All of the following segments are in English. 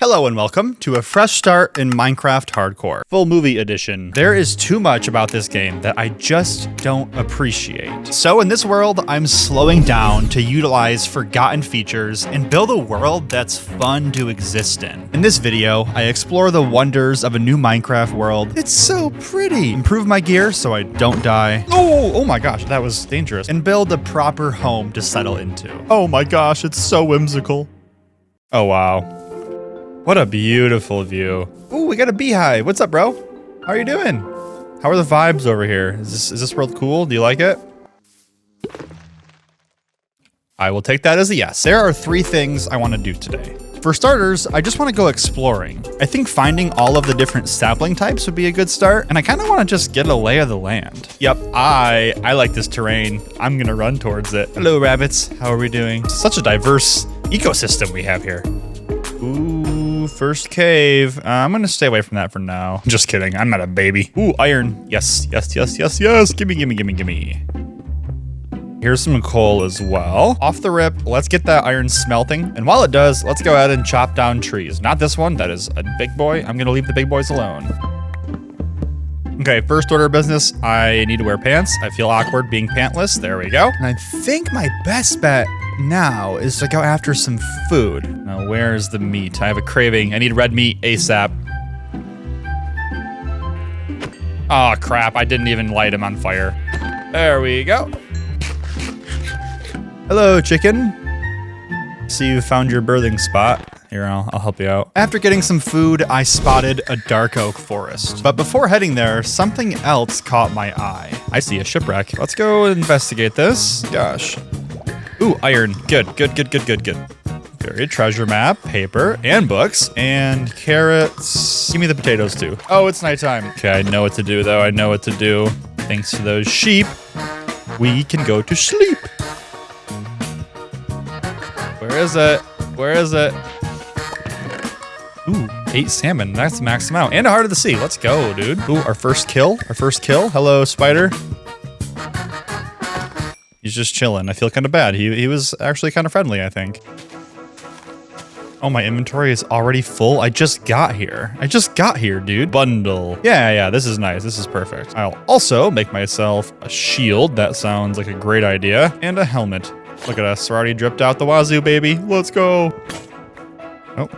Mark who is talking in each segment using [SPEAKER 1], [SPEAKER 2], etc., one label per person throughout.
[SPEAKER 1] Hello and welcome to a fresh start in Minecraft Hardcore, full movie edition. There is too much about this game that I just don't appreciate. So in this world, I'm slowing down to utilize forgotten features and build a world that's fun to exist in. In this video, I explore the wonders of a new Minecraft world. It's so pretty. Improve my gear so I don't die. Oh my gosh, that was dangerous. And build a proper home to settle into. Oh my gosh, it's so whimsical. Oh wow. What a beautiful view. Ooh, we got a beehive. What's up, bro? How are you doing? How are the vibes over here? Is this world cool? Do you like it? I will take that as a yes. There are 3 things I want to do today. For starters, I just want to go exploring. I think finding all of the different sapling types would be a good start, and I kind of want to just get a lay of the land. Yep, I like this terrain. I'm gonna run towards it. Hello, rabbits. How are we doing? Such a diverse ecosystem we have here. Ooh, first cave. I'm gonna stay away from that for now. Just kidding, I'm not a baby. Ooh, iron. Yes, yes, yes, yes, yes. Gimme, gimme, gimme, gimme. Here's some coal as well. Off the rip, let's get that iron smelting. And while it does, let's go ahead and chop down trees. Not this one, that is a big boy. I'm gonna leave the big boys alone. Okay, first order of business, I need to wear pants. I feel awkward being pantless. There we go. And I think my best bet now is to go after some food. Now, where's the meat? I have a craving. I need red meat ASAP. Oh, crap. I didn't even light him on fire. There we go. Hello, chicken. See you found your birthing spot. Here, I'll help you out. After getting some food, I spotted a dark oak forest. But before heading there, something else caught my eye. I see a shipwreck. Let's go investigate this. Gosh. Ooh, iron. Good. Buried treasure map, paper, and books, and carrots. Give me the potatoes too. Oh, it's nighttime. Okay, I know what to do though. I know what to do. Thanks to those sheep, we can go to sleep. Where is it? Where is it? Ooh, 8 salmon. That's max amount. And a heart of the sea. Let's go, dude. Ooh, our first kill. Our first kill. Hello, spider. He's just chilling. I feel kind of bad. He was actually kind of friendly, I think. Oh, my inventory is already full. I just got here. Dude. Bundle. Yeah, this is nice. This is perfect. I'll also make myself a shield. That sounds like a great idea. And a helmet. Look at us. We're already dripped out the wazoo, baby. Let's go. Oh,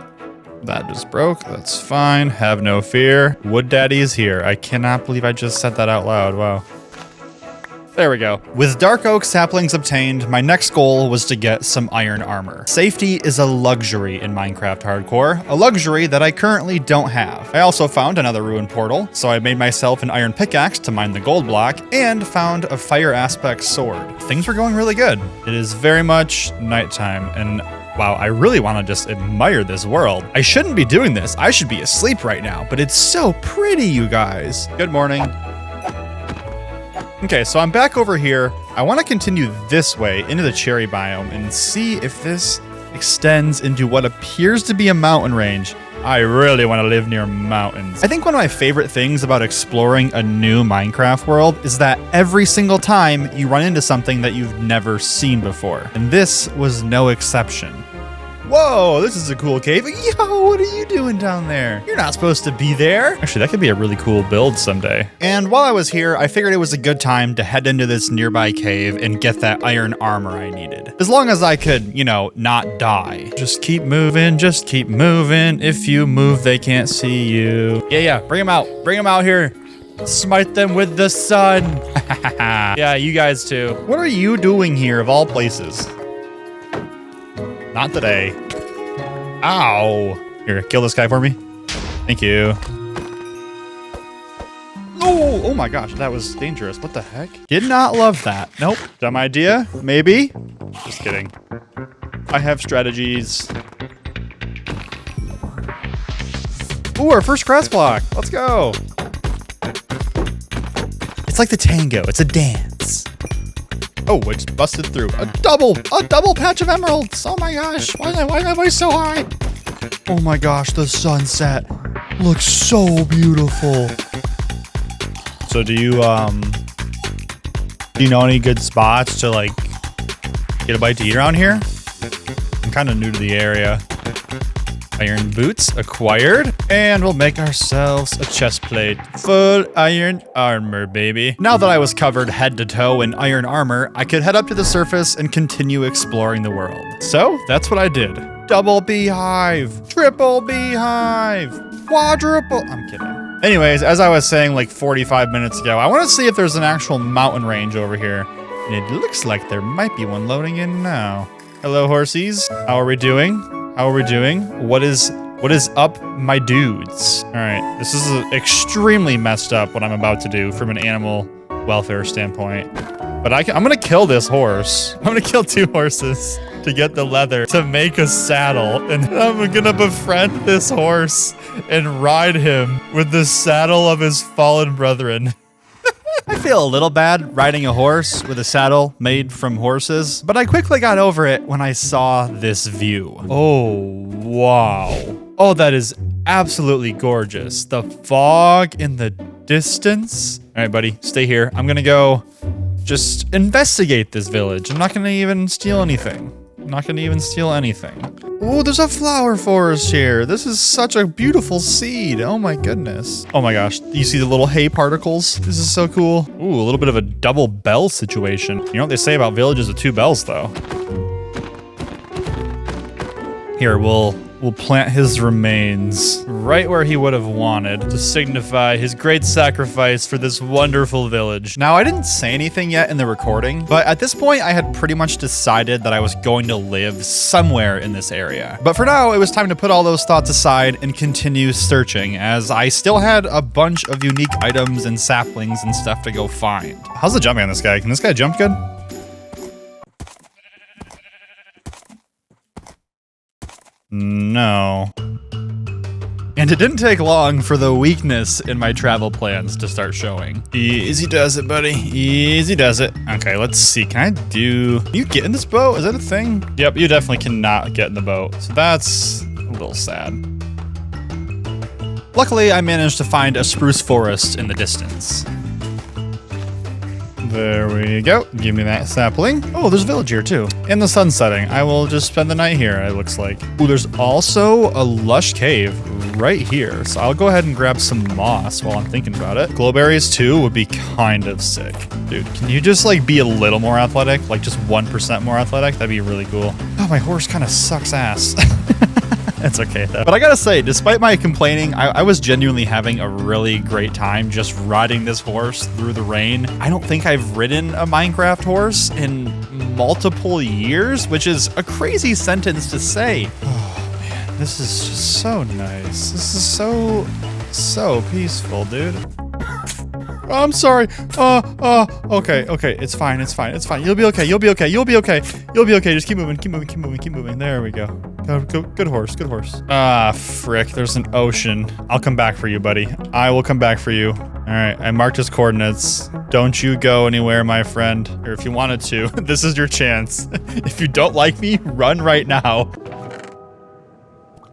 [SPEAKER 1] that just broke. That's fine. Have no fear. Wood Daddy is here. I cannot believe I just said that out loud. Wow. There we go. With dark oak saplings obtained, my next goal was to get some iron armor. Safety is a luxury in Minecraft Hardcore, a luxury that I currently don't have. I also found another ruined portal, so I made myself an iron pickaxe to mine the gold block, and found a fire aspect sword. Things were going really good. It is very much nighttime, and wow, I really want to just admire this world. I shouldn't be doing this. I should be asleep right now, but it's so pretty, you guys. Good morning. Okay, so I'm back over here. I want to continue this way into the cherry biome and see if this extends into what appears to be a mountain range. I really want to live near mountains. I think one of my favorite things about exploring a new Minecraft world is that every single time you run into something that you've never seen before. And this was no exception. Whoa, this is a cool cave. Yo, what are you doing down there? You're not supposed to be there. Actually, that could be a really cool build someday. And while I was here, I figured it was a good time to head into this nearby cave and get that iron armor I needed. As long as I could, you know, not die. Just keep moving, just keep moving. If you move, they can't see you. Yeah, bring them out. Bring them out here. Smite them with the sun. Yeah, you guys too. What are you doing here of all places? Not today. Ow. Here, kill this guy for me. Thank you. Oh my gosh, that was dangerous. What the heck? Did not love that. Nope. Dumb idea? Maybe? Just kidding. I have strategies. Ooh, our first grass block. Let's go. It's like the tango. It's a dance. Oh, I just busted through. A double patch of emeralds. Oh my gosh. Why am I so high? Oh my gosh, the sunset looks so beautiful. So do you know any good spots to like get a bite to eat around here? I'm kind of new to the area. Iron boots acquired. And we'll make ourselves a chest plate. Full iron armor, baby. Now that I was covered head to toe in iron armor, I could head up to the surface and continue exploring the world. So that's what I did. Double beehive, triple beehive, quadruple. I'm kidding. Anyways, as I was saying like 45 minutes ago, I want to see if there's an actual mountain range over here. And it looks like there might be one loading in now. Hello, horsies. How are we doing? How are we doing? What is up, my dudes? All right, this is extremely messed up what I'm about to do from an animal welfare standpoint. But I'm gonna kill this horse. I'm gonna kill 2 horses to get the leather to make a saddle. And I'm gonna befriend this horse and ride him with the saddle of his fallen brethren. I feel a little bad riding a horse with a saddle made from horses, but I quickly got over it when I saw this view. Oh, wow. Oh, that is absolutely gorgeous. The fog in the distance. All right, buddy, stay here. I'm gonna go just investigate this village. I'm not gonna even steal anything. Ooh, there's a flower forest here. This is such a beautiful seed. Oh my goodness. Oh my gosh. You see the little hay particles? This is so cool. Ooh, a little bit of a double bell situation. You know what they say about villages with 2 bells though? Here, we'll plant his remains right where he would have wanted to signify his great sacrifice for this wonderful village. Now, I didn't say anything yet in the recording, but at this point, I had pretty much decided that I was going to live somewhere in this area. But for now, it was time to put all those thoughts aside and continue searching, as I still had a bunch of unique items and saplings and stuff to go find. How's the jumping on this guy? Can this guy jump good? No. And it didn't take long for the weakness in my travel plans to start showing. Easy does it, buddy. Easy does it. Okay, let's see. Can you get in this boat? Is that a thing? Yep, you definitely cannot get in the boat. So that's a little sad. Luckily, I managed to find a spruce forest in the distance. There we go. Give me that sapling. Oh, there's a village here too. And the sun's setting. I will just spend the night here, it looks like. Ooh, there's also a lush cave right here. So I'll go ahead and grab some moss while I'm thinking about it. Glowberries too would be kind of sick. Dude, can you just like be a little more athletic? Like just 1% more athletic? That'd be really cool. Oh, my horse kind of sucks ass. It's okay though. But I gotta say, despite my complaining, I was genuinely having a really great time just riding this horse through the rain. I don't think I've ridden a Minecraft horse in multiple years, which is a crazy sentence to say. Oh man, this is just so nice. This is so peaceful, dude. Oh, I'm sorry. Okay. It's fine. You'll be okay. Just keep moving. There we go. Good horse. Ah, frick. There's an ocean. I'll come back for you, buddy. I will come back for you. All right. I marked his coordinates. Don't you go anywhere, my friend. Or if you wanted to, this is your chance. If you don't like me, run right now.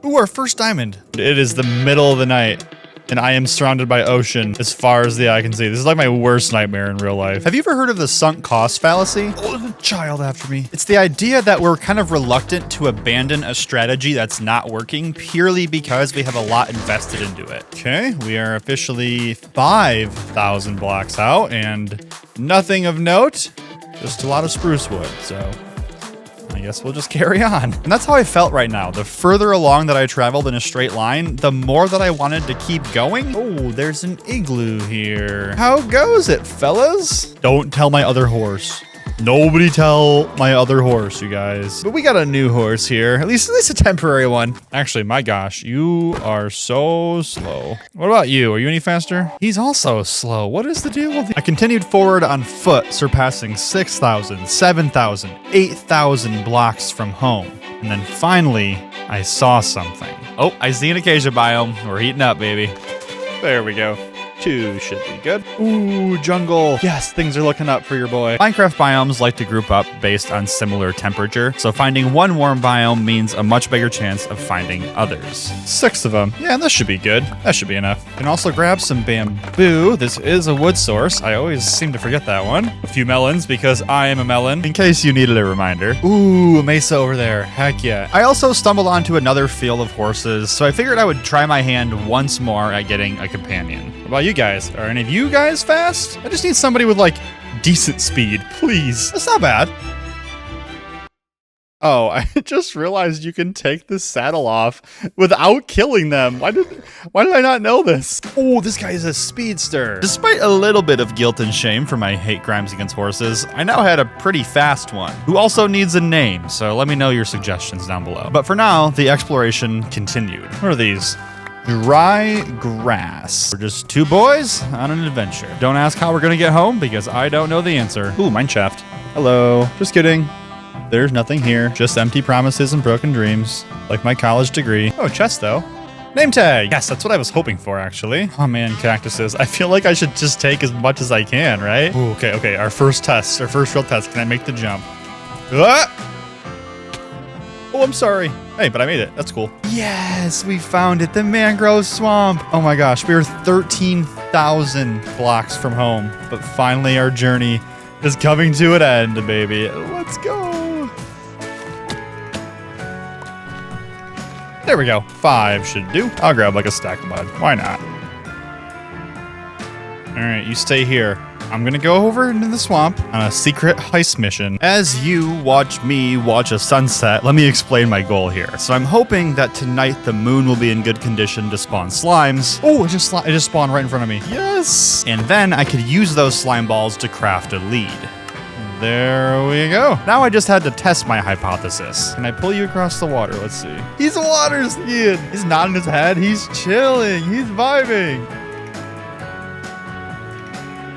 [SPEAKER 1] Ooh, our first diamond. It is the middle of the night, and I am surrounded by ocean as far as the eye can see. This is like my worst nightmare in real life. Have you ever heard of the sunk cost fallacy? Oh, there's a child after me. It's the idea that we're kind of reluctant to abandon a strategy that's not working purely because we have a lot invested into it. Okay, we are officially 5,000 blocks out and nothing of note, just a lot of spruce wood, so I guess we'll just carry on. And that's how I felt right now. The further along that I traveled in a straight line, the more that I wanted to keep going. Oh, there's an igloo here. How goes it, fellas? Don't tell my other horse. Nobody tell my other horse, you guys. But we got a new horse here. At least a temporary one. Actually, my gosh, you are so slow. What about you? Are you any faster? He's also slow. What is the deal with you? I continued forward on foot, surpassing 6,000, 7,000, 8,000 blocks from home. And then finally, I saw something. Oh, I see an acacia biome. We're heating up, baby. There we go. 2 should be good. Ooh, jungle. Yes, things are looking up for your boy. Minecraft biomes like to group up based on similar temperature, so finding one warm biome means a much bigger chance of finding others. 6 of them. Yeah, this should be good. That should be enough. You can also grab some bamboo. This is a wood source. I always seem to forget that one. A few melons because I am a melon, in case you needed a reminder. Ooh, a mesa over there. Heck yeah. I also stumbled onto another field of horses, so I figured I would try my hand once more at getting a companion. What about you guys? Are any of you guys fast? I just need somebody with like decent speed, please. That's not bad. Oh, I just realized you can take the saddle off without killing them. Why did I not know this? Oh, this guy is a speedster. Despite a little bit of guilt and shame for my hate crimes against horses, I now had a pretty fast one, who also needs a name, so let me know your suggestions down below. But for now, the exploration continued. What are these? Dry grass. We're just 2 boys on an adventure. Don't ask how we're gonna get home, because I don't know the answer. Ooh, mineshaft. Hello. Just kidding. There's nothing here, just empty promises and broken dreams, like my college degree. Oh, chest though. Name tag! Yes, that's what I was hoping for, actually. Oh man, cactuses. I feel like I should just take as much as I can, right? Ooh, okay, our first test, our first real test. Can I make the jump? Ah! Oh, I'm sorry. Hey, but I made it. That's cool. Yes, we found it, the mangrove swamp. Oh my gosh, we were 13,000 blocks from home, but finally our journey is coming to an end, baby. Let's go. There we go. 5 should do. I'll grab like a stack of mud. Why not? All right, you stay here. I'm gonna go over into the swamp on a secret heist mission. As you watch me watch a sunset, let me explain my goal here. So I'm hoping that tonight the moon will be in good condition to spawn slimes. Oh, it just spawned right in front of me. Yes! And then I could use those slime balls to craft a lead. There we go. Now I just had to test my hypothesis. Can I pull you across the water? Let's see. He's a water skiing. He's nodding his head. He's chilling. He's vibing.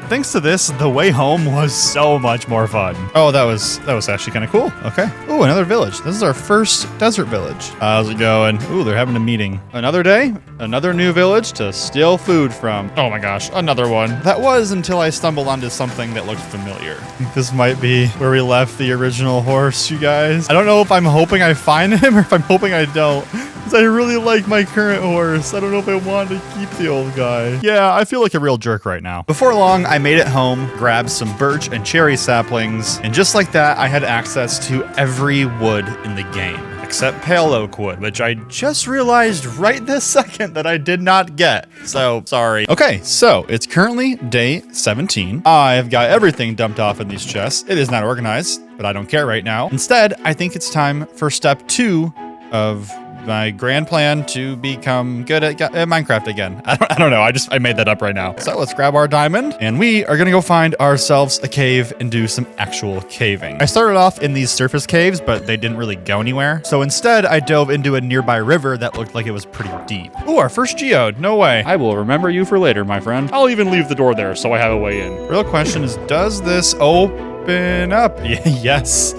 [SPEAKER 1] Thanks to this, the way home was so much more fun. Oh, that was actually kind of cool. Okay. Ooh, another village. This is our first desert village. How's it going? Ooh, they're having a meeting. Another day, another new village to steal food from. Oh my gosh, another one. That was until I stumbled onto something that looked familiar. I think this might be where we left the original horse, you guys. I don't know if I'm hoping I find him or if I'm hoping I don't. Because I really like my current horse. I don't know if I want to keep the old guy. Yeah, I feel like a real jerk right now. Before long, I made it home, grabbed some birch and cherry saplings, and just like that, I had access to every wood in the game, except pale oak wood, which I just realized right this second that I did not get. So, sorry. Okay, so it's currently day 17. I've got everything dumped off in these chests. It is not organized, but I don't care right now. Instead, I think it's time for step 2 of my grand plan to become good at Minecraft again. I don't know. I made that up right now. So let's grab our diamond and we are gonna go find ourselves a cave and do some actual caving. I started off in these surface caves, but they didn't really go anywhere. So instead I dove into a nearby river that looked like it was pretty deep. Ooh, our first geode. No way. I will remember you for later, my friend. I'll even leave the door there so I have a way in. Real question is, does this open up? Yes.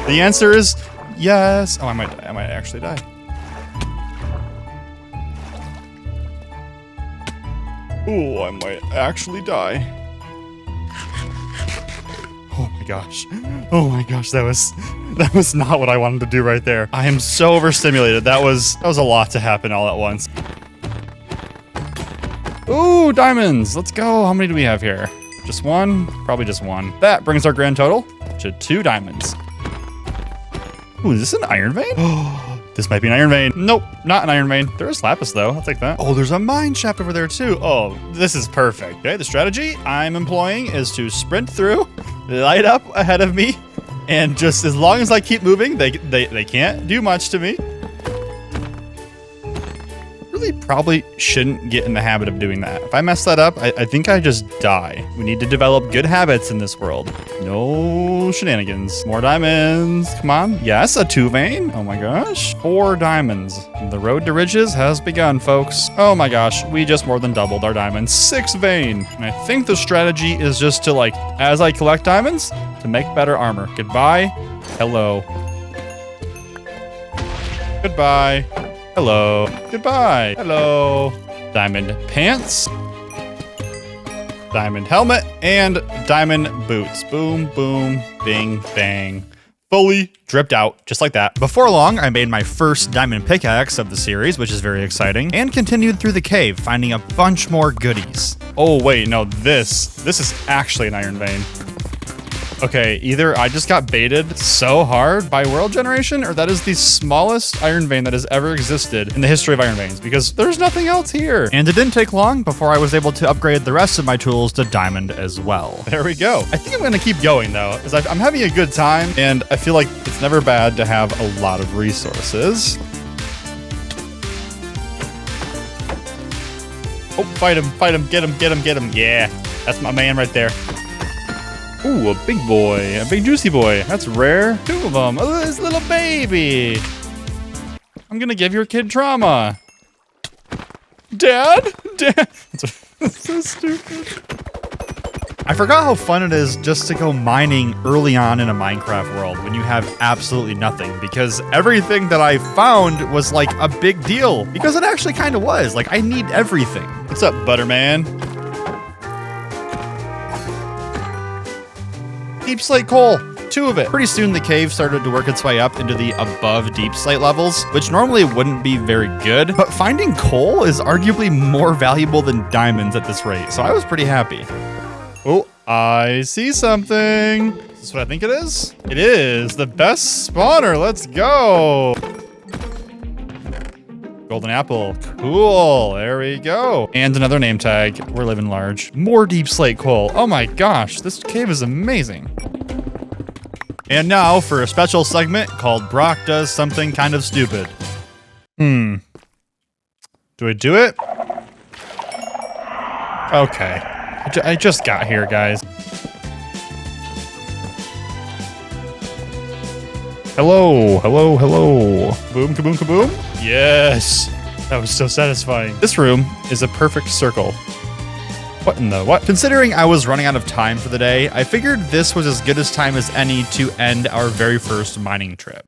[SPEAKER 1] The answer is yes. Oh, I might actually die. Oh, I might actually die. Oh my gosh. Oh my gosh, that was not what I wanted to do right there. I am so overstimulated. That was a lot to happen all at once. Ooh, diamonds. Let's go. How many do we have here? Just one? Probably just one. That brings our grand total to 2 diamonds. Ooh, is this an iron vein? Oh. This might be an iron vein. Nope, not an iron vein. There is lapis though. I'll take that. Oh, there's a mine shaft over there too. Oh, this is perfect. Okay, the strategy I'm employing is to sprint through, light up ahead of me, and just as long as I keep moving, they can't do much to me. Really probably shouldn't get in the habit of doing that. If I mess that up, I think I just die. We need to develop good habits in this world. No shenanigans. More diamonds. Come on. Yes, a 2 vein. Oh my gosh. 4 diamonds. The road to riches has begun, folks. Oh my gosh. We just more than doubled our diamonds. 6 vein. And I think the strategy is just to, like, as I collect diamonds, to make better armor. Goodbye. Hello. Goodbye. Hello. Goodbye. Hello. Diamond pants. diamond helmet, and diamond boots. Boom, boom, bing, bang. Fully dripped out, just like that. Before long, I made my first diamond pickaxe of the series, which is very exciting, and continued through the cave, finding a bunch more goodies. Oh wait, no, this is actually an iron vein. Okay, either I just got baited so hard by world generation, or that is the smallest iron vein that has ever existed in the history of iron veins, because there's nothing else here. And it didn't take long before I was able to upgrade the rest of my tools to diamond as well. There we go. I think I'm gonna keep going though, because I'm having a good time, and I feel like it's never bad to have a lot of resources. Oh, fight him, get him, get him, get him. Yeah, that's my man right there. Ooh, a big boy, a big juicy boy. That's rare. 2 of them. Oh, this little baby. I'm gonna give your kid trauma. Dad? That's so stupid. I forgot how fun it is just to go mining early on in a Minecraft world when you have absolutely nothing, because everything that I found was like a big deal, because it actually kind of was. Like, I need everything. What's up, Butterman? Deep slate coal, 2 of it. Pretty soon the cave started to work its way up into the above deep slate levels, which normally wouldn't be very good, but finding coal is arguably more valuable than diamonds at this rate, so I was pretty happy. Oh, I see something. Is this what I think it is? It is the best spawner. Let's go. Golden apple. Cool. There we go. And another name tag. We're living large. More deep slate coal. Oh my gosh, this cave is amazing. And now for a special segment called Brock Does Something Kind of Stupid. Do I do it? Okay. I just got here, guys. Hello, hello, hello. Boom, kaboom, kaboom. Yes, that was so satisfying. This room is a perfect circle. What in the what? Considering I was running out of time for the day, I figured this was as good as time as any to end our very first mining trip.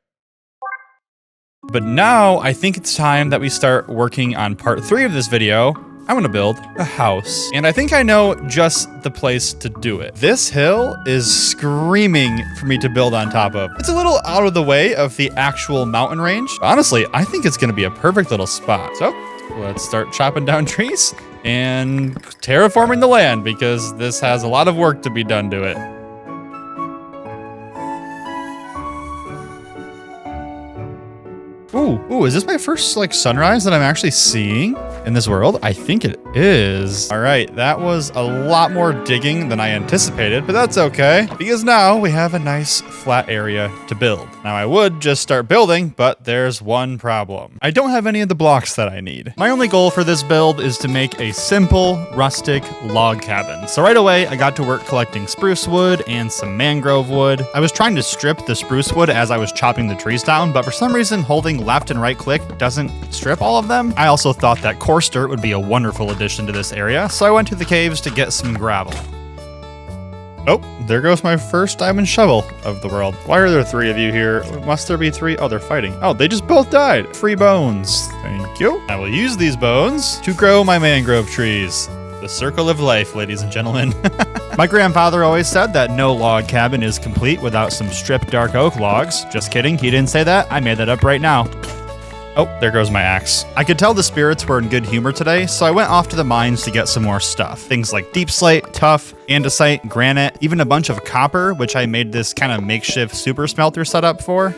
[SPEAKER 1] But now I think it's time that we start working on part 3 of this video. I want to build a house, and I think I know just the place to do it. This hill is screaming for me to build on top of. It's a little out of the way of the actual mountain range. Honestly, I think it's going to be a perfect little spot. So let's start chopping down trees and terraforming the land, because this has a lot of work to be done to it. Ooh, is this my first like sunrise that I'm actually seeing in this world? I think it is. All right, that was a lot more digging than I anticipated, but that's okay, because now we have a nice flat area to build. Now I would just start building, but there's one problem. I don't have any of the blocks that I need. My only goal for this build is to make a simple, rustic log cabin. So right away, I got to work collecting spruce wood and some mangrove wood. I was trying to strip the spruce wood as I was chopping the trees down, but for some reason, holding left and right click doesn't strip all of them. I also thought that coarse dirt would be a wonderful addition to this area, so I went to the caves to get some gravel. Oh, there goes my first diamond shovel of the world. Why are there 3 of you here? Must there be 3? Oh, they're fighting. Oh, they just both died. Free bones. Thank you. I will use these bones to grow my mangrove trees. The circle of life, ladies and gentlemen. My grandfather always said that no log cabin is complete without some stripped dark oak logs. Just kidding, he didn't say that. I made that up right now. Oh, there goes my axe. I could tell the spirits were in good humor today, so I went off to the mines to get some more stuff. Things like deep slate, tuff, andesite, granite, even a bunch of copper, which I made this kind of makeshift super smelter setup for.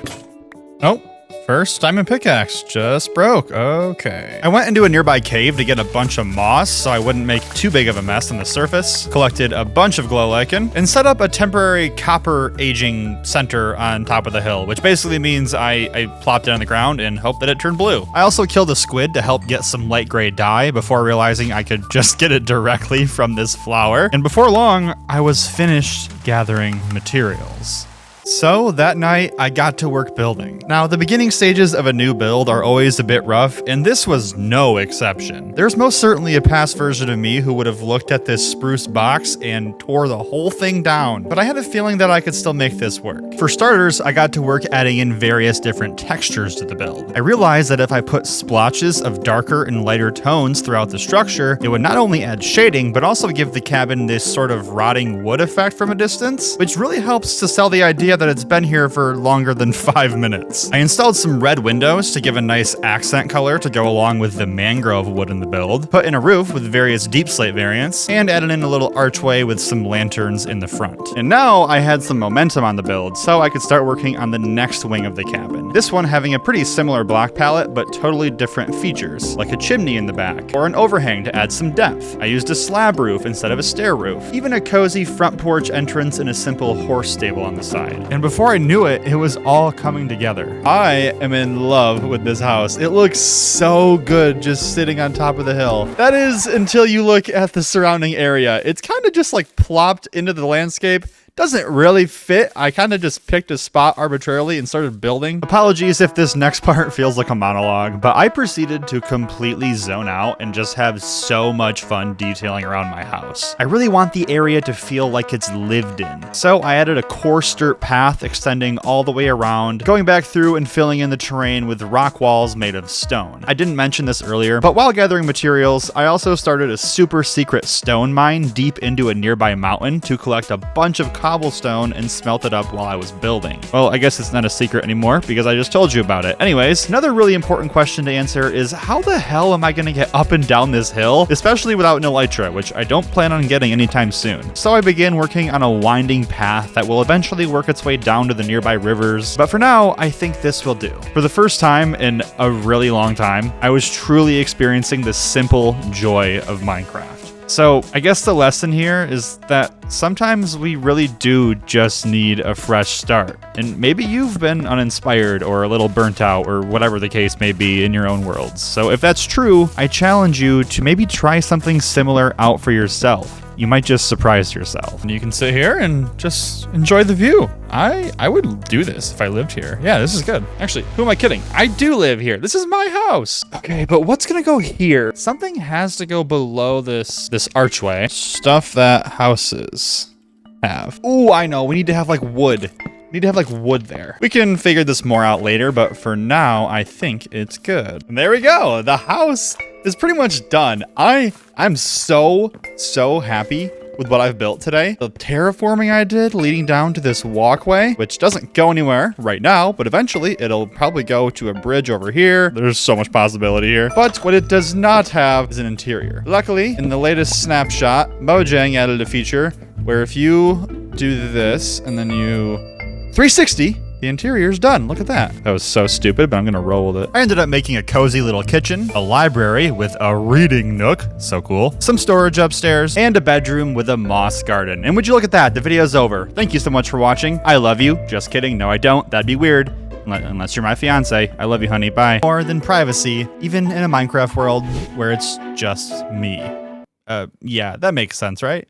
[SPEAKER 1] Oh. First diamond pickaxe just broke. Okay. I went into a nearby cave to get a bunch of moss so I wouldn't make too big of a mess on the surface, collected a bunch of glow lichen, and set up a temporary copper aging center on top of the hill, which basically means I plopped it on the ground and hoped that it turned blue. I also killed a squid to help get some light gray dye before realizing I could just get it directly from this flower. And before long, I was finished gathering materials. So that night, I got to work building. Now, the beginning stages of a new build are always a bit rough, and this was no exception. There's most certainly a past version of me who would have looked at this spruce box and tore the whole thing down, but I had a feeling that I could still make this work. For starters, I got to work adding in various different textures to the build. I realized that if I put splotches of darker and lighter tones throughout the structure, it would not only add shading, but also give the cabin this sort of rotting wood effect from a distance, which really helps to sell the idea that it's been here for longer than 5 minutes. I installed some red windows to give a nice accent color to go along with the mangrove wood in the build, put in a roof with various deep slate variants, and added in a little archway with some lanterns in the front. And now I had some momentum on the build, so I could start working on the next wing of the cabin. This one having a pretty similar block palette, but totally different features, like a chimney in the back, or an overhang to add some depth. I used a slab roof instead of a stair roof, even a cozy front porch entrance and a simple horse stable on the side. And before I knew it, it was all coming together. I am in love with this house. It looks so good just sitting on top of the hill. That is until you look at the surrounding area. It's kind of just like plopped into the landscape. Doesn't really fit. I kind of just picked a spot arbitrarily and started building. Apologies if this next part feels like a monologue, but I proceeded to completely zone out and just have so much fun detailing around my house. I really want the area to feel like it's lived in. So I added a coarse dirt path extending all the way around, going back through and filling in the terrain with rock walls made of stone. I didn't mention this earlier, but while gathering materials, I also started a super secret stone mine deep into a nearby mountain to collect a bunch of cobblestone and smelt it up while I was building. Well, I guess it's not a secret anymore because I just told you about it. Anyways, another really important question to answer is how the hell am I going to get up and down this hill, especially without an elytra, which I don't plan on getting anytime soon. So I began working on a winding path that will eventually work its way down to the nearby rivers, but for now, I think this will do. For the first time in a really long time, I was truly experiencing the simple joy of Minecraft. So I guess the lesson here is that sometimes we really do just need a fresh start. And maybe you've been uninspired or a little burnt out or whatever the case may be in your own worlds. So if that's true, I challenge you to maybe try something similar out for yourself. You might just surprise yourself. And you can sit here and just enjoy the view. I would do this if I lived here. Yeah, this is good. Actually, who am I kidding? I do live here. This is my house. Okay, but what's gonna go here? Something has to go below this archway. Stuff that houses have. Ooh, I know. We need to have like wood. Need to have like wood there. We can figure this more out later, but for now, I think it's good. And there we go. The house is pretty much done. I'm so happy with what I've built today. The terraforming I did leading down to this walkway, which doesn't go anywhere right now, but eventually it'll probably go to a bridge over here. There's so much possibility here. But what it does not have is an interior. Luckily, in the latest snapshot, Mojang added a feature where if you do this and then you 360, the interior's done. Look at that. That was so stupid, but I'm gonna roll with it. I ended up making a cozy little kitchen, a library with a reading nook, so cool, some storage upstairs, and a bedroom with a moss garden. And would you look at that, the video's over. Thank you so much for watching. I love you. Just kidding. No, I don't. That'd be weird. Unless you're my fiance. I love you, honey. Bye. More than privacy, even in a Minecraft world where it's just me. Yeah, that makes sense, right?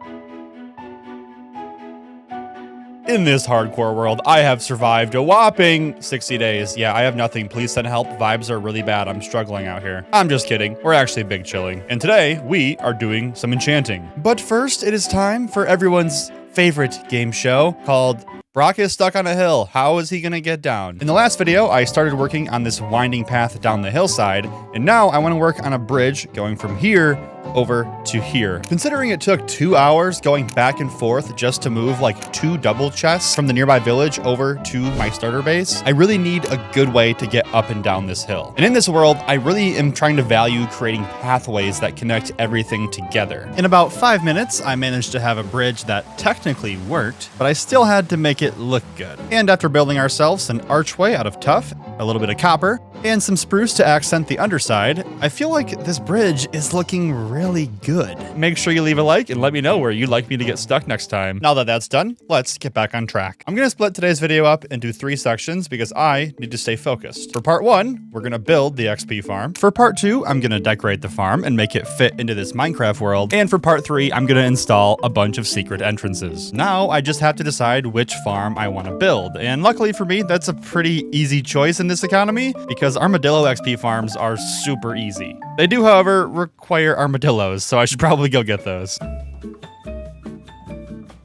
[SPEAKER 1] In this hardcore world, I have survived a whopping 60 days. Yeah, I have nothing. Please send help. Vibes are really bad. I'm struggling out here. I'm just kidding. We're actually big chilling. And today, we are doing some enchanting. But first, it is time for everyone's favorite game show called Brock is stuck on a hill. How is he gonna get down? In the last video, I started working on this winding path down the hillside, and now I want to work on a bridge going from here over to here. Considering it took 2 hours going back and forth just to move like 2 double chests from the nearby village over to my starter base, I really need a good way to get up and down this hill. And in this world, I really am trying to value creating pathways that connect everything together. In about 5 minutes, I managed to have a bridge that technically worked, but I still had to make it look good. And after building ourselves an archway out of tuff a little bit of copper, and some spruce to accent the underside, I feel like this bridge is looking really good. Make sure you leave a like and let me know where you'd like me to get stuck next time. Now that that's done, let's get back on track. I'm gonna split today's video up into 3 sections because I need to stay focused. For part 1, we're gonna build the XP farm. For part 2, I'm gonna decorate the farm and make it fit into this Minecraft world. And for part 3, I'm gonna install a bunch of secret entrances. Now I just have to decide which farm I want to build. And luckily for me, that's a pretty easy choice in this economy because armadillo XP farms are super easy. They do, however, require armadillos, so I should probably go get those.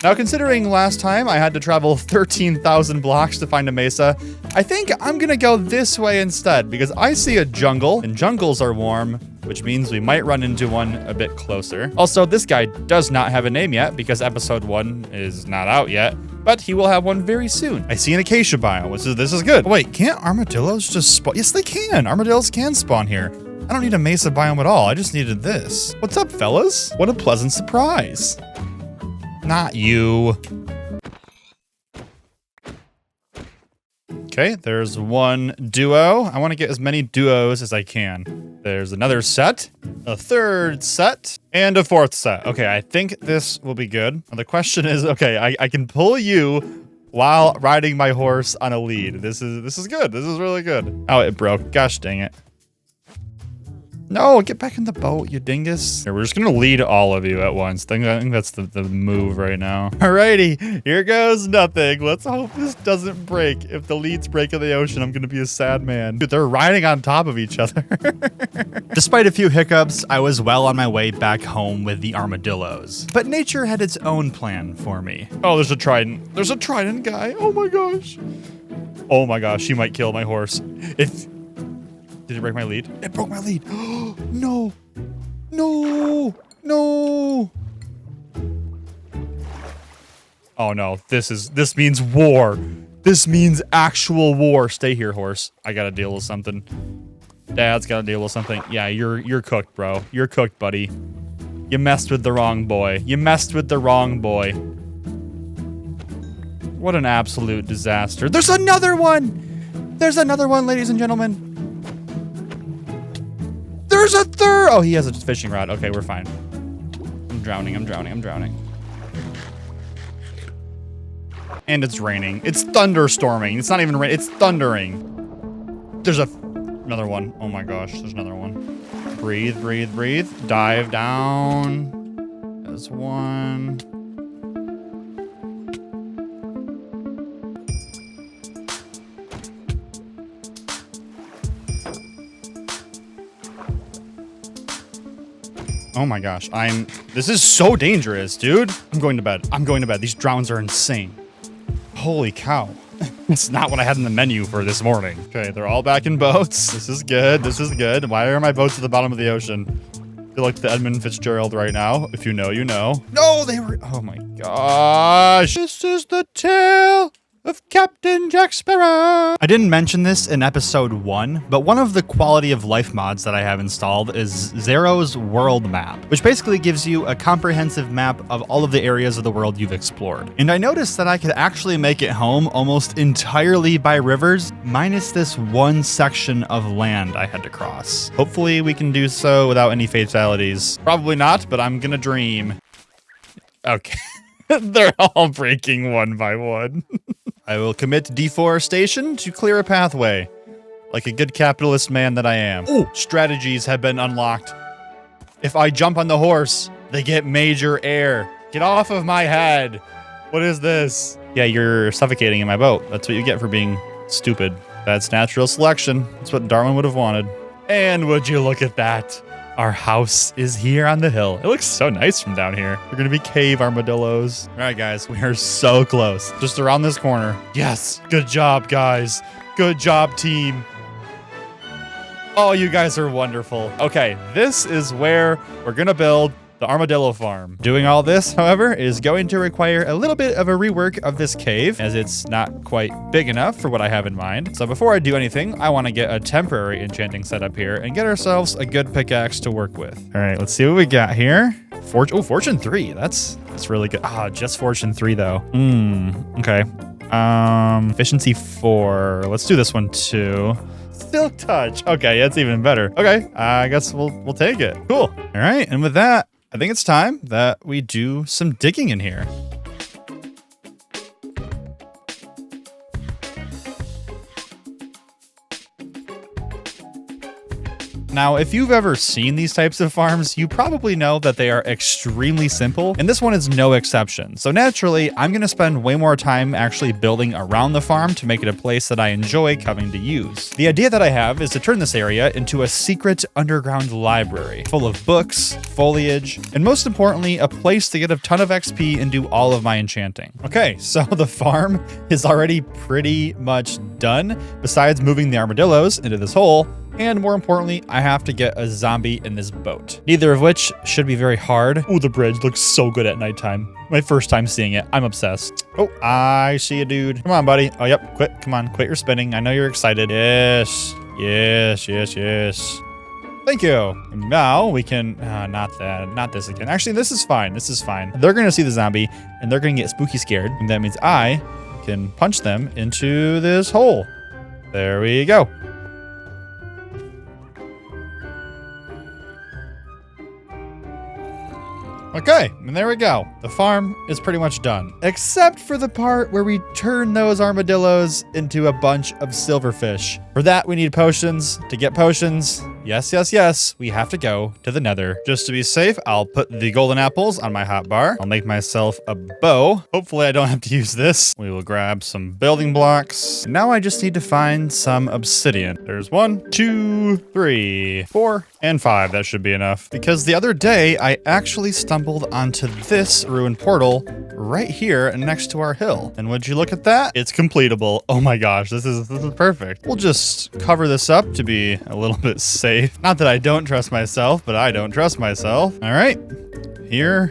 [SPEAKER 1] Now, considering last time I had to travel 13,000 blocks to find a mesa, I think I'm gonna go this way instead because I see a jungle, and jungles are warm, which means we might run into one a bit closer. Also, this guy does not have a name yet because episode 1 is not out yet, but he will have one very soon. I see an acacia biome, this is good. Wait, can't armadillos just spawn? Yes, they can. Armadillos can spawn here. I don't need a mesa biome at all. I just needed this. What's up, fellas? What a pleasant surprise. Not you. Okay, there's one duo. I want to get as many duos as I can. There's another set, a third set, and a fourth set. Okay, I think this will be good. Now, the question is, okay, I can pull you while riding my horse on a lead. This is good. This is really good. Oh, it broke. Gosh dang it. No, get back in the boat, you dingus. Here, we're just gonna lead all of you at once. I think that's the move right now. Alrighty, here goes nothing. Let's hope this doesn't break. If the leads break in the ocean, I'm gonna be a sad man. Dude, they're riding on top of each other. Despite a few hiccups, I was well on my way back home with the armadillos. But nature had its own plan for me. Oh, there's a trident. There's a trident guy. Oh my gosh. Oh my gosh, he might kill my horse. Did it break my lead? It broke my lead. No. No. No. Oh no, this means war. This means actual war. Stay here, horse. I gotta deal with something. Dad's gotta deal with something. Yeah, you're cooked, bro. You're cooked, buddy. You messed with the wrong boy. You messed with the wrong boy. What an absolute disaster. There's another one! There's another one, ladies and gentlemen. There's a third! Oh, he has a fishing rod. Okay, we're fine. I'm drowning, I'm drowning, I'm drowning. And it's raining. It's thunderstorming. It's not even rain. It's thundering. There's another one. Oh my gosh, there's another one. Breathe, breathe, breathe. Dive down. There's one. Oh my gosh, this is so dangerous, dude. I'm going to bed. I'm going to bed. These drowns are insane. Holy cow. It's not what I had in the menu for this morning. Okay, they're all back in boats. This is good. This is good. Why are my boats at the bottom of the ocean? I feel like the Edmund Fitzgerald right now. If you know, you know. No, they were, oh my gosh. This is the tale of Captain Jack Sparrow. I didn't mention this in episode 1, but one of the quality of life mods that I have installed is Zero's World Map, which basically gives you a comprehensive map of all of the areas of the world you've explored. And I noticed that I could actually make it home almost entirely by rivers, minus this one section of land I had to cross. Hopefully we can do so without any fatalities. Probably not, but I'm gonna dream. Okay. They're all breaking one by one. I will commit deforestation to clear a pathway, like a good capitalist man that I am. Ooh, strategies have been unlocked. If I jump on the horse, they get major air. Get off of my head. What is this? Yeah, you're suffocating in my boat. That's what you get for being stupid. That's natural selection. That's what Darwin would have wanted. And would you look at that? Our house is here on the hill. It looks so nice from down here. We're gonna be cave armadillos. All right, guys, we are so close. Just around this corner. Yes, good job, guys. Good job, team. Oh, you guys are wonderful. Okay, this is where we're gonna build the armadillo farm. Doing all this, however, is going to require a little bit of a rework of this cave, as it's not quite big enough for what I have in mind. So before I do anything, I want to get a temporary enchanting setup here and get ourselves a good pickaxe to work with. All right, let's see what we got here. Fortune 3. That's really good. Ah, just Fortune 3 though. Okay. Efficiency 4. Let's do this one too. Silk touch. Okay, that's even better. Okay, I guess we'll take it. Cool. All right, and with that, I think it's time that we do some digging in here. Now, if you've ever seen these types of farms, you probably know that they are extremely simple, and this one is no exception. So naturally, I'm going to spend way more time actually building around the farm to make it a place that I enjoy coming to use. The idea that I have is to turn this area into a secret underground library, full of books, foliage, and most importantly, a place to get a ton of XP and do all of my enchanting. Okay, so the farm is already pretty much done, besides moving the armadillos into this hole. And more importantly, I have to get a zombie in this boat. Neither of which should be very hard. Ooh, the bridge looks so good at nighttime. My first time seeing it. I'm obsessed. Oh, I see you, dude. Come on, buddy. Oh, yep. Quit. Come on. Quit your spinning. I know you're excited. Yes. Yes, yes, yes. Thank you. And now we can... not that. Not this again. Actually, this is fine. This is fine. They're going to see the zombie, and they're going to get spooky scared. And that means I can punch them into this hole. There we go. Okay, and there we go. The farm is pretty much done. Except for the part where we turn those armadillos into a bunch of silverfish. For that, we need potions. To get potions, yes, yes, yes, we have to go to the nether. Just to be safe, I'll put the golden apples on my hotbar. I'll make myself a bow. Hopefully I don't have to use this. We will grab some building blocks. Now I just need to find some obsidian. There's 1, 2, 3, 4, and 5. That should be enough. Because the other day, I actually stumbled onto this ruined portal right here next to our hill. And would you look at that? It's completable. Oh my gosh, this is perfect. We'll just cover this up to be a little bit safe. Not that I don't trust myself, but I don't trust myself. All right, here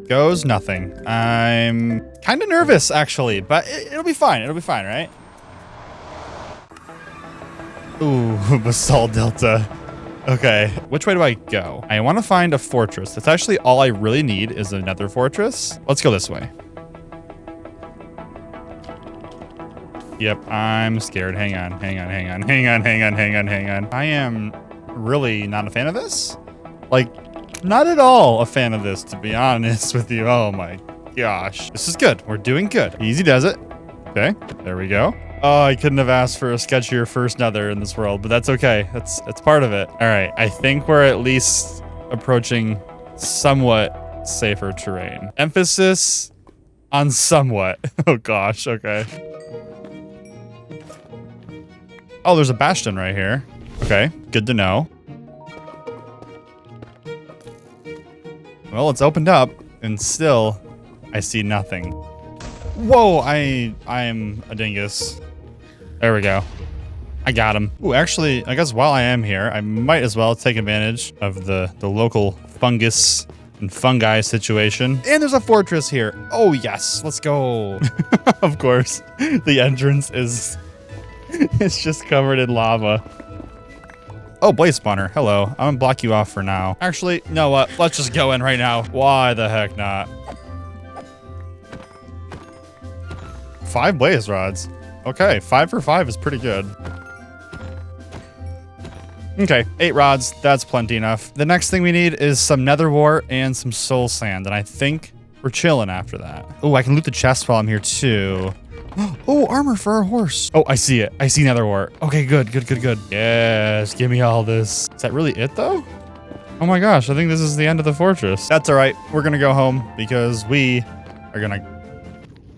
[SPEAKER 1] goes nothing. I'm kind of nervous actually, but it'll be fine. It'll be fine, right? Ooh, Basalt Delta. Okay, which way do I go? I want to find a fortress. That's actually all I really need is another fortress. Let's go this way. Yep, I'm scared. Hang on. I am really not a fan of this. Like, not at all a fan of this, to be honest with you. Oh my gosh. This is good. We're doing good. Easy does it. Okay, there we go. Oh, I couldn't have asked for a sketchier first nether in this world, but that's okay. That's part of it. All right, I think we're at least approaching somewhat safer terrain. Emphasis on somewhat. Oh gosh, okay. Oh, there's a bastion right here. Okay, good to know. Well, it's opened up, and still, I see nothing. Whoa, I am a dingus. There we go. I got him. Ooh, actually, I guess while I am here, I might as well take advantage of the local fungus and fungi situation. And there's a fortress here. Oh, yes. Let's go. Of course, the entrance is... it's just covered in lava. Oh, blaze spawner. Hello. I'm gonna block you off for now. Actually, you know what? Let's just go in right now. Why the heck not? 5 blaze rods. Okay, 5 for 5 is pretty good. Okay, 8 rods. That's plenty enough. The next thing we need is some nether wart and some soul sand, and I think we're chilling after that. Oh, I can loot the chest while I'm here too. Oh, armor for our horse. Oh, I see it. I see nether wart. Okay, good. Yes, give me all this. Is that really it though? Oh my gosh, I think this is the end of the fortress. That's all right. We're gonna go home because we are gonna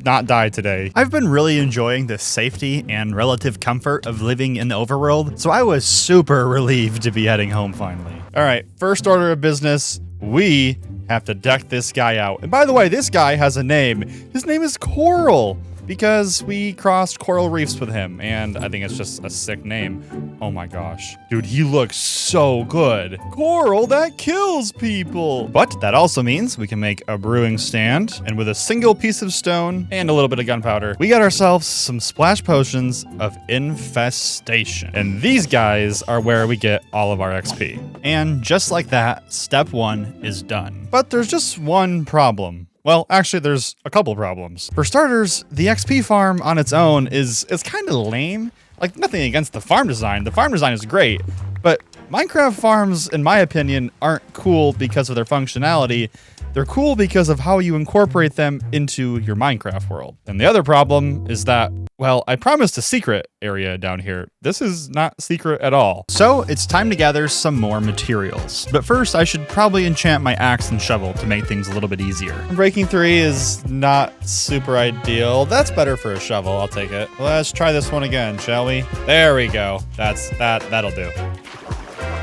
[SPEAKER 1] not die today. I've been really enjoying the safety and relative comfort of living in the overworld, so I was super relieved to be heading home finally. All right, first order of business, we have to deck this guy out. And by the way, this guy has a name. His name is Coral, because we crossed coral reefs with him, and I think it's just a sick name. Oh my gosh. Dude, he looks so good. Coral that kills people. But that also means we can make a brewing stand, and with a single piece of stone and a little bit of gunpowder, we got ourselves some splash potions of infestation. And these guys are where we get all of our XP. And just like that, step 1 is done. But there's just one problem. Well, actually, there's a couple problems. For starters, the XP farm on its own is kind of lame. Like, nothing against the farm design. The farm design is great, but Minecraft farms, in my opinion, aren't cool because of their functionality. They're cool because of how you incorporate them into your Minecraft world. And the other problem is that, well, I promised a secret area down here. This is not secret at all. So it's time to gather some more materials. But first, I should probably enchant my axe and shovel to make things a little bit easier. Breaking 3 is not super ideal. That's better for a shovel. I'll take it. Let's try this one again, shall we? There we go. That'll do.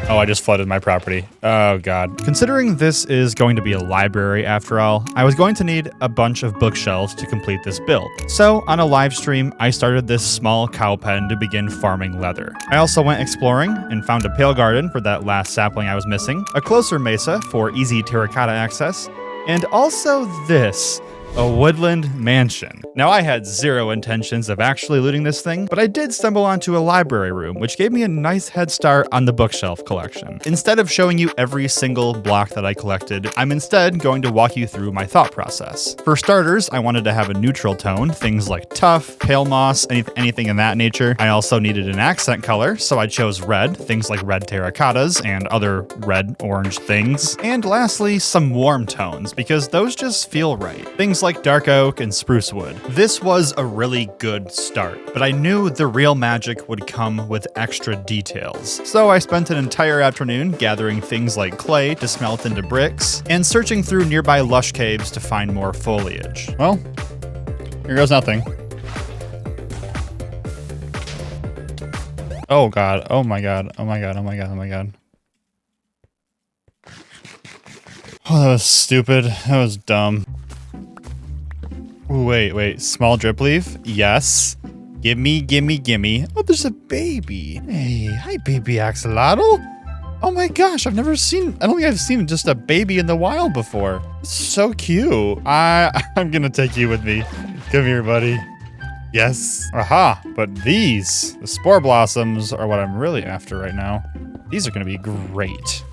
[SPEAKER 1] Oh, I just flooded my property. Oh, God. Considering this is going to be a library after all, I was going to need a bunch of bookshelves to complete this build. So, on a live stream, I started this small cow pen to begin farming leather. I also went exploring and found a pale garden for that last sapling I was missing, a closer mesa for easy terracotta access, and also this. A woodland mansion. Now, I had zero intentions of actually looting this thing, but I did stumble onto a library room, which gave me a nice head start on the bookshelf collection. Instead of showing you every single block that I collected, I'm instead going to walk you through my thought process. For starters, I wanted to have a neutral tone, things like tuff, pale moss, anything in that nature. I also needed an accent color, so I chose red, things like red terracottas and other red-orange things. And lastly, some warm tones, because those just feel right. Things like dark oak and spruce wood. This was a really good start, but I knew the real magic would come with extra details. So I spent an entire afternoon gathering things like clay to smelt into bricks, and searching through nearby lush caves to find more foliage. Well, here goes nothing. Oh God, oh my God, oh my God, oh my God, oh my God. Oh, that was stupid. That was dumb. Ooh, wait. Small drip leaf? Yes. Gimme. Oh, there's a baby. Hey, hi, baby axolotl. Oh my gosh, I don't think I've seen just a baby in the wild before. It's so cute. I'm gonna take you with me. Come here, buddy. Yes. Aha, but the spore blossoms are what I'm really after right now. These are gonna be great.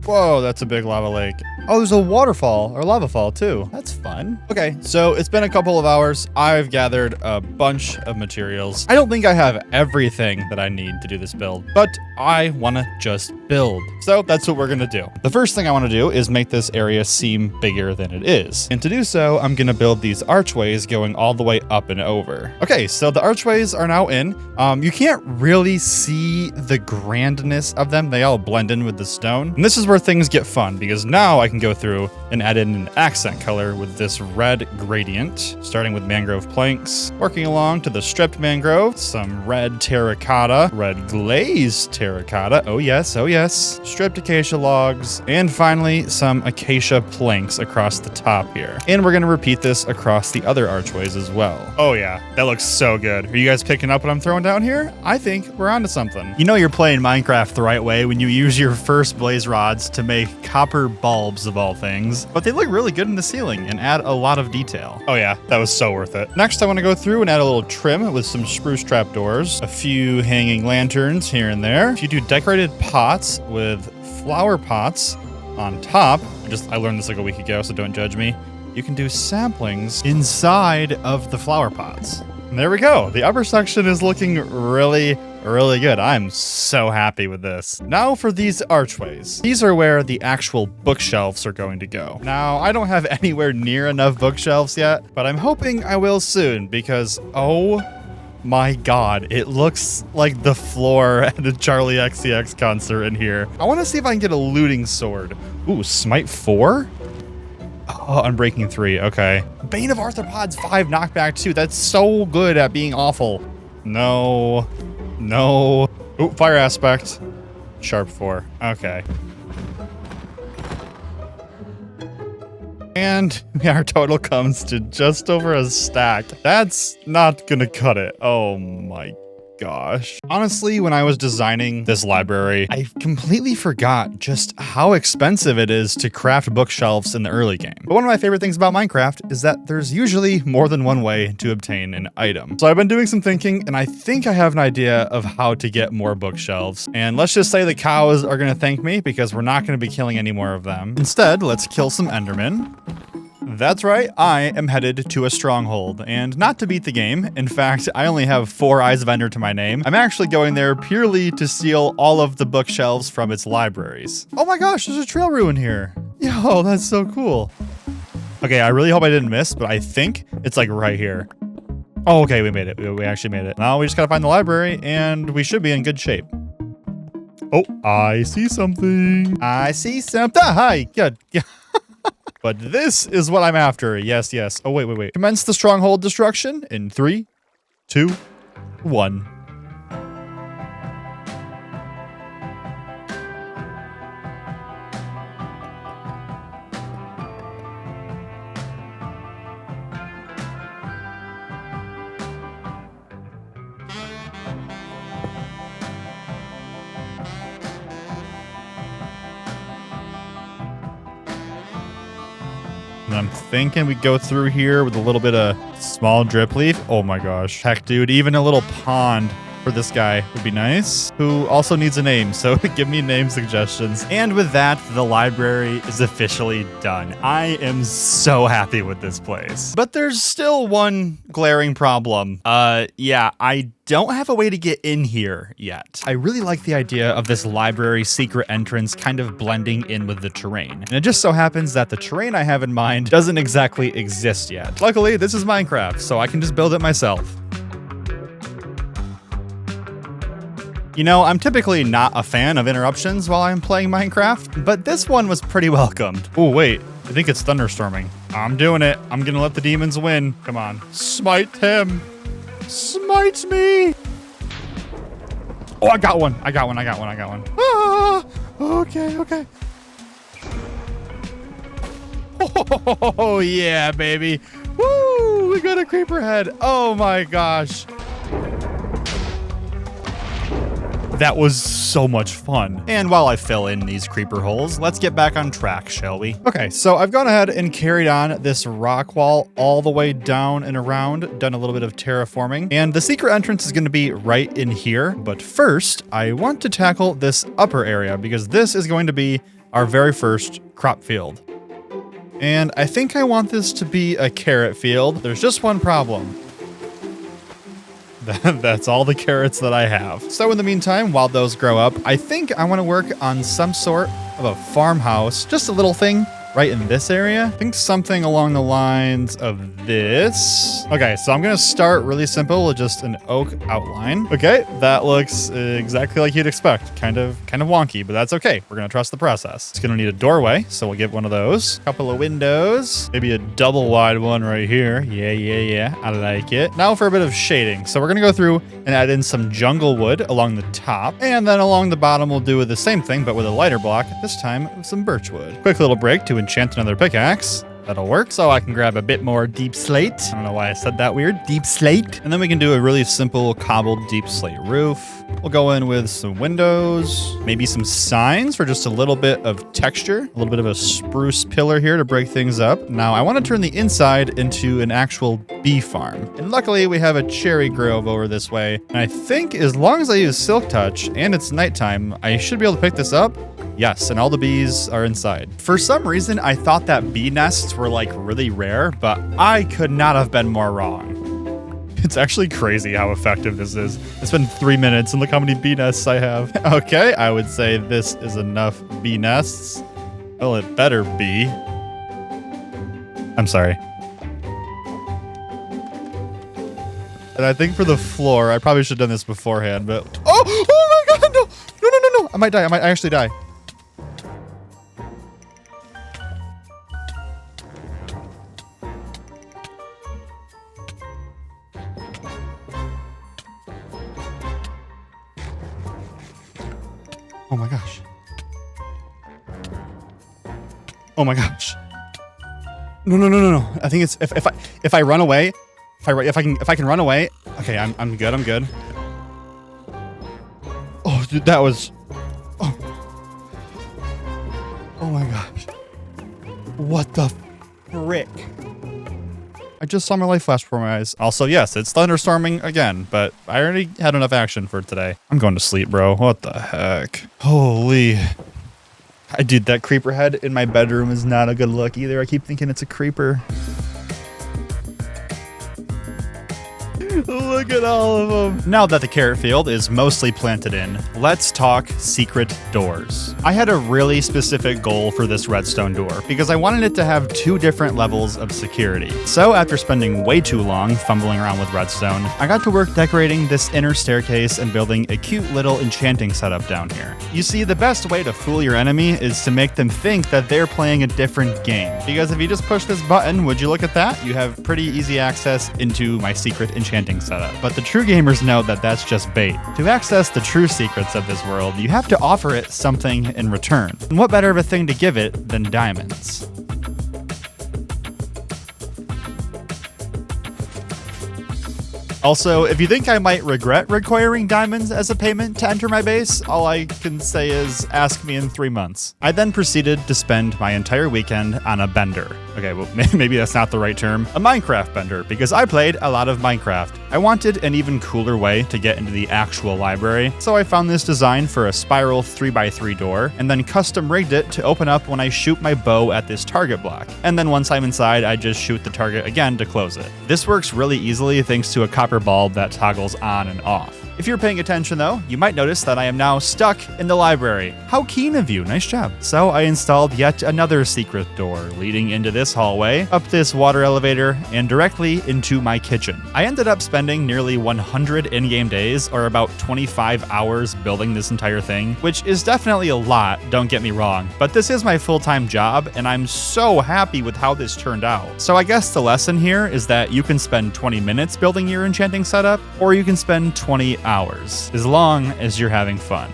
[SPEAKER 1] Whoa, that's a big lava lake. Oh, there's a waterfall or lava fall too. That's fun. Okay, so it's been a couple of hours. I've gathered a bunch of materials. I don't think I have everything that I need to do this build, but I want to just build. So that's what we're going to do. The first thing I want to do is make this area seem bigger than it is. And to do so, I'm going to build these archways going all the way up and over. Okay, so the archways are now in. You can't really see the grandness of them. They all blend in with the stone. And this is where things get fun, because now I can go through and add in an accent color with this red gradient, starting with mangrove planks, working along to the stripped mangrove, some red terracotta, red glazed terracotta, oh yes, stripped acacia logs, and finally some acacia planks across the top here. And we're gonna repeat this across the other archways as well. Oh yeah, that looks so good. Are you guys picking up what I'm throwing down here? I think we're onto something. You know you're playing Minecraft the right way when you use your first blaze rods to make copper bulbs of all things, but they look really good in the ceiling and add a lot of detail. Oh yeah, that was so worth it. Next, I want to go through and add a little trim with some spruce trapdoors, a few hanging lanterns here and there, a few decorated pots with flower pots on top. I learned this like a week ago, so don't judge me. You can do samplings inside of the flower pots. And there we go. The upper section is looking really good. I'm so happy with this. Now for these archways. These are where the actual bookshelves are going to go. Now, I don't have anywhere near enough bookshelves yet, but I'm hoping I will soon because, oh my God, it looks like the floor at a Charlie XCX concert in here. I want to see if I can get a looting sword. Ooh, Smite 4? Oh, Unbreaking 3, okay. Bane of Arthropods 5, Knockback 2. That's so good at being awful. No. Ooh, Fire Aspect. Sharp 4, okay. And our total comes to just over a stack. That's not gonna cut it. Oh my gosh. Honestly, when I was designing this library, I completely forgot just how expensive it is to craft bookshelves in the early game. But one of my favorite things about Minecraft is that there's usually more than one way to obtain an item. So I've been doing some thinking, and I think I have an idea of how to get more bookshelves. And let's just say the cows are gonna thank me because we're not gonna be killing any more of them. Instead, let's kill some Endermen. That's right, I am headed to a stronghold, and not to beat the game. In fact, I only have 4 Eyes of Ender to my name. I'm actually going there purely to steal all of the bookshelves from its libraries. Oh my gosh, there's a trail ruin here. Yo, that's so cool. Okay, I really hope I didn't miss, but I think it's like right here. Oh, okay, we made it. We actually made it. Now we just gotta find the library, and we should be in good shape. Oh, I see something. I see something. Hi, good. Yeah. But this is what I'm after. Yes, yes. Oh, wait. Commence the stronghold destruction in 3, 2, 1. And I'm thinking we go through here with a little bit of small drip leaf. Oh my gosh. Heck, dude, even a little pond for this guy would be nice, who also needs a name, so give me name suggestions. And with that, the library is officially done. I am so happy with this place. But there's still one glaring problem. Yeah, I don't have a way to get in here yet. I really like the idea of this library secret entrance kind of blending in with the terrain. And it just so happens that the terrain I have in mind doesn't exactly exist yet. Luckily, this is Minecraft, so I can just build it myself. You know, I'm typically not a fan of interruptions while I'm playing Minecraft, but this one was pretty welcomed. Oh, wait, I think it's thunderstorming. I'm doing it. I'm gonna let the demons win. Come on. Smite him. Smite me. Oh, I got one. I got one. Ah, okay. Oh, yeah, baby. Woo, we got a creeper head. Oh my gosh. That was so much fun. And while I fill in these creeper holes, let's get back on track, shall we? Okay, so I've gone ahead and carried on this rock wall all the way down and around, done a little bit of terraforming, and the secret entrance is going to be right in here. But first, I want to tackle this upper area because this is going to be our very first crop field. And I think I want this to be a carrot field. There's just one problem. That's all the carrots that I have. So in the meantime, while those grow up, I think I want to work on some sort of a farmhouse, just a little thing right in this area. I think something along the lines of this. Okay, so I'm gonna start really simple with just an oak outline. Okay, that looks exactly like you'd expect. Kind of wonky, but that's okay. We're gonna trust the process. It's gonna need a doorway, so we'll get one of those. Couple of windows, maybe a double wide one right here. Yeah, I like it. Now for a bit of shading. So we're gonna go through and add in some jungle wood along the top, and then along the bottom we'll do the same thing, but with a lighter block, this time with some birch wood. Quick little break to enchant another pickaxe. That'll work. So I can grab a bit more deep slate. I don't know why I said that weird. Deep slate. And then we can do a really simple cobbled deep slate roof. We'll go in with some windows, maybe some signs for just a little bit of texture, a little bit of a spruce pillar here to break things up. Now I want to turn the inside into an actual bee farm. And luckily we have a cherry grove over this way. And I think as long as I use Silk Touch and it's nighttime, I should be able to pick this up. Yes, and all the bees are inside. For some reason, I thought that bee nests were like really rare, but I could not have been more wrong. It's actually crazy how effective this is. It's been 3 minutes and look how many bee nests I have. Okay, I would say this is enough bee nests. Well, it better be. I'm sorry. And I think for the floor, I probably should have done this beforehand, but... Oh my god, no! No. I might die, I actually die. Oh my gosh. Oh my gosh. No. I think it's if I run away, if I can run away. Okay, I'm good. Dude, that was... Oh my gosh. What the frick? I just saw my life flash before my eyes. Also, yes, it's thunderstorming again, but I already had enough action for today. I'm going to sleep, bro. What the heck? Holy... Dude, that creeper head in my bedroom is not a good look either. I keep thinking it's a creeper. Look at all of them. Now that the carrot field is mostly planted in, let's talk secret doors. I had a really specific goal for this redstone door because I wanted it to have 2 different levels of security. So after spending way too long fumbling around with redstone, I got to work decorating this inner staircase and building a cute little enchanting setup down here. You see, the best way to fool your enemy is to make them think that they're playing a different game. Because if you just push this button, would you look at that? You have pretty easy access into my secret enchanting setup. But the true gamers know that that's just bait. To access the true secrets of this world, you have to offer it something in return. And what better of a thing to give it than diamonds? Also, if you think I might regret requiring diamonds as a payment to enter my base, all I can say is ask me in 3 months. I then proceeded to spend my entire weekend on a bender. Okay, well, maybe that's not the right term. A Minecraft bender, because I played a lot of Minecraft. I wanted an even cooler way to get into the actual library, so I found this design for a spiral 3x3 door, and then custom rigged it to open up when I shoot my bow at this target block. And then once I'm inside, I just shoot the target again to close it. This works really easily thanks to a copper bulb that toggles on and off. If you're paying attention though, you might notice that I am now stuck in the library. How keen of you, nice job. So I installed yet another secret door leading into this hallway, up this water elevator, and directly into my kitchen. I ended up spending nearly 100 in-game days, or about 25 hours building this entire thing, which is definitely a lot, don't get me wrong, but this is my full-time job, and I'm so happy with how this turned out. So I guess the lesson here is that you can spend 20 minutes building your enchanting setup, or you can spend 20 hours, as long as you're having fun.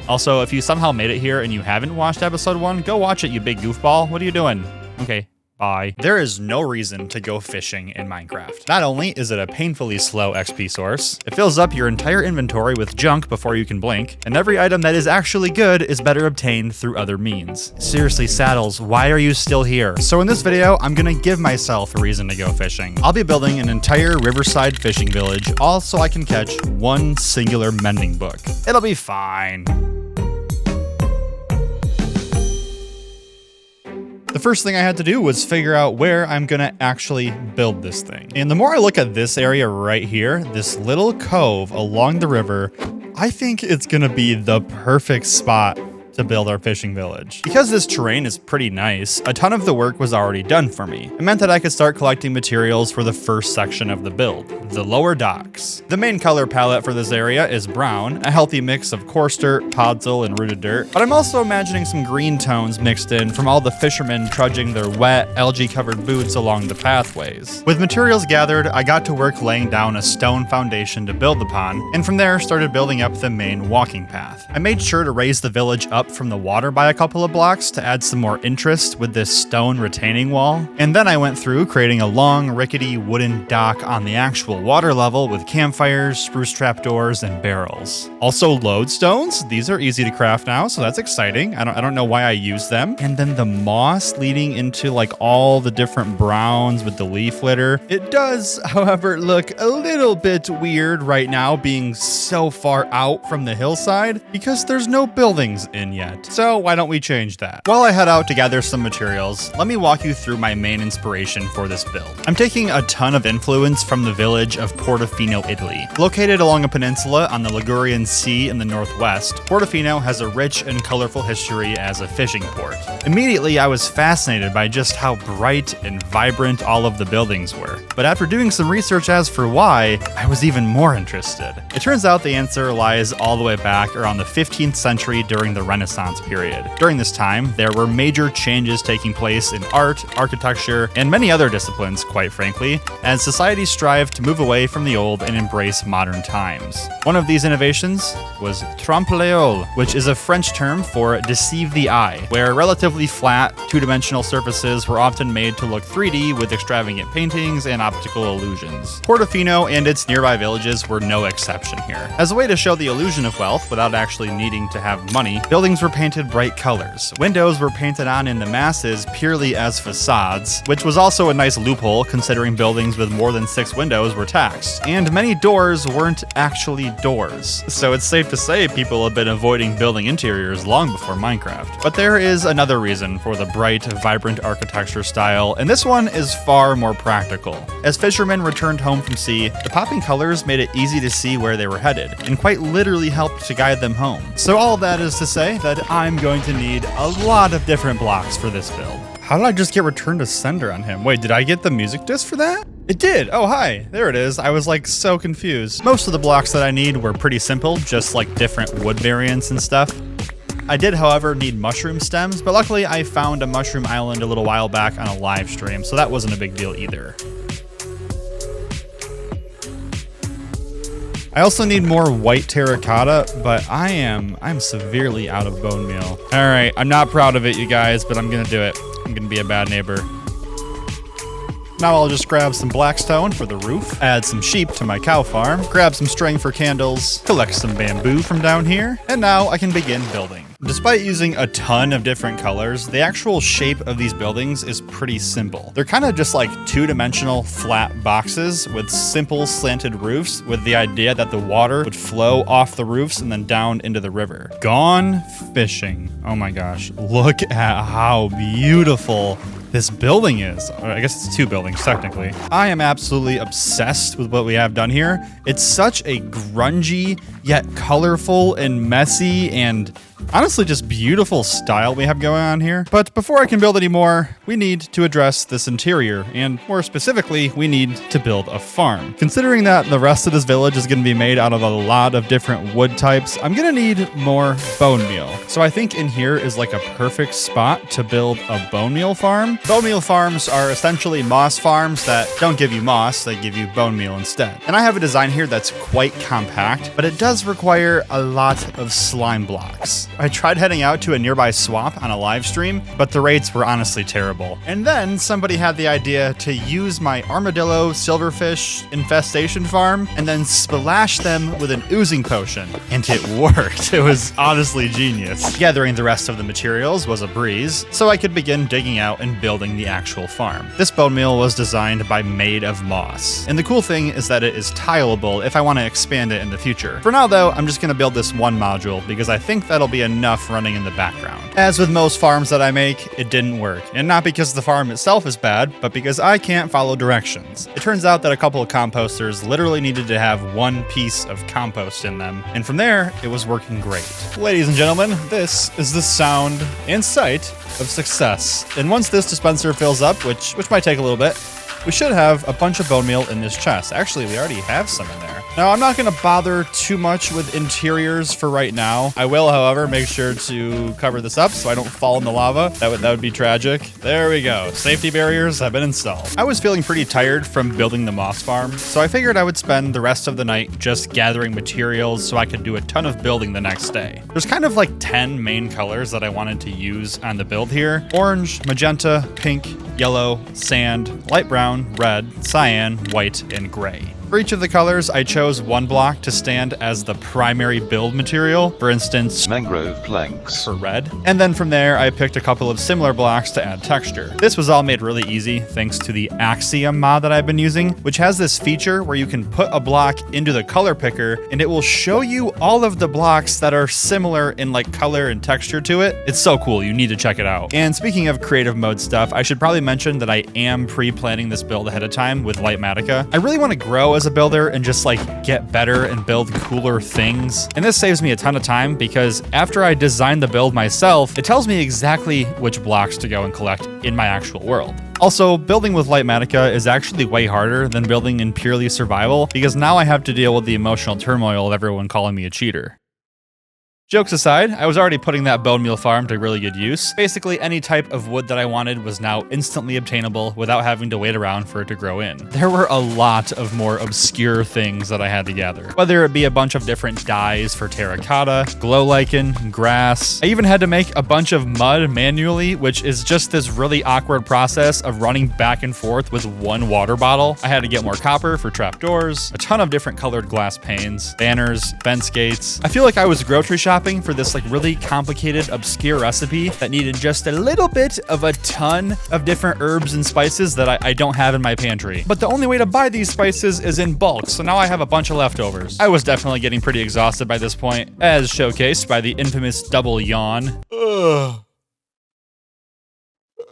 [SPEAKER 1] Also, if you somehow made it here and you haven't watched episode 1, go watch it, you big goofball. What are you doing? Okay, bye. There is no reason to go fishing in Minecraft. Not only is it a painfully slow XP source, it fills up your entire inventory with junk before you can blink, and every item that is actually good is better obtained through other means. Seriously, Saddles, why are you still here? So in this video, I'm gonna give myself a reason to go fishing. I'll be building an entire riverside fishing village, all so I can catch one singular mending book. It'll be fine. The first thing I had to do was figure out where I'm gonna actually build this thing. And the more I look at this area right here, this little cove along the river, I think it's gonna be the perfect spot to build our fishing village. Because this terrain is pretty nice, a ton of the work was already done for me. It meant that I could start collecting materials for the first section of the build, the lower docks. The main color palette for this area is brown, a healthy mix of coarse dirt, podzol, and rooted dirt, but I'm also imagining some green tones mixed in from all the fishermen trudging their wet, algae-covered boots along the pathways. With materials gathered, I got to work laying down a stone foundation to build upon, and from there started building up the main walking path. I made sure to raise the village up from the water by a couple of blocks to add some more interest with this stone retaining wall. And then I went through creating a long, rickety wooden dock on the actual water level with campfires, spruce trapdoors, and barrels. Also lodestones. These are easy to craft now, so that's exciting. I don't know why I use them. And then the moss leading into like all the different browns with the leaf litter. It does, however, look a little bit weird right now being so far out from the hillside because there's no buildings in yet. So why don't we change that? While I head out to gather some materials, let me walk you through my main inspiration for this build. I'm taking a ton of influence from the village of Portofino, Italy. Located along a peninsula on the Ligurian Sea in the northwest, Portofino has a rich and colorful history as a fishing port. Immediately, I was fascinated by just how bright and vibrant all of the buildings were. But after doing some research as for why, I was even more interested. It turns out the answer lies all the way back around the 15th century during the Renaissance Renaissance period. During this time, there were major changes taking place in art, architecture, and many other disciplines, quite frankly, as society strived to move away from the old and embrace modern times. One of these innovations was trompe-l'œil, which is a French term for deceive the eye, where relatively flat, two-dimensional surfaces were often made to look 3D with extravagant paintings and optical illusions. Portofino and its nearby villages were no exception here. As a way to show the illusion of wealth without actually needing to have money, buildings were painted bright colors. Windows were painted on in the masses purely as facades, which was also a nice loophole considering buildings with more than 6 windows were taxed. And many doors weren't actually doors. So it's safe to say people have been avoiding building interiors long before Minecraft. But there is another reason for the bright, vibrant architecture style, and this one is far more practical. As fishermen returned home from sea, the popping colors made it easy to see where they were headed, and quite literally helped to guide them home. So all of that is to say that I'm going to need a lot of different blocks for this build. How did I just get return to sender on him? Wait, did I get the music disc for that? It did! Oh, hi! There it is. I was like so confused. Most of the blocks that I need were pretty simple, just like different wood variants and stuff. I did, however, need mushroom stems, but luckily I found a mushroom island a little while back on a live stream, so that wasn't a big deal either. I also need more white terracotta, but I'm severely out of bone meal. All right, I'm not proud of it, you guys, but I'm gonna do it. I'm gonna be a bad neighbor. Now I'll just grab some blackstone for the roof, add some sheep to my cow farm, grab some string for candles, collect some bamboo from down here, and now I can begin building. Despite using a ton of different colors, the actual shape of these buildings is pretty simple. They're kind of just like two-dimensional flat boxes with simple slanted roofs with the idea that the water would flow off the roofs and then down into the river. Gone fishing. Oh my gosh, look at how beautiful this building is. I guess it's 2 buildings, technically. I am absolutely obsessed with what we have done here. It's such a grungy, yet colorful and messy and honestly just beautiful style we have going on here. But before I can build any more, we need to address this interior, and more specifically, we need to build a farm. Considering that the rest of this village is going to be made out of a lot of different wood types, I'm going to need more bone meal. So I think in here is like a perfect spot to build a bone meal farm. Bone meal farms are essentially moss farms that don't give you moss, they give you bone meal instead. And I have a design here that's quite compact, but it does require a lot of slime blocks. I tried heading out to a nearby swamp on a live stream, but the rates were honestly terrible. And then somebody had the idea to use my armadillo silverfish infestation farm and then splash them with an oozing potion. And it worked. It was honestly genius. Gathering the rest of the materials was a breeze, so I could begin digging out and building the actual farm. This bone meal was designed by Made of Moss. And the cool thing is that it is tileable if I want to expand it in the future. For now though, I'm just going to build this one module because I think that'll be enough running in the background. As with most farms that I make, it didn't work. And not because the farm itself is bad, but because I can't follow directions. It turns out that a couple of composters literally needed to have one piece of compost in them. And from there, it was working great. Ladies and gentlemen, this is the sound and sight of success. And once this dispenser fills up, which might take a little bit, we should have a bunch of bone meal in this chest. Actually, we already have some in there. Now, I'm not going to bother too much with interiors for right now. I will, however, make sure to cover this up so I don't fall in the lava. That would be tragic. There we go. Safety barriers have been installed. I was feeling pretty tired from building the moss farm, so I figured I would spend the rest of the night just gathering materials so I could do a ton of building the next day. There's kind of like 10 main colors that I wanted to use on the build here. Orange, magenta, pink, yellow, sand, light brown, red, cyan, white, and gray. For each of the colors, I chose one block to stand as the primary build material, for instance,
[SPEAKER 2] mangrove planks
[SPEAKER 1] for red. And then from there, I picked a couple of similar blocks to add texture. This was all made really easy thanks to the Axiom mod that I've been using, which has this feature where you can put a block into the color picker and it will show you all of the blocks that are similar in like color and texture to it. It's so cool, you need to check it out. And speaking of creative mode stuff, I should probably mention that I am pre-planning this build ahead of time with Lightmatica. I really want to grow as a builder and just like get better and build cooler things. And this saves me a ton of time because after I design the build myself, it tells me exactly which blocks to go and collect in my actual world. Also, building with Lightmatica is actually way harder than building in purely survival because now I have to deal with the emotional turmoil of everyone calling me a cheater. Jokes aside, I was already putting that bone meal farm to really good use. Basically, any type of wood that I wanted was now instantly obtainable without having to wait around for it to grow in. There were a lot of more obscure things that I had to gather, whether it be a bunch of different dyes for terracotta, glow lichen, grass. I even had to make a bunch of mud manually, which is just this really awkward process of running back and forth with one water bottle. I had to get more copper for trapdoors, a ton of different colored glass panes, banners, fence gates. I feel like I was grocery shopping for this like really complicated, obscure recipe that needed just a little bit of a ton of different herbs and spices that I don't have in my pantry. But the only way to buy these spices is in bulk, so now I have a bunch of leftovers. I was definitely getting pretty exhausted by this point, as showcased by the infamous double yawn. Ugh.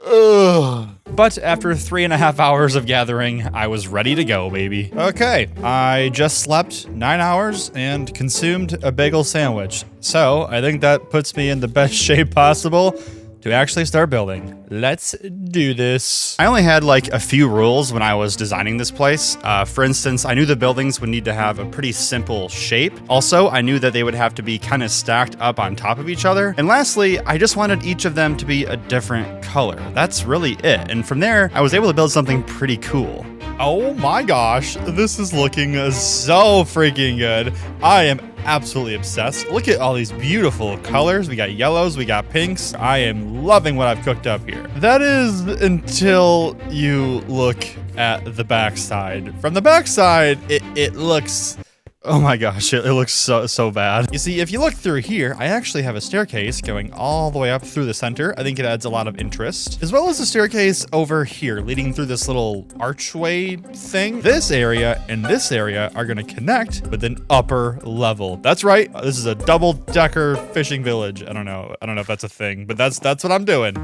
[SPEAKER 1] Ugh. But after 3.5 hours of gathering, I was ready to go, baby. Okay, I just slept 9 hours and consumed a bagel sandwich. So I think that puts me in the best shape possible to actually start building. Let's do this. I only had like a few rules when I was designing this place. For instance, I knew the buildings would need to have a pretty simple shape. Also, I knew that they would have to be kind of stacked up on top of each other. And lastly, I just wanted each of them to be a different color. That's really it. And from there, I was able to build something pretty cool. Oh my gosh, this is looking so freaking good. I am absolutely obsessed. Look at all these beautiful colors. We got yellows, we got pinks. I am loving what I've cooked up here. That is until you look at the backside. From the backside, it looks... Oh my gosh, it looks so bad. You see, if you look through here, I actually have a staircase going all the way up through the center. I think it adds a lot of interest, as well as a staircase over here leading through this little archway thing. This area and this area are gonna connect with an upper level. That's right. This is a double-decker fishing village. I don't know if that's a thing, but that's what I'm doing.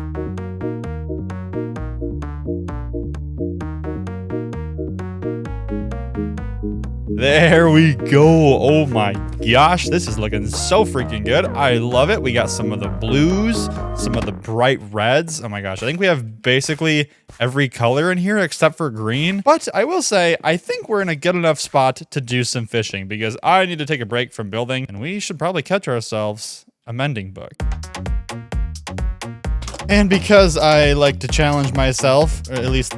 [SPEAKER 1] There we go. Oh my gosh, this is looking so freaking good. I love it. We got some of the blues, some of the bright reds. Oh my gosh, I think we have basically every color in here except for green. But I will say, I think we're in a good enough spot to do some fishing because I need to take a break from building and we should probably catch ourselves a mending book. And because I like to challenge myself, or at least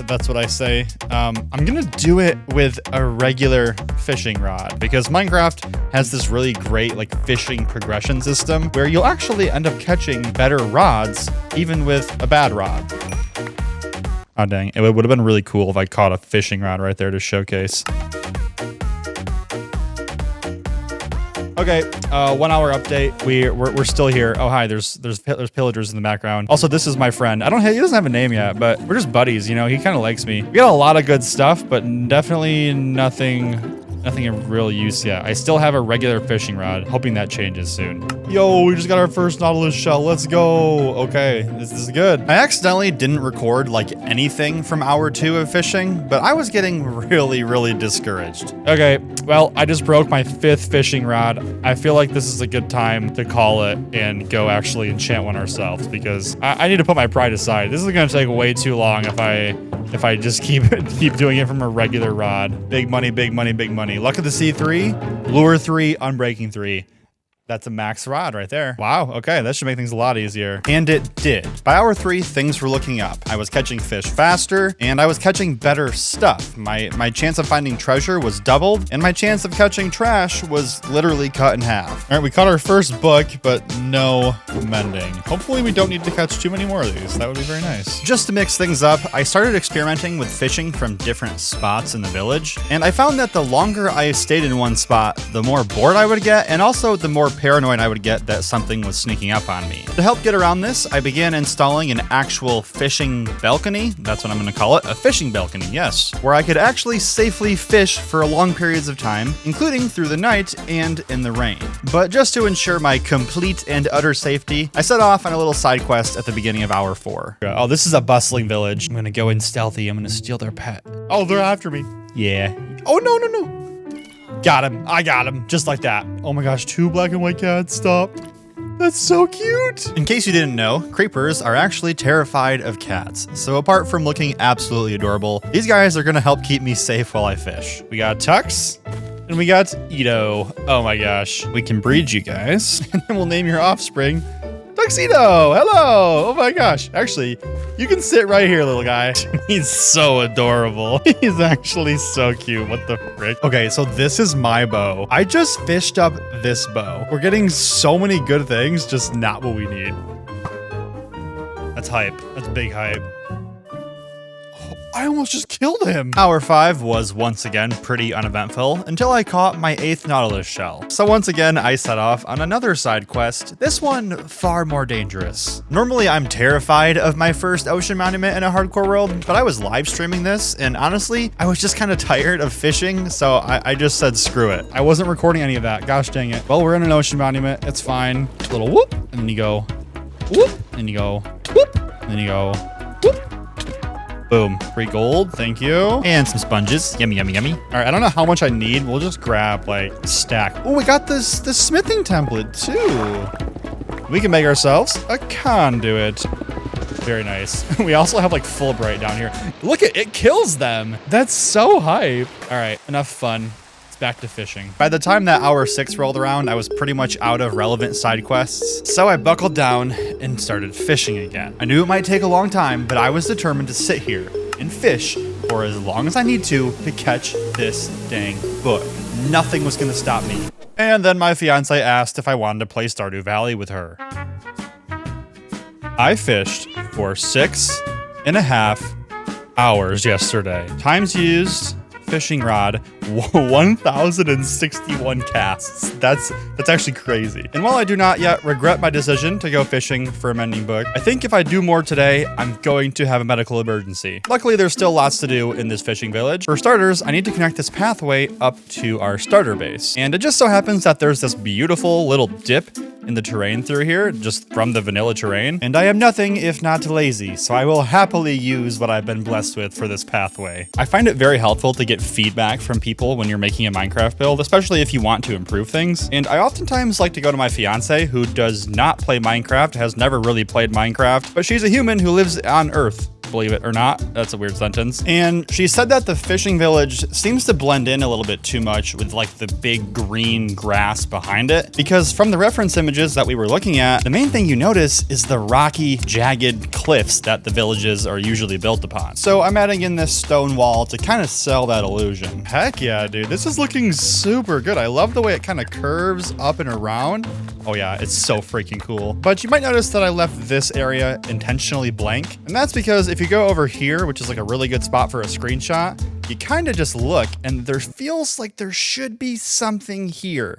[SPEAKER 1] that's what I say, I'm gonna do it with a regular fishing rod because Minecraft has this really great like fishing progression system where you'll actually end up catching better rods even with a bad rod. Oh dang, it would have been really cool if I caught a fishing rod right there to showcase. Okay, 1 hour update. We're still here. Oh hi, there's pillagers in the background. Also, this is my friend. He doesn't have a name yet, but we're just buddies. You know, he kind of likes me. We got a lot of good stuff, but definitely nothing of real use yet. I still have a regular fishing rod, hoping that changes soon. Yo, we just got our first Nautilus shell. Let's go. Okay, this is good. I accidentally didn't record like anything from hour 2 of fishing, but I was getting really discouraged. Okay, well, I just broke my 5th fishing rod. I feel like this is a good time to call it and go actually enchant one ourselves because I need to put my pride aside. This is gonna take way too long if I just keep doing it from a regular rod. Big money, big money, big money. Luck of the Sea 3, Lure 3, Unbreaking 3. That's a max rod right there. Wow, okay, that should make things a lot easier. And it did. By hour 3, things were looking up. I was catching fish faster, and I was catching better stuff. My chance of finding treasure was doubled, and my chance of catching trash was literally cut in half. All right, we caught our first book, but no mending. Hopefully we don't need to catch too many more of these. That would be very nice. Just to mix things up, I started experimenting with fishing from different spots in the village, and I found that the longer I stayed in one spot, the more bored I would get, and also the more paranoid I would get that something was sneaking up on me. To help get around this, I began installing an actual fishing balcony. That's what I'm going to call it, a fishing balcony, yes, where I could actually safely fish for long periods of time, including through the night and in the rain. But just to ensure my complete and utter safety, I set off on a little side quest at the beginning of hour 4. Oh, this is a bustling village. I'm going to go in stealthy. I'm going to steal their pet. Oh, they're after me. Yeah. Oh, no. Got him. I got him. Just like that. Oh my gosh, 2 black and white cats. Stop. That's so cute. In case you didn't know, creepers are actually terrified of cats. So apart from looking absolutely adorable, these guys are going to help keep me safe while I fish. We got Tux. And we got Ito. Oh my gosh. We can breed you guys. And then we'll name your offspring Tuxedo. Hello. Oh my gosh. Actually, you can sit right here, little guy. He's so adorable. He's actually so cute. What the frick? Okay, so this is my bow. I just fished up this bow. We're getting so many good things, just not what we need. That's hype. That's big hype. I almost just killed him. Hour 5 was once again pretty uneventful until I caught my 8th Nautilus shell. So once again, I set off on another side quest, this one far more dangerous. Normally, I'm terrified of my first ocean monument in a hardcore world, but I was live streaming this, and honestly, I was just kind of tired of fishing, so I just said screw it. I wasn't recording any of that. Gosh dang it. Well, we're in an ocean monument. It's fine. A little whoop, and then you go whoop, and you go whoop, and then you go whoop. Boom. Free gold. Thank you. And some sponges. Yummy, yummy, yummy. All right. I don't know how much I need. We'll just grab like a stack. Oh, we got this smithing template too. We can make ourselves a conduit. Very nice. We also have like Fulbright down here. Look at it. Kills them. That's so hype. All right. Enough fun. Back to fishing. By the time that hour 6 rolled around, I was pretty much out of relevant side quests, so I buckled down and started fishing again. I knew it might take a long time, but I was determined to sit here and fish for as long as I need to catch this dang book. Nothing was gonna stop me. And then my fiance asked if I wanted to play Stardew Valley with her. I fished for 6.5 hours yesterday. Times used fishing rod 1,061 casts. That's actually crazy. And while I do not yet regret my decision to go fishing for a mending book, I think if I do more today, I'm going to have a medical emergency. Luckily, there's still lots to do in this fishing village. For starters, I need to connect this pathway up to our starter base. And it just so happens that there's this beautiful little dip in the terrain through here, just from the vanilla terrain. And I am nothing if not lazy, so I will happily use what I've been blessed with for this pathway. I find it very helpful to get feedback from people when you're making a Minecraft build, especially if you want to improve things. And I oftentimes like to go to my fiance, who does not play Minecraft, has never really played Minecraft, but she's a human who lives on Earth. Believe it or not. That's a weird sentence. And she said that the fishing village seems to blend in a little bit too much with like the big green grass behind it, because from the reference images that we were looking at, the main thing you notice is the rocky, jagged cliffs that the villages are usually built upon. So I'm adding in this stone wall to kind of sell that illusion. Heck yeah, dude. This is looking super good. I love the way it kind of curves up and around. Oh yeah, it's so freaking cool. But you might notice that I left this area intentionally blank. And that's because if you go over here, which is like a really good spot for a screenshot, you kind of just look and there feels like there should be something here.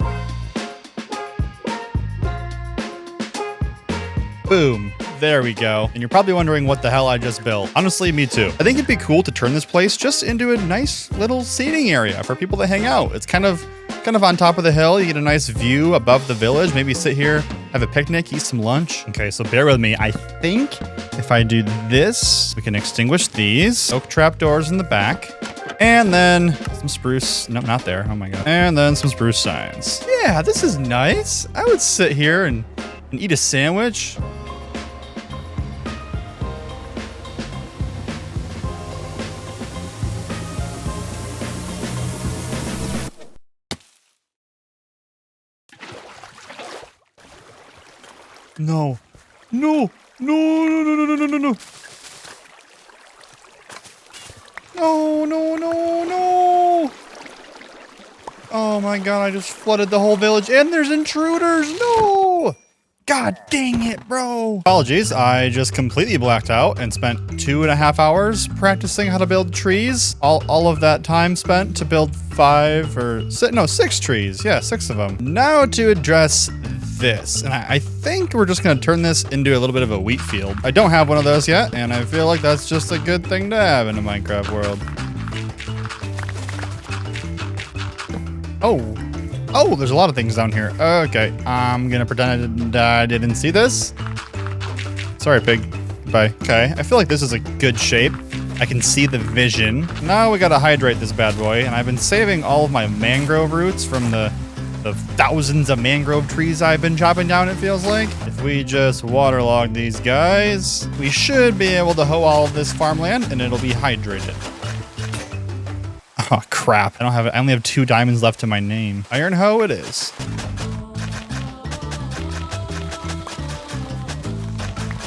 [SPEAKER 1] Boom. There we go. And you're probably wondering what the hell I just built. Honestly, me too. I think it'd be cool to turn this place just into a nice little seating area for people to hang out. It's kind of on top of the hill. You get a nice view above the village. Maybe sit here, have a picnic, eat some lunch. Okay, so bear with me. I think if I do this, we can extinguish these. Oak trap doors in the back. And then some spruce. No, not there. Oh my God. And then some spruce signs. Yeah, this is nice. I would sit here and eat a sandwich. No. No. No, no, no, no, no, no, no, no. No, no, no, no. Oh my God, I just flooded the whole village and there's intruders. No. God dang it, bro. Apologies, I just completely blacked out and spent 2.5 hours practicing how to build trees. All of that time spent to build 6 trees. Yeah, 6 of them. Now to address this. And I think we're just gonna turn this into a little bit of a wheat field. I don't have one of those yet, and I feel like that's just a good thing to have in a Minecraft world. Oh, there's a lot of things down here. Okay, I'm gonna pretend I didn't see this. Sorry, pig. Bye. Okay, I feel like this is a good shape. I can see the vision. Now we gotta hydrate this bad boy, and I've been saving all of my mangrove roots from the thousands of mangrove trees I've been chopping down, it feels like. If we just waterlog these guys, we should be able to hoe all of this farmland, and it'll be hydrated. Oh, crap. crap. I only have 2 diamonds left to my name. Iron hoe it is.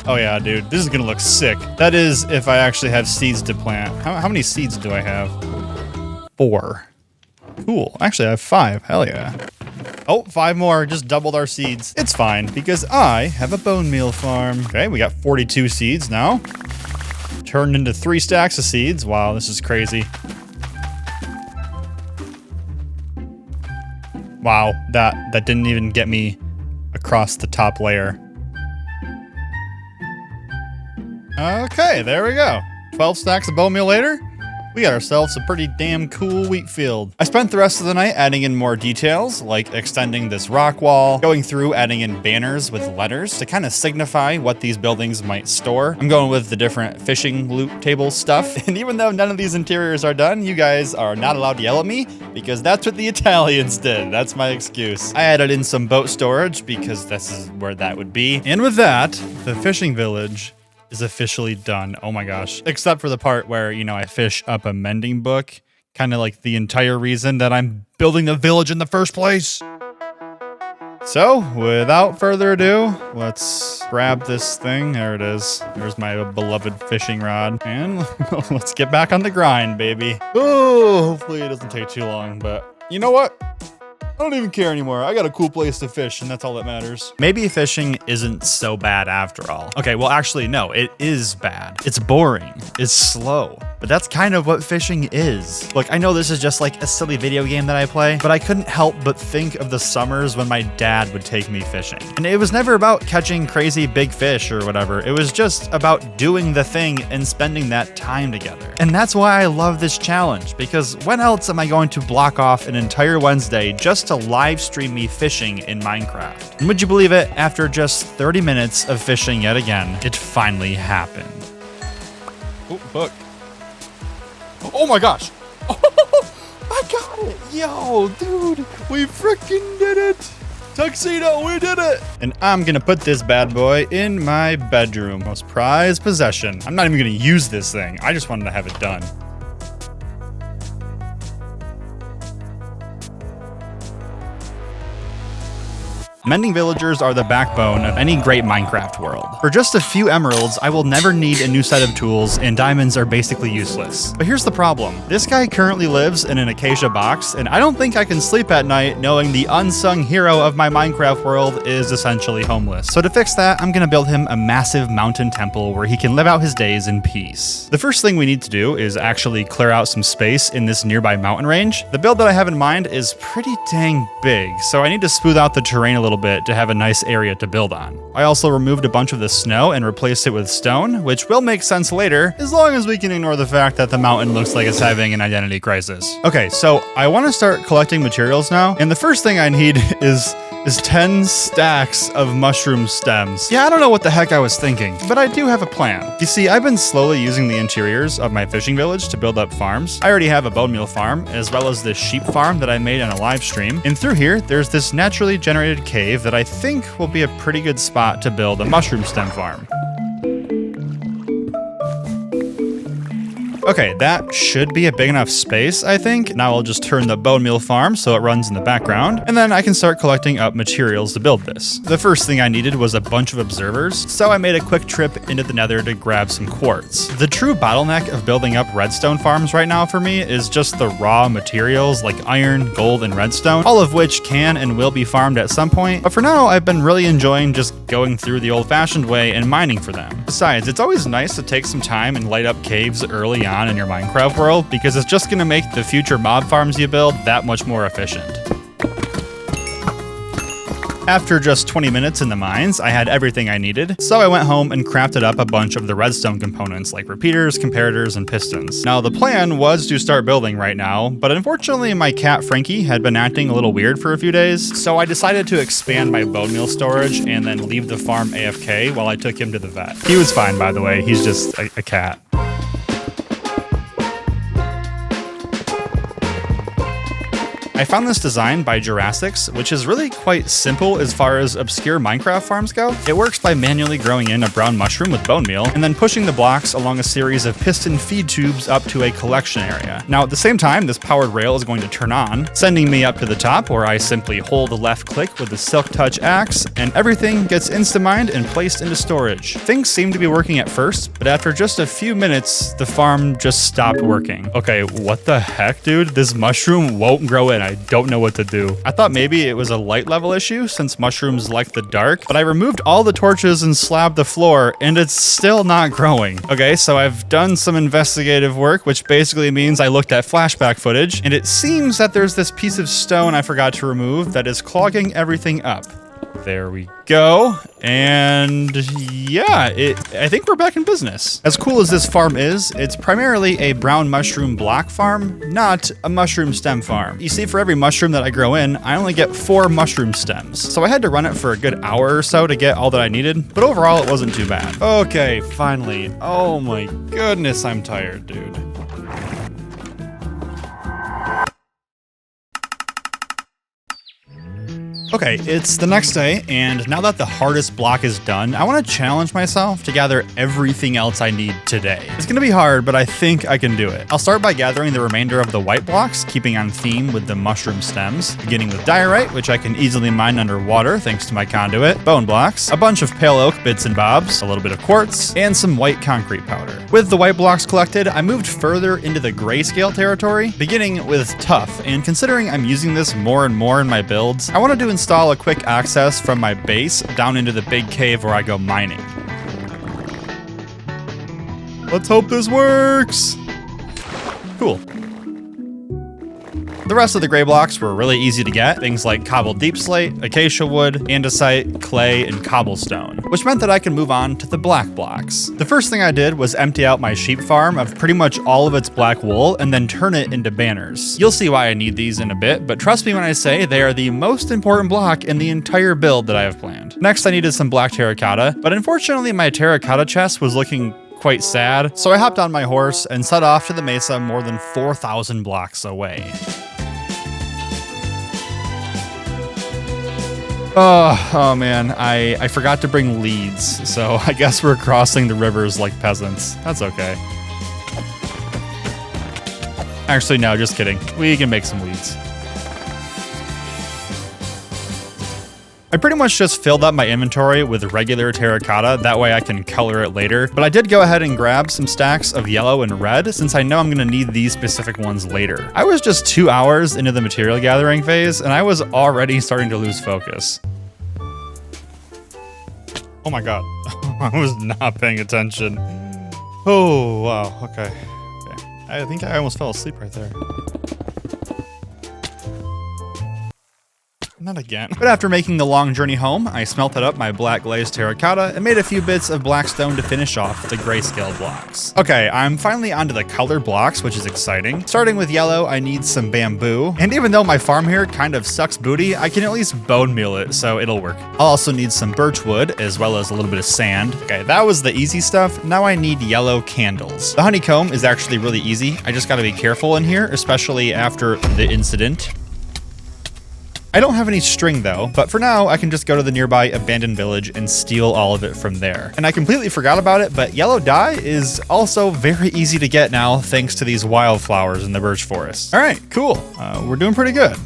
[SPEAKER 1] Oh yeah, dude, this is gonna look sick. That is if I actually have seeds to plant. How many seeds do I have? 4. Cool. Actually, I have 5. Hell yeah. Oh, 5 more. Just doubled our seeds. It's fine because I have a bone meal farm. Okay, we got 42 seeds now. Turned into 3 stacks of seeds. Wow, this is crazy. Wow, that didn't even get me across the top layer. Okay, there we go. 12 stacks of bone meal later, we got ourselves a pretty damn cool wheat field. I spent the rest of the night adding in more details, like extending this rock wall, going through adding in banners with letters to kind of signify what these buildings might store. I'm going with the different fishing loot table stuff. And even though none of these interiors are done, you guys are not allowed to yell at me because that's what the Italians did. That's my excuse. I added in some boat storage because this is where that would be. And with that, the fishing village is officially done. Oh my gosh. Except for the part where, you know, I fish up a mending book. Kind of like the entire reason that I'm building the village in the first place. So, without further ado, let's grab this thing. There it is. There's my beloved fishing rod. And let's get back on the grind, baby. Oh, hopefully it doesn't take too long, but you know what? I don't even care anymore. I got a cool place to fish, and that's all that matters. Maybe fishing isn't so bad after all. Okay, well, actually, no, it is bad. It's boring. It's slow. But that's kind of what fishing is. Look, I know this is just like a silly video game that I play, but I couldn't help but think of the summers when my dad would take me fishing. And it was never about catching crazy big fish or whatever. It was just about doing the thing and spending that time together. And that's why I love this challenge, because when else am I going to block off an entire Wednesday just to live stream me fishing in Minecraft? And would you believe it? After just 30 minutes of fishing yet again, it finally happened. Oh, hook. Oh my gosh. Oh, I got it. Yo, dude, we freaking did it. Tuxedo, we did it. And I'm gonna put this bad boy in my bedroom. Most prized possession. I'm not even gonna use this thing. I just wanted to have it done. Mending villagers are the backbone of any great Minecraft world. For just a few emeralds, I will never need a new set of tools, and diamonds are basically useless. But here's the problem. This guy currently lives in an acacia box, and I don't think I can sleep at night knowing the unsung hero of my Minecraft world is essentially homeless. So to fix that, I'm gonna build him a massive mountain temple where he can live out his days in peace. The first thing we need to do is actually clear out some space in this nearby mountain range. The build that I have in mind is pretty dang big, so I need to smooth out the terrain a little bit to have a nice area to build on. I also removed a bunch of the snow and replaced it with stone, which will make sense later, as long as we can ignore the fact that the mountain looks like it's having an identity crisis. Okay, so I want to start collecting materials now, and the first thing I need is 10 stacks of mushroom stems. Yeah, I don't know what the heck I was thinking, but I do have a plan. You see, I've been slowly using the interiors of my fishing village to build up farms. I already have a bone meal farm, as well as this sheep farm that I made on a live stream. And through here, there's this naturally generated cave that I think will be a pretty good spot to build a mushroom stem farm. Okay, that should be a big enough space, I think. Now I'll just turn the bone meal farm so it runs in the background, and then I can start collecting up materials to build this. The first thing I needed was a bunch of observers, so I made a quick trip into the nether to grab some quartz. The true bottleneck of building up redstone farms right now for me is just the raw materials like iron, gold, and redstone, all of which can and will be farmed at some point, but for now I've been really enjoying just going through the old-fashioned way and mining for them. Besides, it's always nice to take some time and light up caves early on in your Minecraft world, because it's just going to make the future mob farms you build that much more efficient. After just 20 minutes in the mines, I had everything I needed, so I went home and crafted up a bunch of the redstone components like repeaters, comparators, and pistons. Now the plan was to start building right now, but unfortunately my cat Frankie had been acting a little weird for a few days, so I decided to expand my bone meal storage and then leave the farm AFK while I took him to the vet. He was fine, by the way, he's just a cat. I found this design by Jurassics, which is really quite simple as far as obscure Minecraft farms go. It works by manually growing in a brown mushroom with bone meal, and then pushing the blocks along a series of piston feed tubes up to a collection area. Now at the same time, this powered rail is going to turn on, sending me up to the top where I simply hold the left click with the Silk Touch axe, and everything gets insta-mined and placed into storage. Things seem to be working at first, but after just a few minutes, the farm just stopped working. Okay, what the heck, dude? This mushroom won't grow in. I don't know what to do. I thought maybe it was a light level issue since mushrooms like the dark, but I removed all the torches and slabbed the floor and it's still not growing. Okay, so I've done some investigative work, which basically means I looked at flashback footage, and it seems that there's this piece of stone I forgot to remove that is clogging everything up. There we go. And yeah, I think we're back in business. As cool as this farm is, it's primarily a brown mushroom block farm, not a mushroom stem farm. You see, for every mushroom that I grow in, I only get 4 mushroom stems. So I had to run it for a good hour or so to get all that I needed, but overall it wasn't too bad. Okay, finally. Oh my goodness, I'm tired, dude. Okay, it's the next day, and now that the hardest block is done, I want to challenge myself to gather everything else I need today. It's going to be hard, but I think I can do it. I'll start by gathering the remainder of the white blocks, keeping on theme with the mushroom stems, beginning with diorite, which I can easily mine underwater thanks to my conduit, bone blocks, a bunch of pale oak bits and bobs, a little bit of quartz, and some white concrete powder. With the white blocks collected, I moved further into the grayscale territory, beginning with tough, and considering I'm using this more and more in my builds, I wanted to install a quick access from my base down into the big cave where I go mining. Let's hope this works! Cool. The rest of the gray blocks were really easy to get, things like cobbled deep slate, acacia wood, andesite, clay, and cobblestone, which meant that I could move on to the black blocks. The first thing I did was empty out my sheep farm of pretty much all of its black wool and then turn it into banners. You'll see why I need these in a bit, but trust me when I say they are the most important block in the entire build that I have planned. Next, I needed some black terracotta, but unfortunately my terracotta chest was looking quite sad, so I hopped on my horse and set off to the mesa more than 4,000 blocks away. Oh man, I forgot to bring leads, so I guess we're crossing the rivers like peasants. That's okay. Actually, no, just kidding. We can make some leads. I pretty much just filled up my inventory with regular terracotta, that way I can color it later, but I did go ahead and grab some stacks of yellow and red since I know I'm gonna need these specific ones later. I was just 2 hours into the material gathering phase and I was already starting to lose focus. Oh my god, I was not paying attention. Oh wow, okay. I think I almost fell asleep right there. Not again. But after making the long journey home, I smelted up my black glazed terracotta and made a few bits of black stone to finish off the grayscale blocks. Okay, I'm finally onto the color blocks, which is exciting. Starting with yellow, I need some bamboo. And even though my farm here kind of sucks booty, I can at least bone meal it, so it'll work. I'll also need some birch wood, as well as a little bit of sand. Okay, that was the easy stuff. Now I need yellow candles. The honeycomb is actually really easy. I just gotta be careful in here, especially after the incident. I don't have any string though, but for now I can just go to the nearby abandoned village and steal all of it from there. And I completely forgot about it, but yellow dye is also very easy to get now thanks to these wildflowers in the birch forest. All right, cool. We're doing pretty good.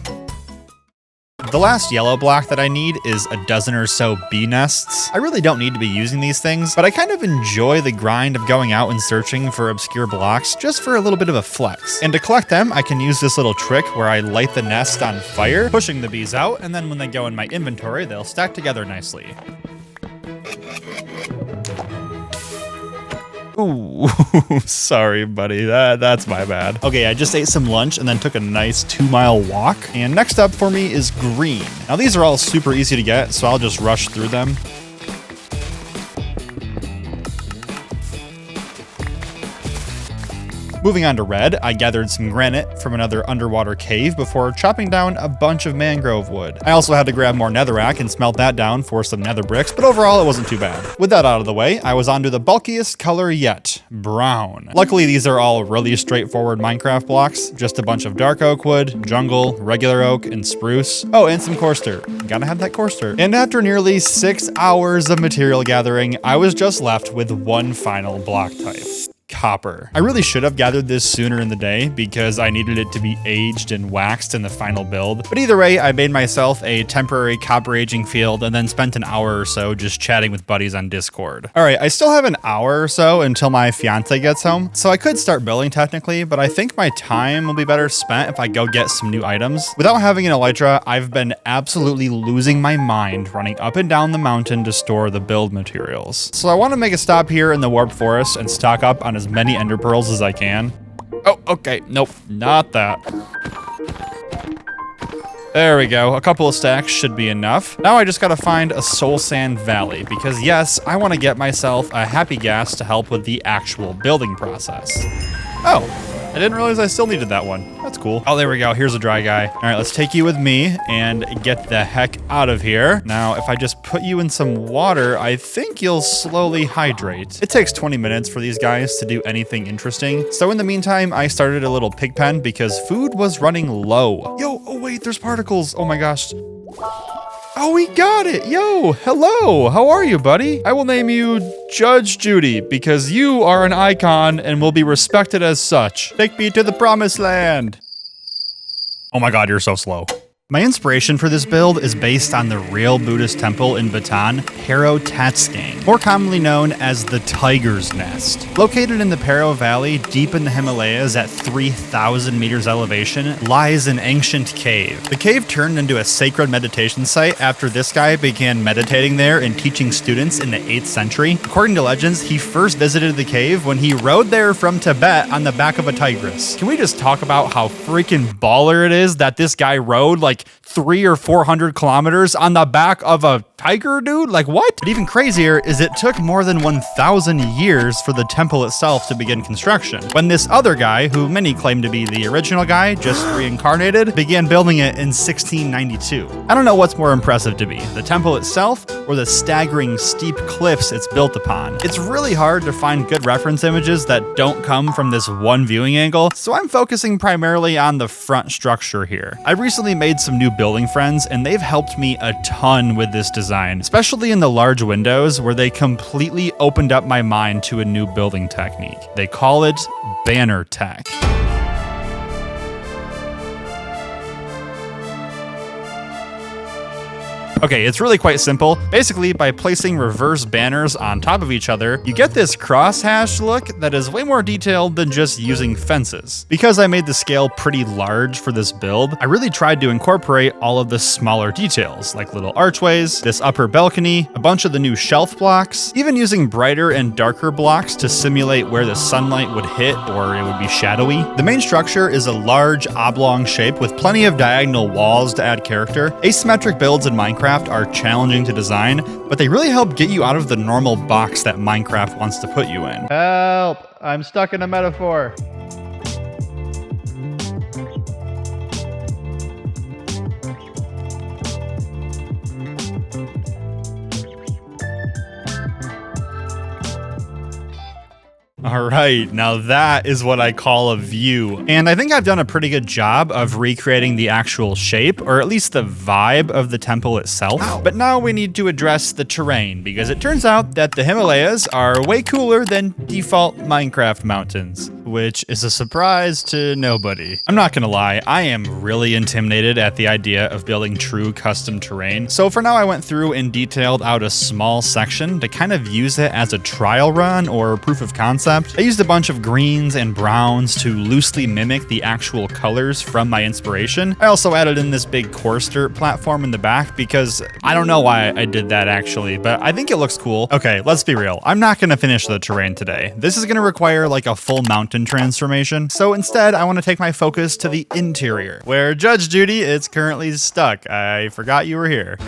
[SPEAKER 1] The last yellow block that I need is a dozen or so bee nests. I really don't need to be using these things, but I kind of enjoy the grind of going out and searching for obscure blocks just for a little bit of a flex. And to collect them, I can use this little trick where I light the nest on fire, pushing the bees out, and then when they go in my inventory, they'll stack together nicely. Ooh, sorry, buddy. That's my bad. Okay, I just ate some lunch and then took a nice 2-mile walk. And next up for me is green. Now these are all super easy to get, so I'll just rush through them. Moving on to red, I gathered some granite from another underwater cave before chopping down a bunch of mangrove wood. I also had to grab more netherrack and smelt that down for some nether bricks, but overall it wasn't too bad. With that out of the way, I was on to the bulkiest color yet, brown. Luckily, these are all really straightforward Minecraft blocks, just a bunch of dark oak wood, jungle, regular oak, and spruce. Oh, and some coarse dirt. Gotta have that coarse dirt. And after nearly 6 hours of material gathering, I was just left with one final block type. Copper. I really should have gathered this sooner in the day because I needed it to be aged and waxed in the final build. But either way, I made myself a temporary copper aging field and then spent an hour or so just chatting with buddies on Discord. All right, I still have an hour or so until my fiance gets home, so I could start building technically, but I think my time will be better spent if I go get some new items. Without having an elytra, I've been absolutely losing my mind running up and down the mountain to store the build materials. So I want to make a stop here in the warp forest and stock up on as many ender pearls as I can. Oh, okay. Nope, not that. There we go. A couple of stacks should be enough. Now I just gotta find a soul sand valley because yes, I want to get myself a happy gas to help with the actual building process. Oh, I didn't realize I still needed that one. That's cool. Oh, there we go. Here's a dry guy. All right, let's take you with me and get the heck out of here. Now, if I just put you in some water, I think you'll slowly hydrate. It takes 20 minutes for these guys to do anything interesting. So in the meantime, I started a little pig pen because food was running low. Yo, oh wait, there's particles. Oh my gosh. Oh, we got it. Yo, hello. How are you, buddy? I will name you Judge Judy because you are an icon and will be respected as such. Take me to the promised land. Oh my God, you're so slow. My inspiration for this build is based on the real Buddhist temple in Bhutan, Paro Tatskang, more commonly known as the Tiger's Nest. Located in the Paro Valley, deep in the Himalayas at 3,000 meters elevation, lies an ancient cave. The cave turned into a sacred meditation site after this guy began meditating there and teaching students in the 8th century. According to legends, he first visited the cave when he rode there from Tibet on the back of a tigress. Can we just talk about how freaking baller it is that this guy rode like 300 or 400 kilometers on the back of a tiger, dude? Like what? But even crazier is it took more than 1,000 years for the temple itself to begin construction, when this other guy, who many claim to be the original guy, just reincarnated, began building it in 1692. I don't know what's more impressive to me, the temple itself or the staggering steep cliffs it's built upon. It's really hard to find good reference images that don't come from this one viewing angle, so I'm focusing primarily on the front structure here. I recently made some new building friends and they've helped me a ton with this design, especially in the large windows where they completely opened up my mind to a new building technique. They call it banner tech. Okay, it's really quite simple. Basically, by placing reverse banners on top of each other, you get this crosshatch look that is way more detailed than just using fences. Because I made the scale pretty large for this build, I really tried to incorporate all of the smaller details, like little archways, this upper balcony, a bunch of the new shelf blocks, even using brighter and darker blocks to simulate where the sunlight would hit or it would be shadowy. The main structure is a large oblong shape with plenty of diagonal walls to add character. Asymmetric builds in Minecraft are challenging to design, but they really help get you out of the normal box that Minecraft wants to put you in. Help! I'm stuck in a metaphor. All right, now that is what I call a view. And I think I've done a pretty good job of recreating the actual shape, or at least the vibe of the temple itself. But now we need to address the terrain, because it turns out that the Himalayas are way cooler than default Minecraft mountains, which is a surprise to nobody. I'm not gonna lie, I am really intimidated at the idea of building true custom terrain. So for now I went through and detailed out a small section to kind of use it as a trial run or proof of concept. I used a bunch of greens and browns to loosely mimic the actual colors from my inspiration. I also added in this big coarse dirt platform in the back because I don't know why I did that actually, but I think it looks cool. Okay, let's be real. I'm not gonna finish the terrain today. This is gonna require like a full mountain transformation. So instead, I wanna take my focus to the interior, where Judge Judy is currently stuck. I forgot you were here.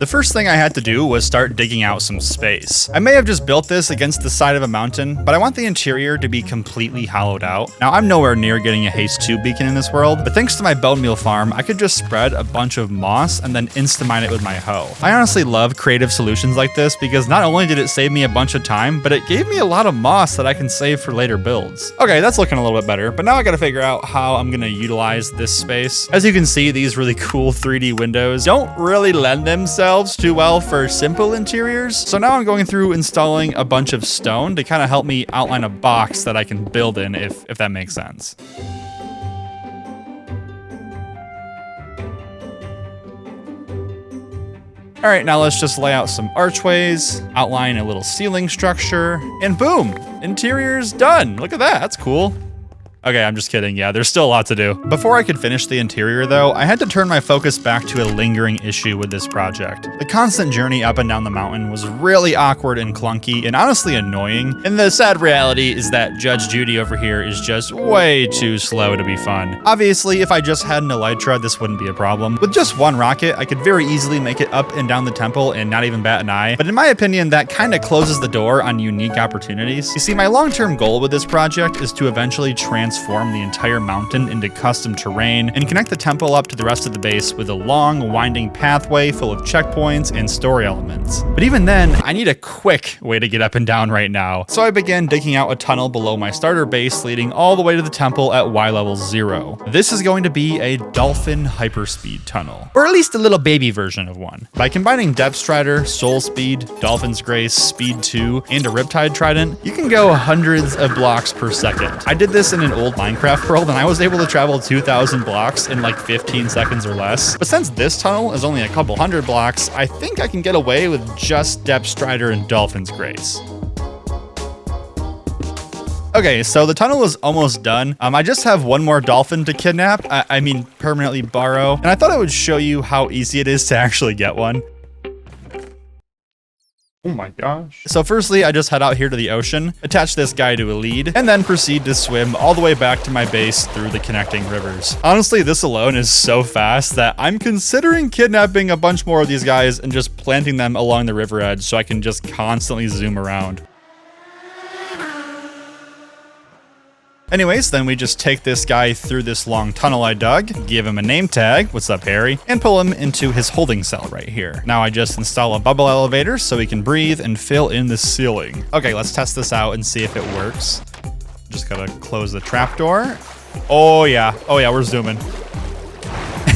[SPEAKER 1] The The first thing I had to do was start digging out some space. I may have just built this against the side of a mountain, but I want the interior to be completely hollowed out. Now, I'm nowhere near getting a haste 2 beacon in this world, but thanks to my bone meal farm, I could just spread a bunch of moss and then insta-mine it with my hoe. I honestly love creative solutions like this because not only did it save me a bunch of time, but it gave me a lot of moss that I can save for later builds. Okay, that's looking a little bit better, but now I gotta figure out how I'm gonna utilize this space. As you can see, these really cool 3D windows don't really lend themselves too well for simple interiors. So now I'm going through installing a bunch of stone to kind of help me outline a box that I can build in, if that makes sense. All right, now let's just lay out some archways, outline a little ceiling structure, and boom, interior's done. Look at that, that's cool. Okay, I'm just kidding. Yeah, there's still a lot to do. Before I could finish the interior though, I had to turn my focus back to a lingering issue with this project. The constant journey up and down the mountain was really awkward and clunky and honestly annoying. And the sad reality is that Judge Judy over here is just way too slow to be fun. Obviously, if I just had an elytra, this wouldn't be a problem. With just one rocket, I could very easily make it up and down the temple and not even bat an eye. But in my opinion, that kind of closes the door on unique opportunities. You see, my long-term goal with this project is to eventually transform the entire mountain into custom terrain and connect the temple up to the rest of the base with a long, winding pathway full of checkpoints and story elements. But even then, I need a quick way to get up and down right now. So I began digging out a tunnel below my starter base leading all the way to the temple at Y level 0. This is going to be a dolphin hyperspeed tunnel, or at least a little baby version of one. By combining Depth Strider, Soul Speed, Dolphin's Grace, Speed 2, and a Riptide Trident, you can go hundreds of blocks per second. I did this in an old Minecraft world and I was able to travel 2,000 blocks in like 15 seconds or less. But since this tunnel is only a couple hundred blocks, I think I can get away with just Depth Strider and Dolphin's Grace. Okay, so the tunnel is almost done. I just have one more dolphin to kidnap, I mean permanently borrow, and I thought I would show you how easy it is to actually get one. Oh my gosh. So firstly, I just head out here to the ocean, attach this guy to a lead, and then proceed to swim all the way back to my base through the connecting rivers. Honestly, this alone is so fast that I'm considering kidnapping a bunch more of these guys and just planting them along the river edge so I can just constantly zoom around. Anyways, then we just take this guy through this long tunnel I dug, give him a name tag, what's up Harry, and pull him into his holding cell right here. Now I just install a bubble elevator so he can breathe and fill in the ceiling. Okay, let's test this out and see if it works. Just gotta close the trapdoor. Oh yeah, we're zooming.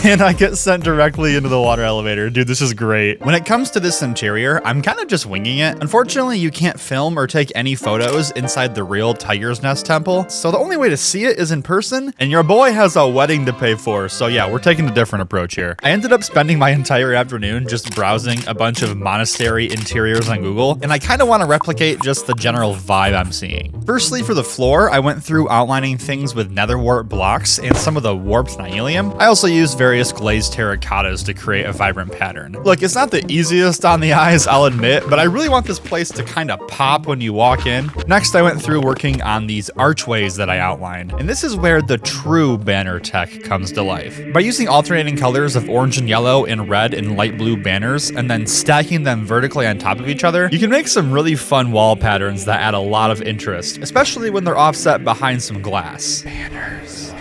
[SPEAKER 1] And I get sent directly into the water elevator. Dude, this is great. When it comes to this interior, I'm kind of just winging it. Unfortunately, you can't film or take any photos inside the real Tiger's Nest temple. So the only way to see it is in person, and your boy has a wedding to pay for. So yeah, we're taking a different approach here. I ended up spending my entire afternoon just browsing a bunch of monastery interiors on Google, and I kind of want to replicate just the general vibe I'm seeing. Firstly, for the floor, I went through outlining things with nether wart blocks and some of the warped nylium. I also used various glazed terracottas to create a vibrant pattern. Look, it's not the easiest on the eyes, I'll admit, but I really want this place to kind of pop when you walk in. Next, I went through working on these archways that I outlined, and this is where the true banner tech comes to life. By using alternating colors of orange and yellow and red and light blue banners, and then stacking them vertically on top of each other, you can make some really fun wall patterns that add a lot of interest, especially when they're offset behind some glass. Banners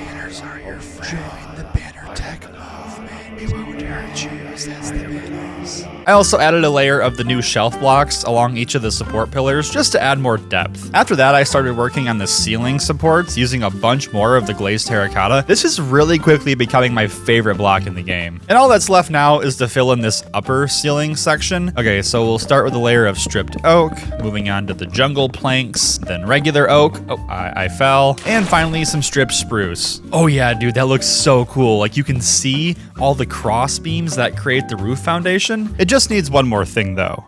[SPEAKER 1] are your friend. I also added a layer of the new shelf blocks along each of the support pillars just to add more depth. After that, I started working on the ceiling supports using a bunch more of the glazed terracotta. This is really quickly becoming my favorite block in the game. And all that's left now is to fill in this upper ceiling section. Okay, so we'll start with a layer of stripped oak, moving on to the jungle planks, then regular oak. Oh, I fell. And finally some stripped spruce. Oh yeah, dude, that looks so cool. Like you can see all the cross beams that create the roof foundation. It just needs one more thing though.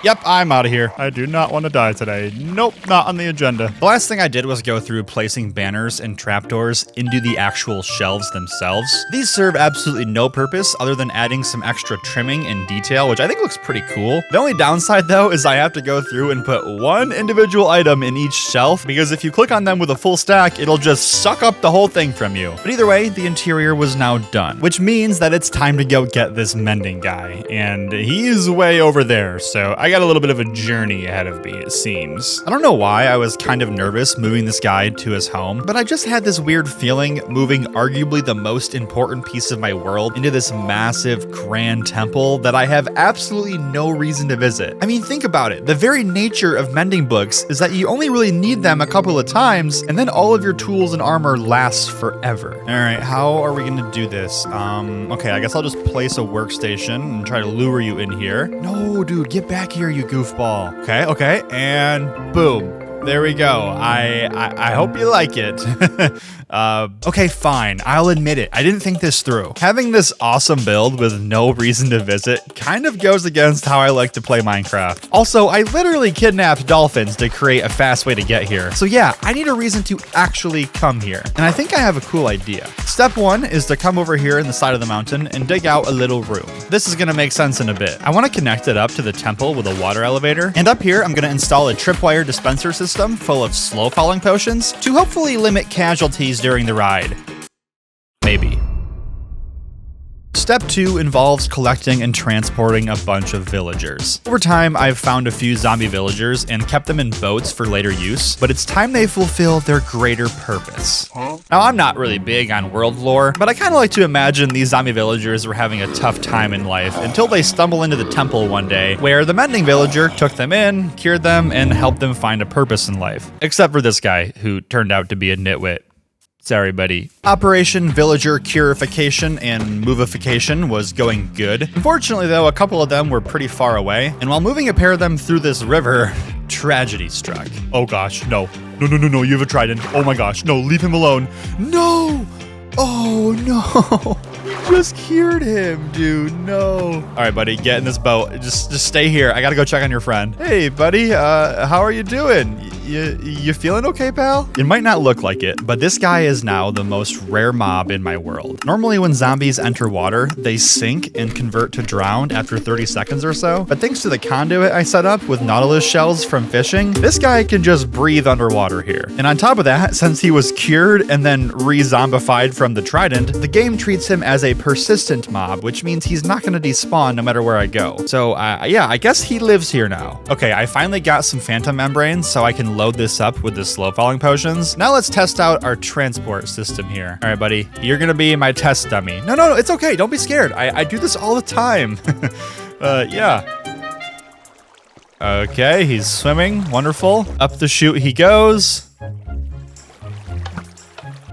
[SPEAKER 1] Yep, I'm out of here. I do not want to die today. Nope, not on the agenda. The last thing I did was go through placing banners and trapdoors into the actual shelves themselves. These serve absolutely no purpose other than adding some extra trimming and detail, which I think looks pretty cool. The only downside though is I have to go through and put one individual item in each shelf, because if you click on them with a full stack, it'll just suck up the whole thing from you. But either way, the interior was now done, which means that it's time to go get this mending guy, and he's way over there, so I got a little bit of a journey ahead of me, it seems. I don't know why I was kind of nervous moving this guy to his home, but I just had this weird feeling moving arguably the most important piece of my world into this massive grand temple that I have absolutely no reason to visit. I mean, think about it. The very nature of mending books is that you only really need them a couple of times, and then all of your tools and armor lasts forever. All right, how are we gonna do this? Okay, I guess I'll just place a workstation and try to lure you in here. No, dude, get back here, you goofball. Okay, and boom. There we go. I hope you like it. Okay, fine. I'll admit it. I didn't think this through. Having this awesome build with no reason to visit kind of goes against how I like to play Minecraft. Also, I literally kidnapped dolphins to create a fast way to get here. So yeah, I need a reason to actually come here. And I think I have a cool idea. Step one is to come over here in the side of the mountain and dig out a little room. This is gonna make sense in a bit. I wanna connect it up to the temple with a water elevator. And up here, I'm gonna install a tripwire dispenser system full of slow falling potions to hopefully limit casualties during the ride. Maybe. Step 2 involves collecting and transporting a bunch of villagers. Over time, I've found a few zombie villagers and kept them in boats for later use, but it's time they fulfill their greater purpose. Now, I'm not really big on world lore, but I kind of like to imagine these zombie villagers were having a tough time in life until they stumble into the temple one day, where the mending villager took them in, cured them, and helped them find a purpose in life. Except for this guy, who turned out to be a nitwit. Sorry, buddy. Operation Villager Curification and Movification was going good. Unfortunately, though, a couple of them were pretty far away, and while moving a pair of them through this river, tragedy struck. Oh gosh, no. No, you have a trident. Oh my gosh, no, leave him alone. No! Oh no! We just cured him, dude. No. All right, buddy, get in this boat. Just stay here. I gotta go check on your friend. Hey, buddy. How are you doing? You feeling okay, pal? It might not look like it, but this guy is now the most rare mob in my world. Normally, when zombies enter water, they sink and convert to drowned after 30 seconds or so. But thanks to the conduit I set up with Nautilus shells from fishing, this guy can just breathe underwater here. And on top of that, since he was cured and then re-zombified from the trident, the game treats him as a persistent mob, which means he's not going to despawn no matter where I go. So yeah, I guess he lives here now. Okay, I finally got some phantom membranes so I can load this up with the slow falling potions. Now let's test out our transport system here. All right, buddy, you're going to be my test dummy. No, it's okay. Don't be scared. I do this all the time. Yeah. Okay, he's swimming. Wonderful. Up the chute he goes.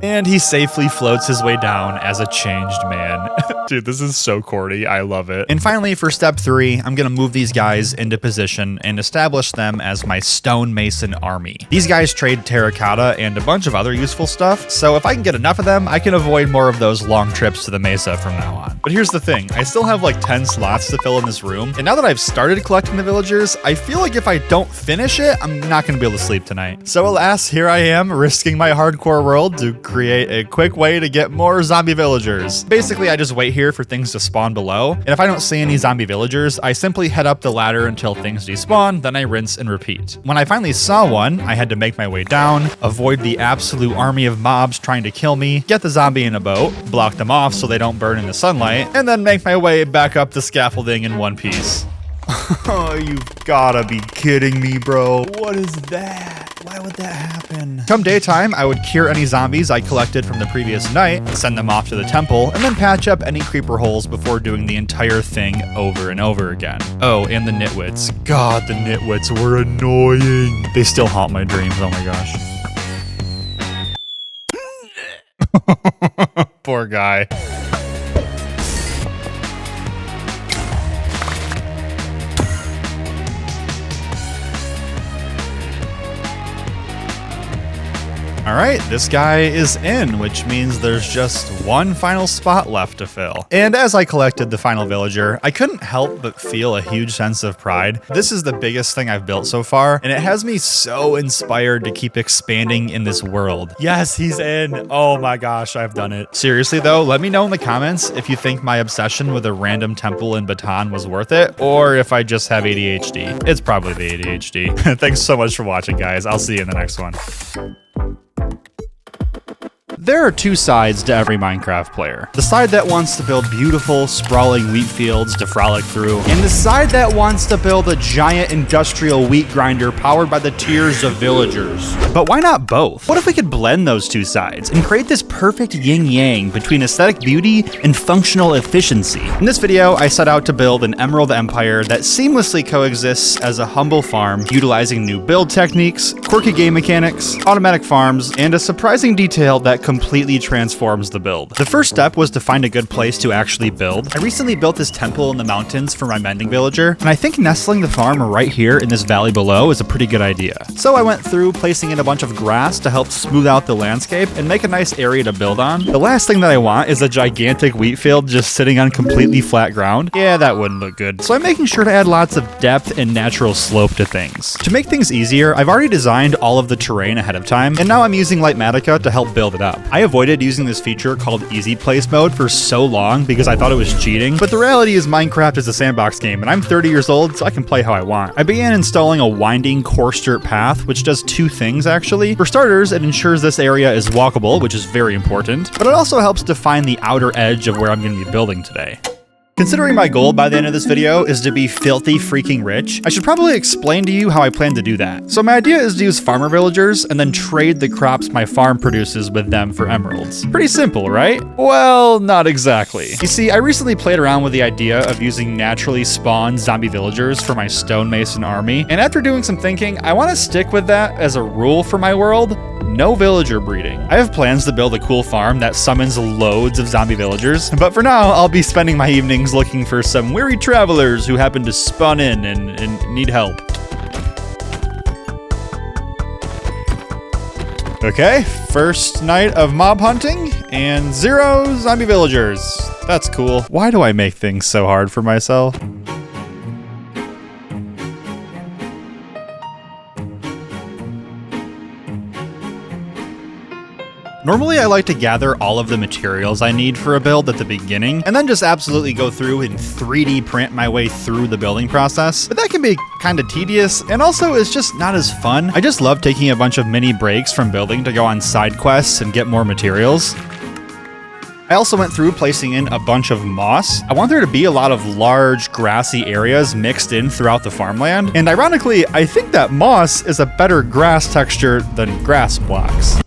[SPEAKER 1] And he safely floats his way down as a changed man. Dude, this is so corny. I love it. And finally, for step 3, I'm gonna move these guys into position and establish them as my stonemason army. These guys trade terracotta and a bunch of other useful stuff, so if I can get enough of them, I can avoid more of those long trips to the mesa from now on. But here's the thing, I still have like 10 slots to fill in this room, and now that I've started collecting the villagers, I feel like if I don't finish it, I'm not gonna be able to sleep tonight. So alas, here I am, risking my hardcore world to create a quick way to get more zombie villagers. Basically, I just wait here for things to spawn below, and if I don't see any zombie villagers, I simply head up the ladder until things despawn, then I rinse and repeat. When I finally saw one, I had to make my way down, avoid the absolute army of mobs trying to kill me, get the zombie in a boat, block them off so they don't burn in the sunlight, and then make my way back up the scaffolding in one piece. Oh, you've gotta be kidding me, bro. What is that? Why would that happen? Come daytime, I would cure any zombies I collected from the previous night, send them off to the temple, and then patch up any creeper holes before doing the entire thing over and over again. Oh, and the nitwits. God, the nitwits were annoying. They still haunt my dreams, oh my gosh. Poor guy. All right, this guy is in, which means there's just one final spot left to fill. And as I collected the final villager, I couldn't help but feel a huge sense of pride. This is the biggest thing I've built so far, and it has me so inspired to keep expanding in this world. Yes, he's in. Oh my gosh, I've done it. Seriously though, let me know in the comments if you think my obsession with a random temple in Baton was worth it, or if I just have ADHD. It's probably the ADHD. Thanks so much for watching, guys. I'll see you in the next one. There are two sides to every Minecraft player. The side that wants to build beautiful, sprawling wheat fields to frolic through, and the side that wants to build a giant industrial wheat grinder powered by the tears of villagers. But why not both? What if we could blend those two sides and create this perfect yin-yang between aesthetic beauty and functional efficiency? In this video, I set out to build an emerald empire that seamlessly coexists as a humble farm, utilizing new build techniques, quirky game mechanics, automatic farms, and a surprising detail that completely transforms the build. The first step was to find a good place to actually build. I recently built this temple in the mountains for my mending villager, and I think nestling the farm right here in this valley below is a pretty good idea. So I went through placing in a bunch of grass to help smooth out the landscape and make a nice area to build on. The last thing that I want is a gigantic wheat field just sitting on completely flat ground. Yeah, that wouldn't look good. So I'm making sure to add lots of depth and natural slope to things. To make things easier, I've already designed all of the terrain ahead of time, and now I'm using Lightmatica to help build it up. I avoided using this feature called Easy Place Mode for so long because I thought it was cheating, but the reality is Minecraft is a sandbox game, and I'm 30 years old, so I can play how I want. I began installing a winding coarse dirt path, which does two things actually. For starters, it ensures this area is walkable, which is very important, but it also helps define the outer edge of where I'm going to be building today. Considering my goal by the end of this video is to be filthy freaking rich, I should probably explain to you how I plan to do that. So my idea is to use farmer villagers and then trade the crops my farm produces with them for emeralds. Pretty simple, right? Well, not exactly. You see, I recently played around with the idea of using naturally spawned zombie villagers for my stonemason army, and after doing some thinking, I want to stick with that as a rule for my world. No villager breeding. I have plans to build a cool farm that summons loads of zombie villagers, but for now, I'll be spending my evenings looking for some weary travelers who happen to spawn in and need help. Okay, first night of mob hunting and 0 zombie villagers. That's cool. Why do I make things so hard for myself? Normally, I like to gather all of the materials I need for a build at the beginning, and then just absolutely go through and 3D print my way through the building process, but that can be kind of tedious, and also it's just not as fun. I just love taking a bunch of mini breaks from building to go on side quests and get more materials. I also went through placing in a bunch of moss. I want there to be a lot of large grassy areas mixed in throughout the farmland, and ironically, I think that moss is a better grass texture than grass blocks.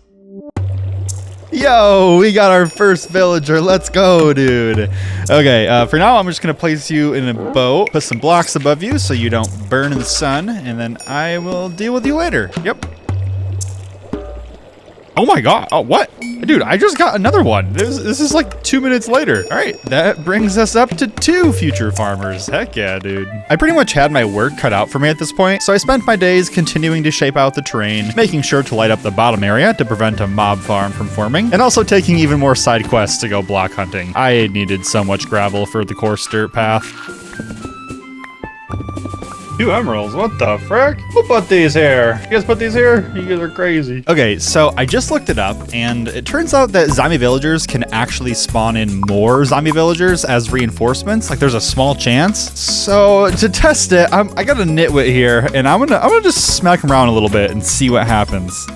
[SPEAKER 1] Yo, we got our first villager. Let's go, dude. Okay, for now, I'm just going to place you in a boat, put some blocks above you so you don't burn in the sun, and then I will deal with you later. Yep. Oh my god. Oh, what? Dude, I just got another one. This is like 2 minutes later. All right, that brings us up to 2 future farmers. Heck yeah, dude. I pretty much had my work cut out for me at this point, so I spent my days continuing to shape out the terrain, making sure to light up the bottom area to prevent a mob farm from forming, and also taking even more side quests to go block hunting. I needed so much gravel for the coarse dirt path. 2 emeralds, what the frick? Who put these here? You guys put these here? You guys are crazy. Okay, so I just looked it up, and it turns out that zombie villagers can actually spawn in more zombie villagers as reinforcements. Like, there's a small chance. So to test it, I got a nitwit here, and I'm gonna just smack him around a little bit and see what happens.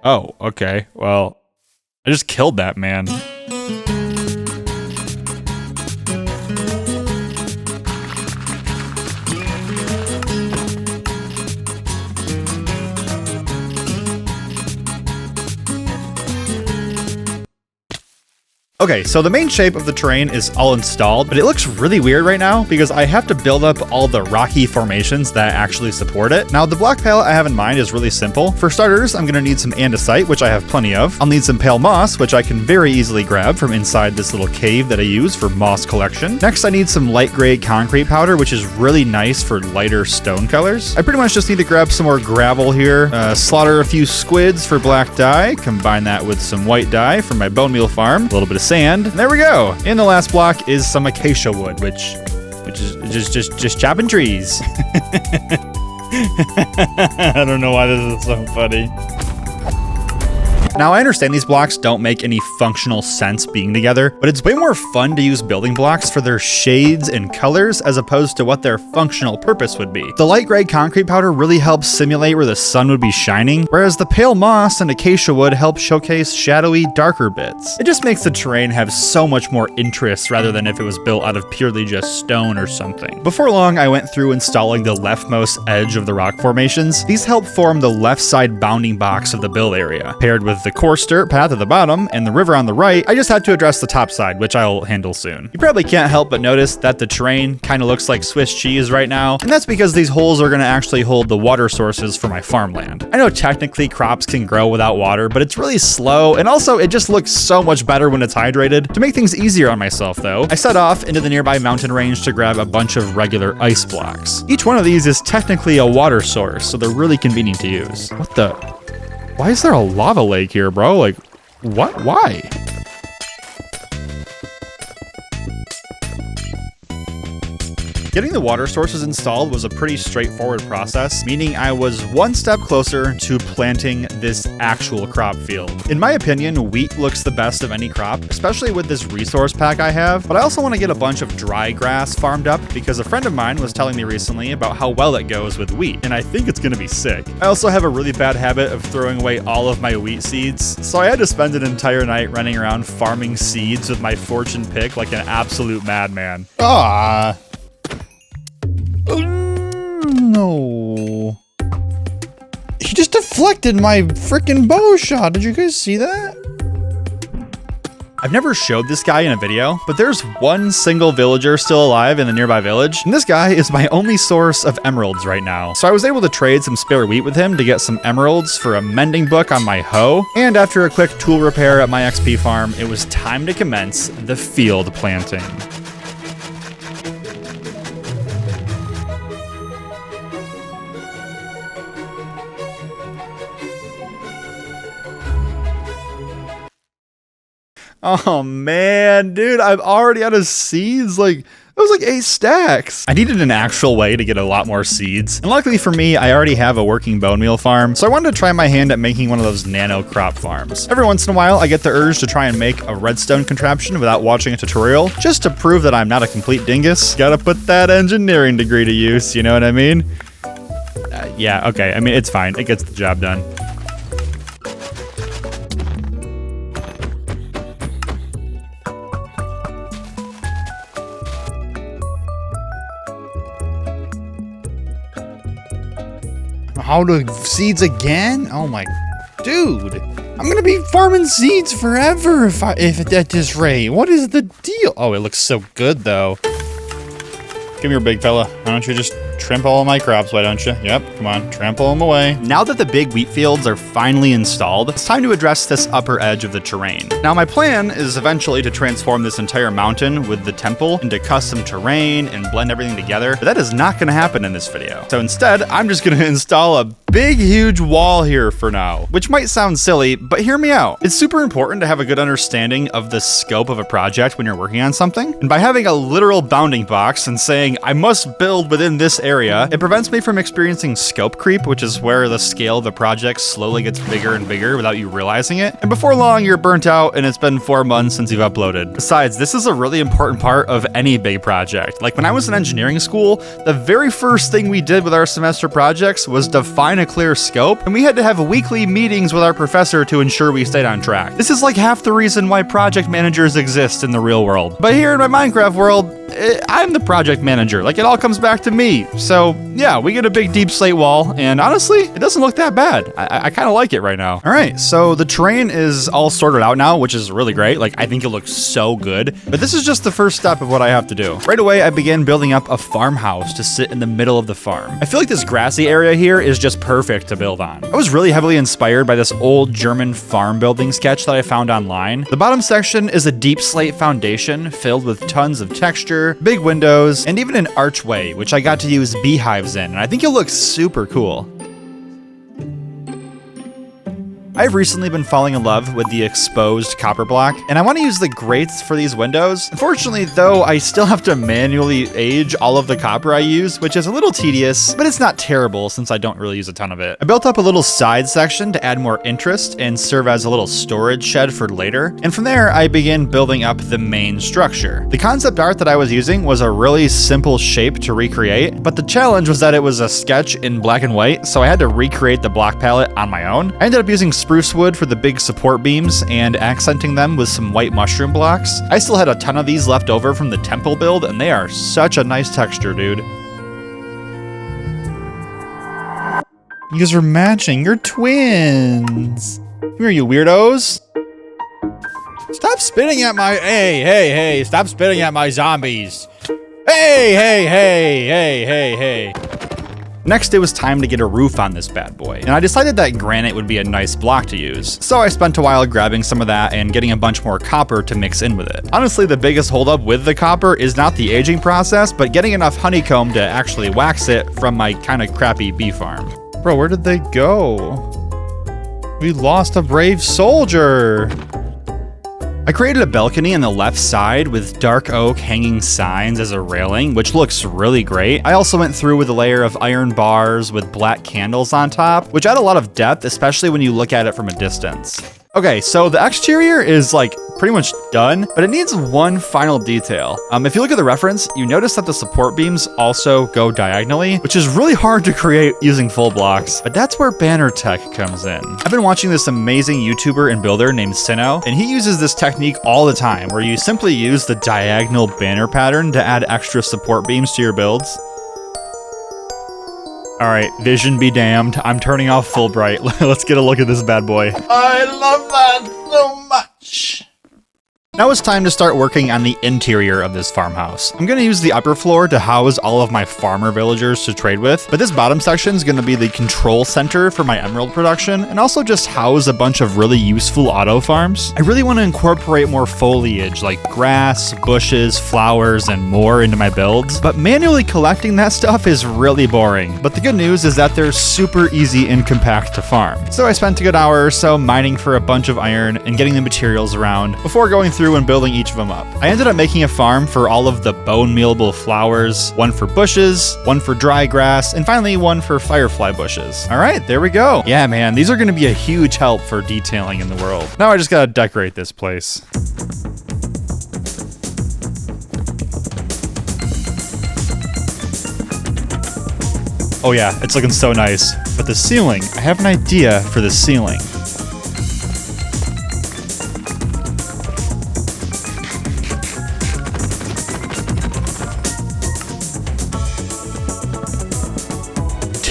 [SPEAKER 1] Oh, okay. Well, I just killed that man. Okay, so the main shape of the terrain is all installed, but it looks really weird right now because I have to build up all the rocky formations that actually support it. Now, the block palette I have in mind is really simple. For starters, I'm gonna need some andesite, which I have plenty of. I'll need some pale moss, which I can very easily grab from inside this little cave that I use for moss collection. Next, I need some light gray concrete powder, which is really nice for lighter stone colors. I pretty much just need to grab some more gravel here, slaughter a few squids for black dye, combine that with some white dye from my bone meal farm, a little bit of sand, and there we go. In the last block is some acacia wood, which is just chopping trees. I don't know why this is so funny. Now, I understand these blocks don't make any functional sense being together, but it's way more fun to use building blocks for their shades and colors as opposed to what their functional purpose would be. The light gray concrete powder really helps simulate where the sun would be shining, whereas the pale moss and acacia wood help showcase shadowy, darker bits. It just makes the terrain have so much more interest rather than if it was built out of purely just stone or something. Before long, I went through installing the leftmost edge of the rock formations. These help form the left side bounding box of the build area. Paired with the coarse dirt path at the bottom and the river on the right, I just had to address the top side, which I'll handle soon. You probably can't help but notice that the terrain kind of looks like Swiss cheese right now, and that's because these holes are going to actually hold the water sources for my farmland. I know technically crops can grow without water, but it's really slow, and also it just looks so much better when it's hydrated. To make things easier on myself though, I set off into the nearby mountain range to grab a bunch of regular ice blocks. Each one of these is technically a water source, so they're really convenient to use. What the? Why is there a lava lake here, bro? Like, what? Why? Getting the water sources installed was a pretty straightforward process, meaning I was one step closer to planting this actual crop field. In my opinion, wheat looks the best of any crop, especially with this resource pack I have, but I also want to get a bunch of dry grass farmed up because a friend of mine was telling me recently about how well it goes with wheat, and I think it's going to be sick. I also have a really bad habit of throwing away all of my wheat seeds, so I had to spend an entire night running around farming seeds with my fortune pick like an absolute madman. Ah. No. He just deflected my freaking bow shot. Did you guys see that? I've never showed this guy in a video, but there's one single villager still alive in the nearby village, and this guy is my only source of emeralds right now. So I was able to trade some spare wheat with him to get some emeralds for a mending book on my hoe, and after a quick tool repair at my XP farm, it was time to commence the field planting. Oh man, dude, I'm already out of seeds. Like, that was like 8 stacks. I needed an actual way to get a lot more seeds. And luckily for me, I already have a working bone meal farm, so I wanted to try my hand at making one of those nano crop farms. Every once in a while, I get the urge to try and make a redstone contraption without watching a tutorial, just to prove that I'm not a complete dingus. Gotta put that engineering degree to use, you know what I mean? Yeah, okay, I mean, it's fine. It gets the job done. How to seeds again? Oh my, dude! I'm gonna be farming seeds forever if at this rate. What is the deal? Oh, it looks so good though. Come here, big fella. Why don't you just trample all my crops, why don't you? Yep, come on, trample them away. Now that the big wheat fields are finally installed, it's time to address this upper edge of the terrain. Now my plan is eventually to transform this entire mountain with the temple into custom terrain and blend everything together, but that is not gonna happen in this video. So instead, I'm just gonna install a big, huge wall here for now, which might sound silly, but hear me out. It's super important to have a good understanding of the scope of a project when you're working on something, and by having a literal bounding box and saying, I must build within this area, it prevents me from experiencing scope creep, which is where the scale of the project slowly gets bigger and bigger without you realizing it. And before long, you're burnt out and it's been 4 months since you've uploaded. Besides, this is a really important part of any big project. Like when I was in engineering school, the very first thing we did with our semester projects was define a clear scope, and we had to have weekly meetings with our professor to ensure we stayed on track. This is like half the reason why project managers exist in the real world. But here in my Minecraft world, I'm the project manager. Like, it all comes back to me. So yeah, we get a big deep slate wall, and honestly, it doesn't look that bad. I kind of like it right now. All right, so the terrain is all sorted out now, which is really great. Like, I think it looks so good, but this is just the first step of what I have to do. Right away, I began building up a farmhouse to sit in the middle of the farm. I feel like this grassy area here is just perfect to build on. I was really heavily inspired by this old German farm building sketch that I found online. The bottom section is a deep slate foundation filled with tons of texture, big windows, and even an archway, which I got to use beehives in, and I think it looks super cool. I've recently been falling in love with the exposed copper block, and I want to use the grates for these windows. Unfortunately, though, I still have to manually age all of the copper I use, which is a little tedious, but it's not terrible since I don't really use a ton of it. I built up a little side section to add more interest and serve as a little storage shed for later, and from there, I began building up the main structure. The concept art that I was using was a really simple shape to recreate, but the challenge was that it was a sketch in black and white, so I had to recreate the block palette on my own. I ended up using spruce wood for the big support beams and accenting them with some white mushroom blocks. I still had a ton of these left over from the temple build, and they are such a nice texture, dude. You guys are matching. You're twins. Come here, you weirdos. Stop spitting at my... Hey, stop spitting at my zombies. Hey. Next, it was time to get a roof on this bad boy, and I decided that granite would be a nice block to use. So I spent a while grabbing some of that and getting a bunch more copper to mix in with it. Honestly, the biggest holdup with the copper is not the aging process, but getting enough honeycomb to actually wax it from my kind of crappy bee farm. Bro, where did they go? We lost a brave soldier. I created a balcony on the left side with dark oak hanging signs as a railing, which looks really great. I also went through with a layer of iron bars with black candles on top, which add a lot of depth, especially when you look at it from a distance. Okay, so the exterior is like pretty much done, but it needs one final detail. If you look at the reference, you notice that the support beams also go diagonally, which is really hard to create using full blocks, but that's where banner tech comes in. I've been watching this amazing YouTuber and builder named Sinnoh, and he uses this technique all the time, where you simply use the diagonal banner pattern to add extra support beams to your builds. All right, vision be damned. I'm turning off Fulbright. Let's get a look at this bad boy. I love that so much. Now it's time to start working on the interior of this farmhouse. I'm gonna use the upper floor to house all of my farmer villagers to trade with, but this bottom section is gonna be the control center for my emerald production, and also just house a bunch of really useful auto farms. I really wanna incorporate more foliage like grass, bushes, flowers, and more into my builds, but manually collecting that stuff is really boring. But the good news is that they're super easy and compact to farm. So I spent a good hour or so mining for a bunch of iron and getting the materials around before going through and building each of them up. I ended up making a farm for all of the bone mealable flowers, one for bushes, one for dry grass, and finally one for firefly bushes. All right, there we go. Yeah, man, these are gonna be a huge help for detailing in the world. Now I just gotta decorate this place. Oh yeah, it's looking so nice. But the ceiling, I have an idea for the ceiling.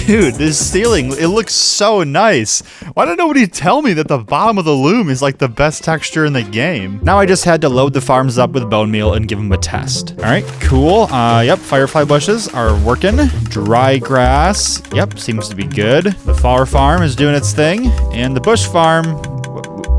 [SPEAKER 1] Dude, this ceiling, it looks so nice. Why did nobody tell me that the bottom of the loom is like the best texture in the game? Now I just had to load the farms up with bone meal and give them a test. All right, cool. Yep, firefly bushes are working. Dry grass, yep, seems to be good. The flower farm is doing its thing. And the bush farm,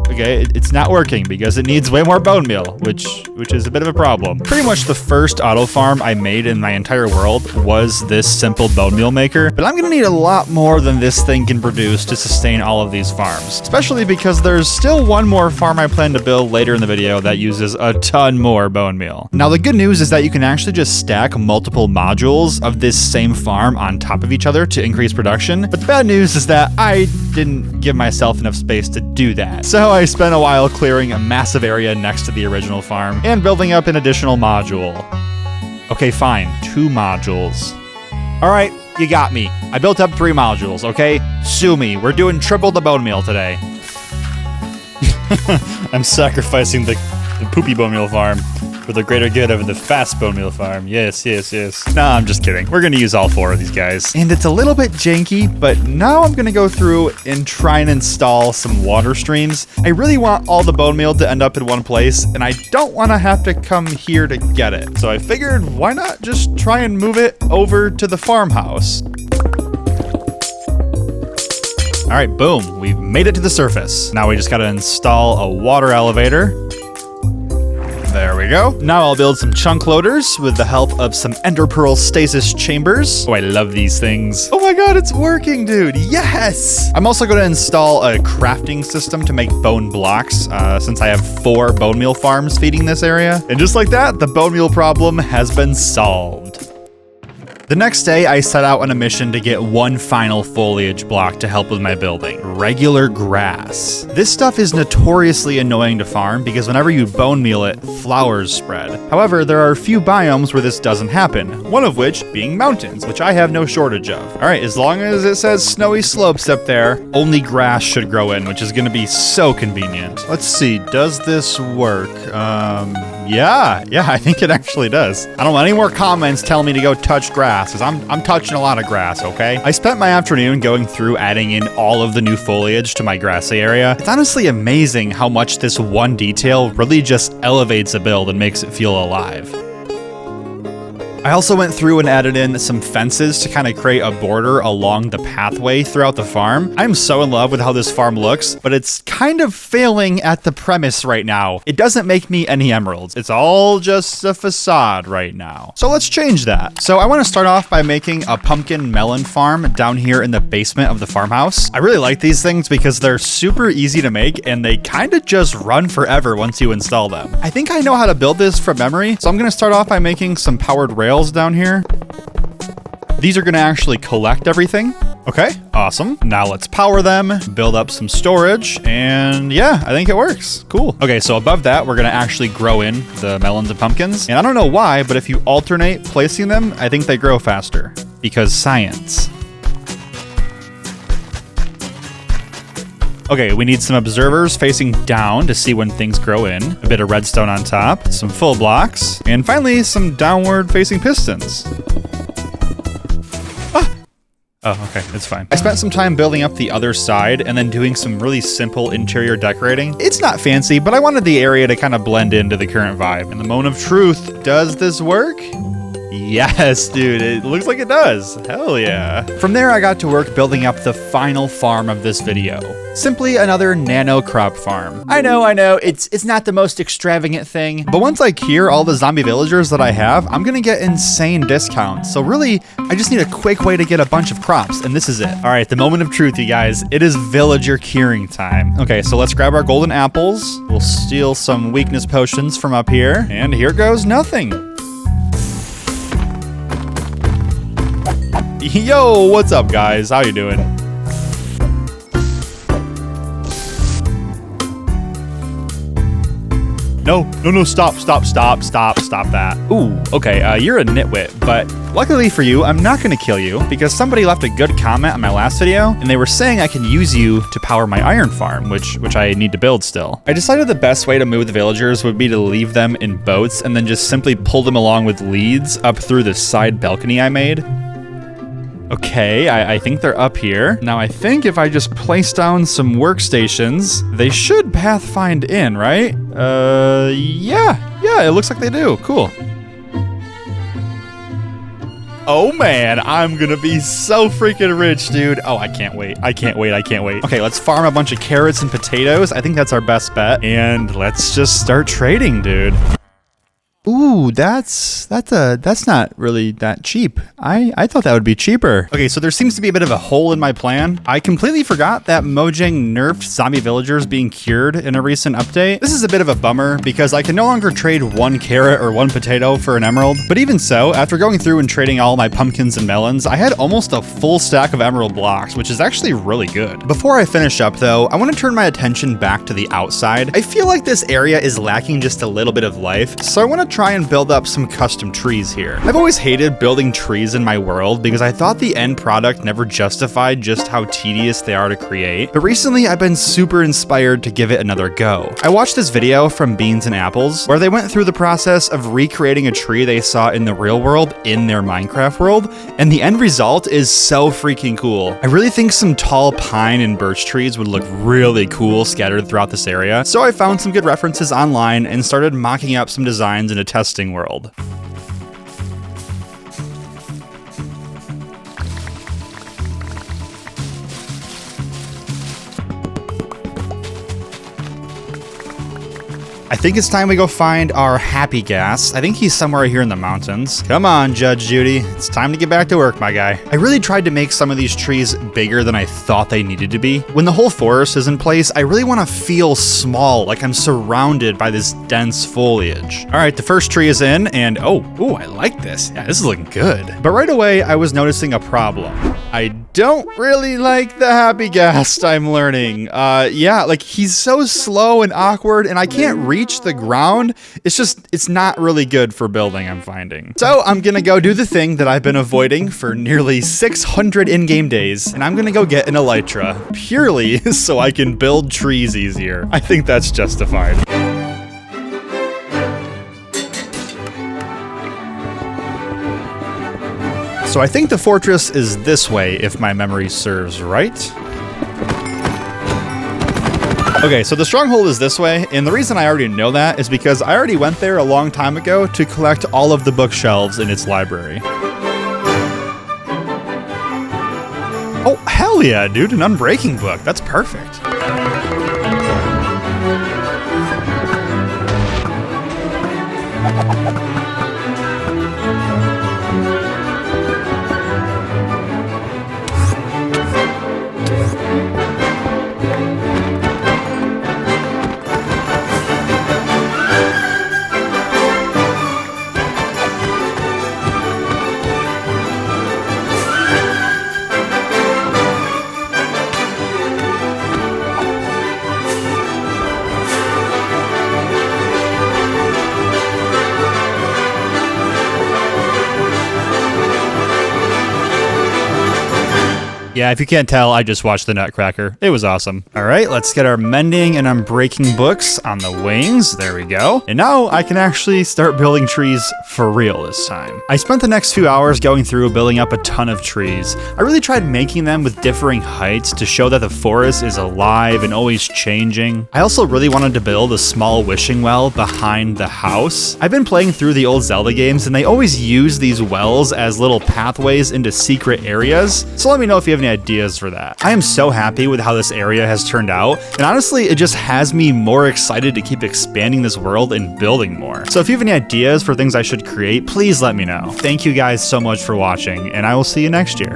[SPEAKER 1] okay, it's not working because it needs way more bone meal, which is a bit of a problem. Pretty much the first auto farm I made in my entire world was this simple bone meal maker, but I'm gonna need a lot more than this thing can produce to sustain all of these farms, especially because there's still one more farm I plan to build later in the video that uses a ton more bone meal. Now the good news is that you can actually just stack multiple modules of this same farm on top of each other to increase production, but the bad news is that I didn't give myself enough space to do that. So I spent a while clearing a massive area next to the original farm and building up an additional module. Okay, fine, 2 modules. All right, You got me. I built up 3 modules, okay? Sue me. We're doing triple the bone meal today. I'm sacrificing the poopy bone meal farm for the greater good of the fast bone meal farm. Yes, yes, yes. Nah, I'm just kidding. We're gonna use all 4 of these guys. And it's a little bit janky, but now I'm gonna go through and try and install some water streams. I really want all the bone meal to end up in one place, and I don't wanna have to come here to get it. So I figured, why not just try and move it over to the farmhouse? All right, boom, we've made it to the surface. Now we just gotta install a water elevator. There we go. Now I'll build some chunk loaders with the help of some ender pearl stasis chambers. Oh, I love these things. Oh my God, it's working, dude. Yes. I'm also going to install a crafting system to make bone blocks since I have 4 bone meal farms feeding this area. And just like that, the bone meal problem has been solved. The next day, I set out on a mission to get one final foliage block to help with my building, regular grass. This stuff is notoriously annoying to farm because whenever you bone meal it, flowers spread. However, there are a few biomes where this doesn't happen, one of which being mountains, which I have no shortage of. All right, as long as it says snowy slopes up there, only grass should grow in, which is gonna be so convenient. Let's see, does this work? Yeah, I think it actually does. I don't want any more comments telling me to go touch grass, because I'm touching a lot of grass, okay? I spent my afternoon going through adding in all of the new foliage to my grassy area. It's honestly amazing how much this one detail really just elevates a build and makes it feel alive. I also went through and added in some fences to kind of create a border along the pathway throughout the farm. I'm so in love with how this farm looks, but it's kind of failing at the premise right now. It doesn't make me any emeralds. It's all just a facade right now. So let's change that. So I want to start off by making a pumpkin melon farm down here in the basement of the farmhouse. I really like these things because they're super easy to make and they kind of just run forever once you install them. I think I know how to build this from memory. So I'm going to start off by making some powered rails down here. These are going to actually collect everything. Okay, awesome. Now let's power them, build up some storage, and yeah, I think it works. Cool. Okay, so above that, we're going to actually grow in the melons and pumpkins. And I don't know why, but if you alternate placing them, I think they grow faster because science. Okay, we need some observers facing down to see when things grow in, a bit of redstone on top, some full blocks, and finally some downward facing pistons. Oh, okay, it's fine. I spent some time building up the other side and then doing some really simple interior decorating. It's not fancy, but I wanted the area to kind of blend into the current vibe. And the moment of truth, does this work? Yes, dude, it looks like it does. Hell yeah. From there, I got to work building up the final farm of this video. Simply another nano crop farm. I know, it's not the most extravagant thing, but once I cure all the zombie villagers that I have, I'm gonna get insane discounts. So really, I just need a quick way to get a bunch of crops, and this is it. All right, the moment of truth, you guys. It is villager curing time. Okay, so let's grab our golden apples. We'll steal some weakness potions from up here, and here goes nothing. Yo, what's up, guys? How you doing? No, stop that. Ooh, okay, you're a nitwit, but luckily for you, I'm not gonna kill you because somebody left a good comment on my last video and they were saying I can use you to power my iron farm, which I need to build still. I decided the best way to move the villagers would be to leave them in boats and then just simply pull them along with leads up through the side balcony I made. Okay, I think they're up here. Now I think if I just place down some workstations, they should pathfind in, right? Yeah, it looks like they do. Cool. Oh man, I'm gonna be so freaking rich, dude. Oh, I can't wait. Okay, let's farm a bunch of carrots and potatoes. I think that's our best bet. And let's just start trading, dude. Ooh, that's not really that cheap. I thought that would be cheaper. Okay, so there seems to be a bit of a hole in my plan. I completely forgot that Mojang nerfed zombie villagers being cured in a recent update. This is a bit of a bummer because I can no longer trade one carrot or one potato for an emerald. But even so, after going through and trading all my pumpkins and melons, I had almost a full stack of emerald blocks, which is actually really good. Before I finish up though, I want to turn my attention back to the outside. I feel like this area is lacking just a little bit of life, so I want to try and build up some custom trees here. I've always hated building trees in my world because I thought the end product never justified just how tedious they are to create, but recently I've been super inspired to give it another go. I watched this video from Beans and Apples where they went through the process of recreating a tree they saw in the real world in their Minecraft world, and the end result is so freaking cool. I really think some tall pine and birch trees would look really cool scattered throughout this area, so I found some good references online and started mocking up some designs in a testing world. I think it's time we go find our happy gas. I think he's somewhere here in the mountains. Come on, Judge Judy. It's time to get back to work, my guy. I really tried to make some of these trees bigger than I thought they needed to be. When the whole forest is in place, I really want to feel small, like I'm surrounded by this dense foliage. All right, the first tree is in, and oh, I like this. Yeah, this is looking good. But right away, I was noticing a problem. I don't really like the happy gas, I'm learning. Yeah, like he's so slow and awkward, and I can't reach the ground. It's not really good for building, I'm finding. So I'm gonna go do the thing that I've been avoiding for nearly 600 in-game days, and I'm gonna go get an elytra, purely so I can build trees easier. I think that's justified. So I think the fortress is this way, if my memory serves right. Okay, so the stronghold is this way, and the reason I already know that is because I already went there a long time ago to collect all of the bookshelves in its library. Oh, hell yeah, dude, an unbreaking book. That's perfect. Yeah, if you can't tell, I just watched the Nutcracker. It was awesome. All right, let's get our mending and unbreaking books on the wings. There we go. And now I can actually start building trees for real this time. I spent the next few hours going through building up a ton of trees. I really tried making them with differing heights to show that the forest is alive and always changing. I also really wanted to build a small wishing well behind the house. I've been playing through the old Zelda games and they always use these wells as little pathways into secret areas. So let me know if you have any ideas for that. I am so happy with how this area has turned out, and honestly, it just has me more excited to keep expanding this world and building more. So if you have any ideas for things I should create, please let me know. Thank you guys so much for watching, and I will see you next year.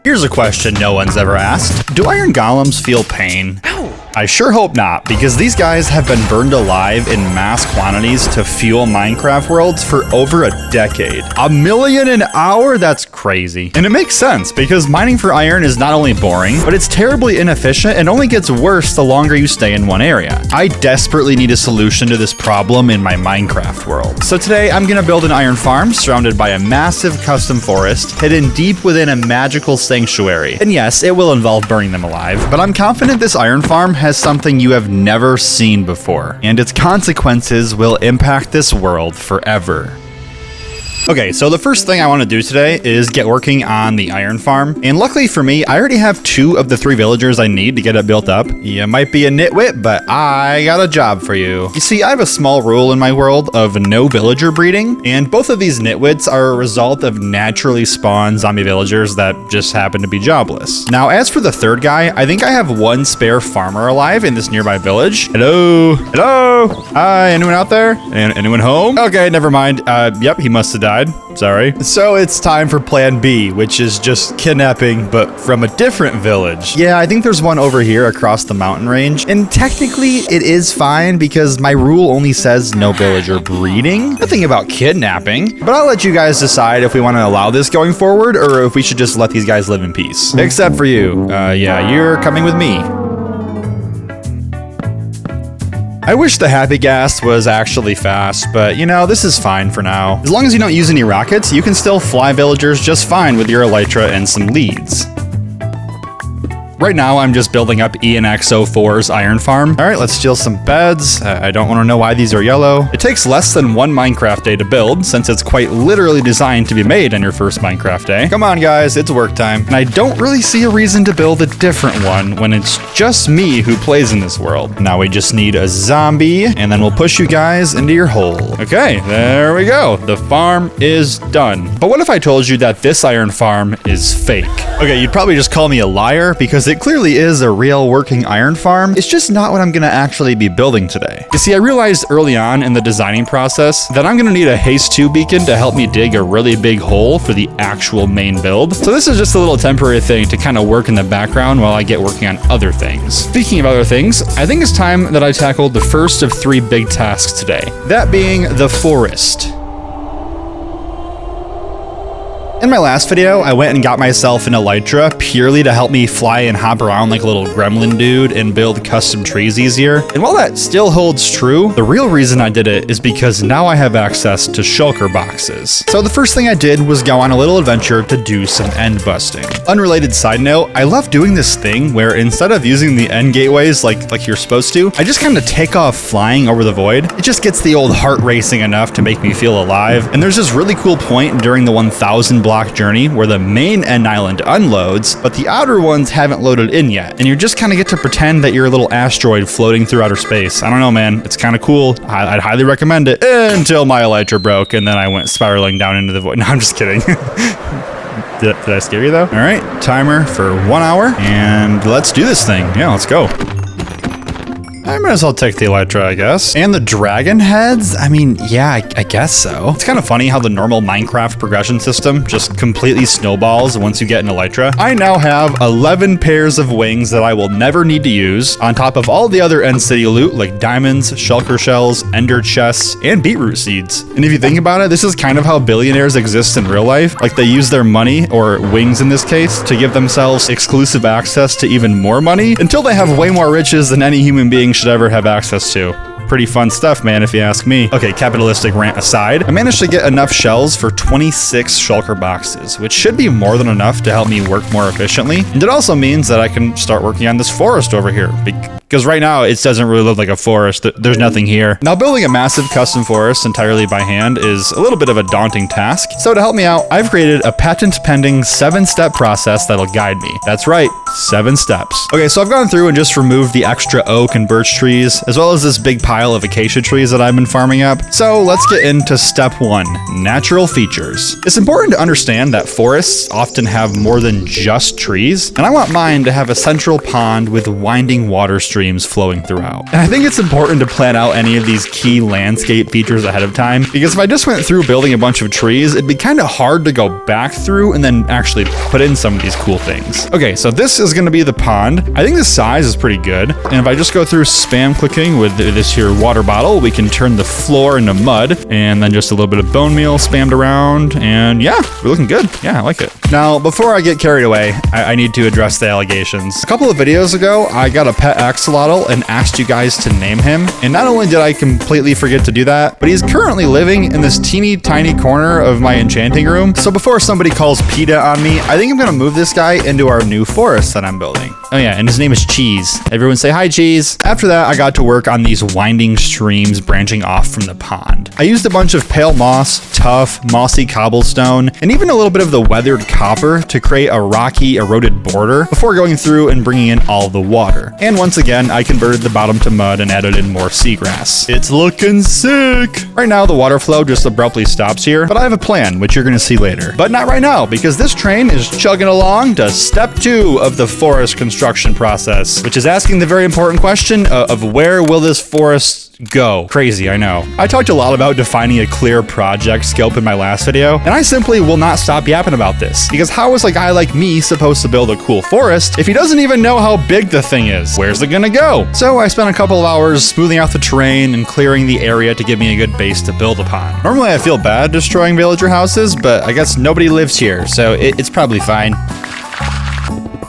[SPEAKER 1] Here's a question no one's ever asked. Do iron golems feel pain? Ow! I sure hope not, because these guys have been burned alive in mass quantities to fuel Minecraft worlds for over a decade. 1 million an hour? That's crazy. And it makes sense, because mining for iron is not only boring, but it's terribly inefficient and only gets worse the longer you stay in one area. I desperately need a solution to this problem in my Minecraft world. So today, I'm gonna build an iron farm surrounded by a massive custom forest hidden deep within a magical sanctuary. And yes, it will involve burning them alive, but I'm confident this iron farm has something you have never seen before, and its consequences will impact this world forever. Okay, so the first thing I want to do today is get working on the iron farm. And luckily for me, I already have 2 of the 3 villagers I need to get it built up. You might be a nitwit, but I got a job for you. You see, I have a small rule in my world of no villager breeding, and both of these nitwits are a result of naturally spawned zombie villagers that just happen to be jobless. Now, as for the third guy, I think I have 1 spare farmer alive in this nearby village. Hello? Hello? Hi, anyone out there? Anyone home? Okay, never mind. Yep, he must have died. died. Sorry. So it's time for plan B, which is just kidnapping, but from a different village. Yeah, I think there's one over here across the mountain range. And technically it is fine because my rule only says no villager breeding. Nothing about kidnapping. But I'll let you guys decide if we want to allow this going forward or if we should just let these guys live in peace. Except for you. Yeah, you're coming with me. I wish the happy gas was actually fast, but you know, this is fine for now. As long as you don't use any rockets, you can still fly villagers just fine with your elytra and some leads. Right now, I'm just building up ENX04's iron farm. All right, let's steal some beds. I don't want to know why these are yellow. It takes less than 1 Minecraft day to build, since it's quite literally designed to be made on your first Minecraft day. Come on, guys, it's work time. And I don't really see a reason to build a different one when it's just me who plays in this world. Now we just need a zombie, and then we'll push you guys into your hole. Okay, there we go. The farm is done. But what if I told you that this iron farm is fake? Okay, you'd probably just call me a liar because it clearly is a real working iron farm. It's just not what I'm gonna actually be building today. You see, I realized early on in the designing process that I'm gonna need a haste 2 beacon to help me dig a really big hole for the actual main build. So this is just a little temporary thing to kind of work in the background while I get working on other things. Speaking of other things, I think it's time that I tackled the first of 3 big tasks today. That being the forest. In my last video, I went and got myself an elytra purely to help me fly and hop around like a little gremlin dude and build custom trees easier. And while that still holds true, the real reason I did it is because now I have access to shulker boxes. So the first thing I did was go on a little adventure to do some end busting. Unrelated side note, I love doing this thing where instead of using the end gateways like you're supposed to, I just kind of take off flying over the void. It just gets the old heart racing enough to make me feel alive. And there's this really cool point during the 1,000 block journey where the main end island unloads, but the outer ones haven't loaded in yet. And you just kind of get to pretend that you're a little asteroid floating through outer space. I don't know, man. It's kind of cool. I'd highly recommend it until my elytra broke and then I went spiraling down into the void. No, I'm just kidding. Did I scare you though? All right, timer for 1 hour and let's do this thing. Yeah, let's go. I might as well take the elytra, I guess. And the dragon heads? I mean, yeah, I guess so. It's kind of funny how the normal Minecraft progression system just completely snowballs once you get an elytra. I now have 11 pairs of wings that I will never need to use, on top of all the other end city loot like diamonds, shulker shells, ender chests, and beetroot seeds. And if you think about it, this is kind of how billionaires exist in real life. Like they use their money, or wings in this case, to give themselves exclusive access to even more money until they have way more riches than any human being should ever have access to. Pretty fun stuff, man, if you ask me. Okay, capitalistic rant aside, I managed to get enough shells for 26 shulker boxes, which should be more than enough to help me work more efficiently. And it also means that I can start working on this forest over here, because right now it doesn't really look like a forest. There's nothing here. Now, building a massive custom forest entirely by hand is a little bit of a daunting task. So to help me out, I've created a patent-pending 7-step process that'll guide me. That's right, 7 steps. Okay, so I've gone through and just removed the extra oak and birch trees, as well as this big pile of acacia trees that I've been farming up. So let's get into step 1, natural features. It's important to understand that forests often have more than just trees, and I want mine to have a central pond with winding water streams flowing throughout. And I think it's important to plan out any of these key landscape features ahead of time, because if I just went through building a bunch of trees, it'd be kind of hard to go back through and then actually put in some of these cool things. Okay, so this is going to be the pond. I think the size is pretty good, and if I just go through spam clicking with this here water bottle, we can turn the floor into mud, and then just a little bit of bone meal spammed around, and yeah, we're looking good. Yeah, I like it. Now, before I get carried away, I need to address the allegations. A couple of videos ago, I got a pet axolotl and asked you guys to name him, and not only did I completely forget to do that, but he's currently living in this teeny tiny corner of my enchanting room. So before somebody calls PETA on me, I think I'm gonna move this guy into our new forest that I'm building. Oh yeah, and his name is Cheese. Everyone say hi, Cheese. After that, I got to work on these winding streams branching off from the pond. I used a bunch of pale moss, tough, mossy cobblestone, and even a little bit of the weathered copper to create a rocky, eroded border before going through and bringing in all the water. And once again, I converted the bottom to mud and added in more seagrass. It's looking sick! Right now, the water flow just abruptly stops here, but I have a plan, which you're gonna see later. But not right now, because this train is chugging along to step 2 of the forest construction construction process, which is asking the very important question of where will this forest go? Crazy, I know. I talked a lot about defining a clear project scope in my last video, and I simply will not stop yapping about this, because how is a guy like me supposed to build a cool forest if he doesn't even know how big the thing is? Where's it gonna go? So I spent a couple of hours smoothing out the terrain and clearing the area to give me a good base to build upon. Normally I feel bad destroying villager houses, but I guess nobody lives here, so it's probably fine.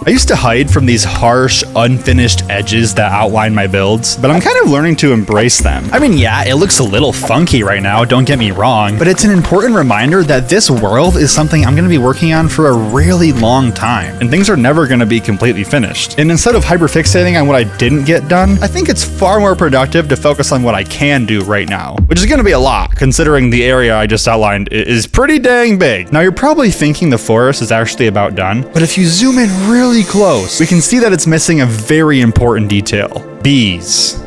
[SPEAKER 1] I used to hide from these harsh, unfinished edges that outline my builds, but I'm kind of learning to embrace them. I mean, yeah, it looks a little funky right now, don't get me wrong, but it's an important reminder that this world is something I'm going to be working on for a really long time, and things are never going to be completely finished. And instead of hyperfixating on what I didn't get done, I think it's far more productive to focus on what I can do right now, which is going to be a lot, considering the area I just outlined is pretty dang big. Now, you're probably thinking the forest is actually about done, but if you zoom in really close, we can see that it's missing a very important detail. Bees.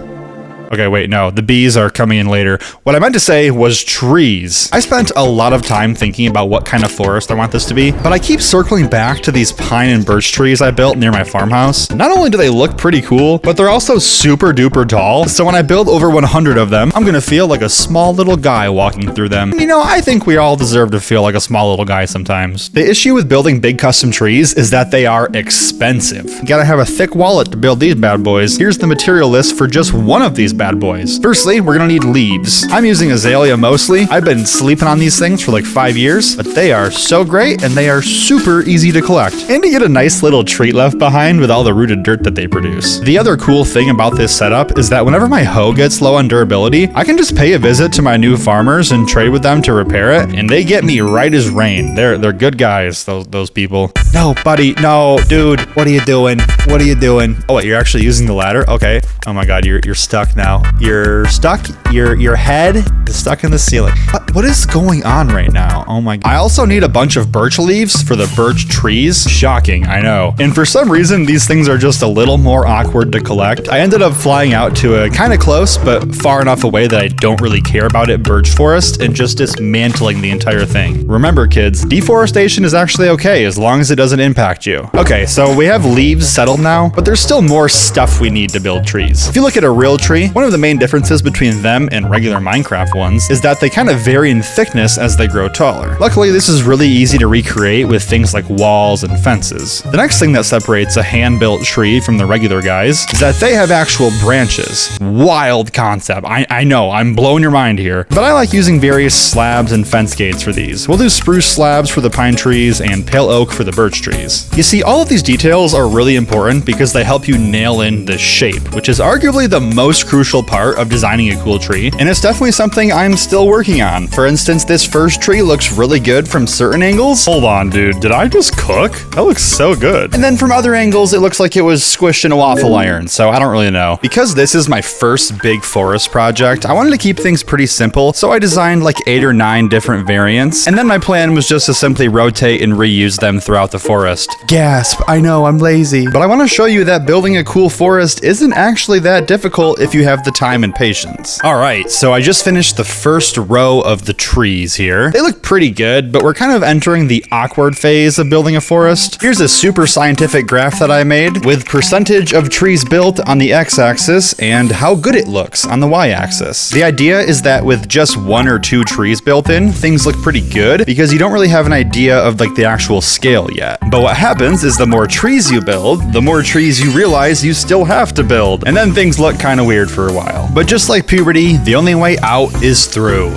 [SPEAKER 1] Okay, wait, no, the bees are coming in later. What I meant to say was trees. I spent a lot of time thinking about what kind of forest I want this to be, but I keep circling back to these pine and birch trees I built near my farmhouse. Not only do they look pretty cool, but they're also super duper tall, so when I build over 100 of them, I'm gonna feel like a small little guy walking through them. And you know, I think we all deserve to feel like a small little guy sometimes. The issue with building big custom trees is that they are expensive. You gotta have a thick wallet to build these bad boys. Here's the material list for just one of these bad boys. Firstly, we're gonna need leaves. I'm using azalea mostly. I've been sleeping on these things for like 5 years, but they are so great and they are super easy to collect. And to get a nice little treat left behind with all the rooted dirt that they produce. The other cool thing about this setup is that whenever my hoe gets low on durability, I can just pay a visit to my new farmers and trade with them to repair it, and they get me right as rain. They're good guys, those people. No, buddy, no, dude, what are you doing? What are you doing? Oh, wait, you're actually using the ladder? Okay. Oh my god, you're stuck now. You're stuck. Your head is stuck in the ceiling. What is going on right now? Oh my god. I also need a bunch of birch leaves for the birch trees. Shocking, I know. And for some reason, these things are just a little more awkward to collect. I ended up flying out to a kind of close, but far enough away that I don't really care about it birch forest and just dismantling the entire thing. Remember, kids, deforestation is actually okay as long as it doesn't impact you. Okay, so we have leaves settled now, but there's still more stuff we need to build trees. If you look at a real tree, one of the main differences between them and regular Minecraft ones is that they kind of vary in thickness as they grow taller. Luckily, this is really easy to recreate with things like walls and fences. The next thing that separates a hand-built tree from the regular guys is that they have actual branches. Wild concept. I know, I'm blowing your mind here, but I like using various slabs and fence gates for these. We'll do spruce slabs for the pine trees and pale oak for the birch trees. You see, all of these details are really important because they help you nail in the shape, which is arguably the most crucial part of designing a cool tree, and it's definitely something I'm still working on. For instance, this first tree looks really good from certain angles. Hold on, dude, did I just cook? That looks so good. And then from other angles, it looks like it was squished in a waffle iron, so I don't really know. Because this is my first big forest project, I wanted to keep things pretty simple, so I designed like 8 or 9 different variants, and then my plan was just to simply rotate and reuse them throughout the forest. Gasp, I know, I'm lazy. But I want to show you that building a cool forest isn't actually that difficult if you have the time and patience. Alright, so I just finished the first row of the trees here. They look pretty good, but we're kind of entering the awkward phase of building a forest. Here's a super scientific graph that I made with percentage of trees built on the x-axis and how good it looks on the y-axis. The idea is that with just 1 or 2 trees built in, things look pretty good because you don't really have an idea of like the actual scale yet. But what happens is the more trees you build, the more trees you realize you still have to build, and then things look kind of weird for a while. But just like puberty, the only way out is through.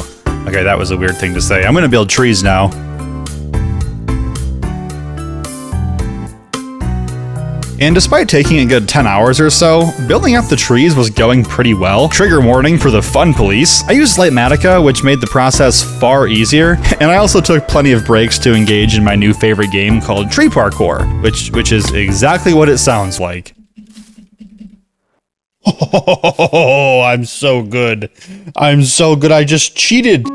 [SPEAKER 1] Okay, that was a weird thing to say. I'm gonna build trees now. And despite taking a good 10 hours or so, building up the trees was going pretty well. Trigger warning for the fun police. I used Lightmatica, which made the process far easier, and I also took plenty of breaks to engage in my new favorite game called Tree Parkour, which is exactly what it sounds like. Oh, I'm so good. I'm so good, I just cheated.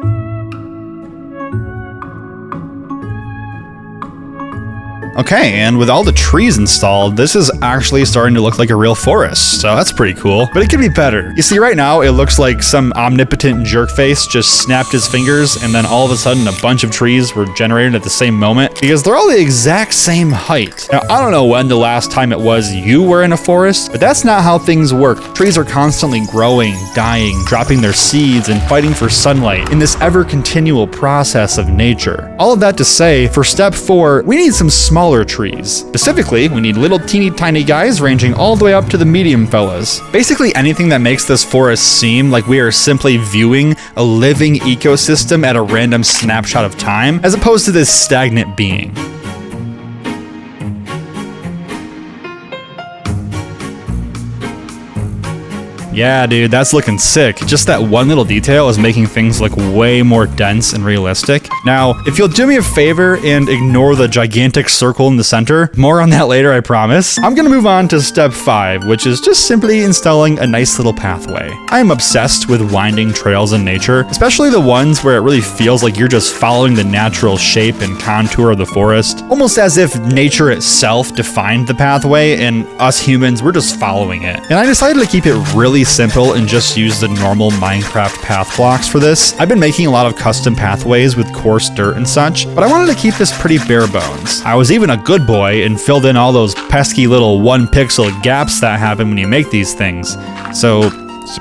[SPEAKER 1] Okay, and with all the trees installed, this is actually starting to look like a real forest, so that's pretty cool. But it could be better. You see, right now, it looks like some omnipotent jerkface just snapped his fingers, and then all of a sudden, a bunch of trees were generated at the same moment, because they're all the exact same height. Now, I don't know when the last time it was you were in a forest, but that's not how things work. Trees are constantly growing, dying, dropping their seeds, and fighting for sunlight in this ever-continual process of nature. All of that to say, for step 4, we need some smaller trees. Specifically, we need little teeny tiny guys ranging all the way up to the medium fellas. Basically anything that makes this forest seem like we are simply viewing a living ecosystem at a random snapshot of time, as opposed to this stagnant being. Yeah, dude, that's looking sick. Just that one little detail is making things look way more dense and realistic. Now, if you'll do me a favor and ignore the gigantic circle in the center, more on that later, I promise, I'm gonna move on to step 5, which is just simply installing a nice little pathway. I am obsessed with winding trails in nature, especially the ones where it really feels like you're just following the natural shape and contour of the forest, almost as if nature itself defined the pathway and us humans were just following it. And I decided to keep it really simple and just use the normal Minecraft path blocks for this. I've been making a lot of custom pathways with coarse dirt and such, but I wanted to keep this pretty bare bones. I was even a good boy and filled in all those pesky little 1 pixel gaps that happen when you make these things. So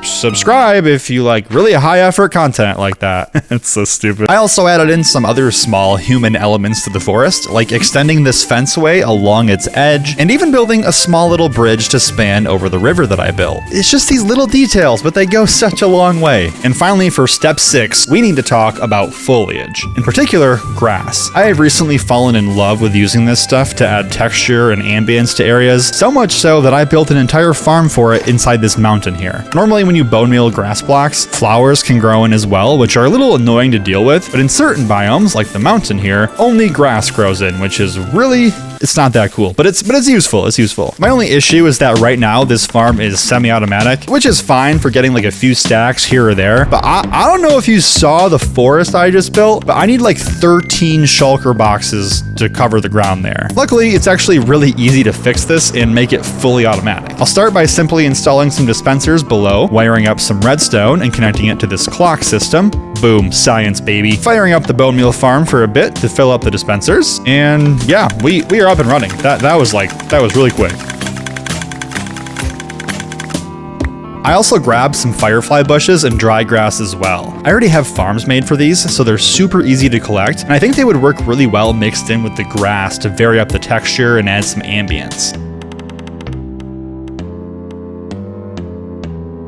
[SPEAKER 1] subscribe if you like really high effort content like that. It's so stupid. I also added in some other small human elements to the forest, like extending this fenceway along its edge, and even building a small little bridge to span over the river that I built. It's just these little details, but they go such a long way. And finally, for step 6, we need to talk about foliage, in particular, grass. I have recently fallen in love with using this stuff to add texture and ambience to areas, so much so that I built an entire farm for it inside this mountain here. Normally, when you bone meal grass blocks, flowers can grow in as well, which are a little annoying to deal with, but in certain biomes, like the mountain here, only grass grows in, which is really, it's not that cool, but it's useful, it's useful. My only issue is that right now, this farm is semi-automatic, which is fine for getting like a few stacks here or there, but I don't know if you saw the forest I just built, but I need like 13 shulker boxes to cover the ground there. Luckily, it's actually really easy to fix this and make it fully automatic. I'll start by simply installing some dispensers below, wiring up some redstone and connecting it to this clock system. Boom, science, baby. Firing up the bone meal farm for a bit to fill up the dispensers. And yeah, we are up and running. That was really quick. I also grabbed some firefly bushes and dry grass as well. I already have farms made for these, so they're super easy to collect, and I think they would work really well mixed in with the grass to vary up the texture and add some ambience.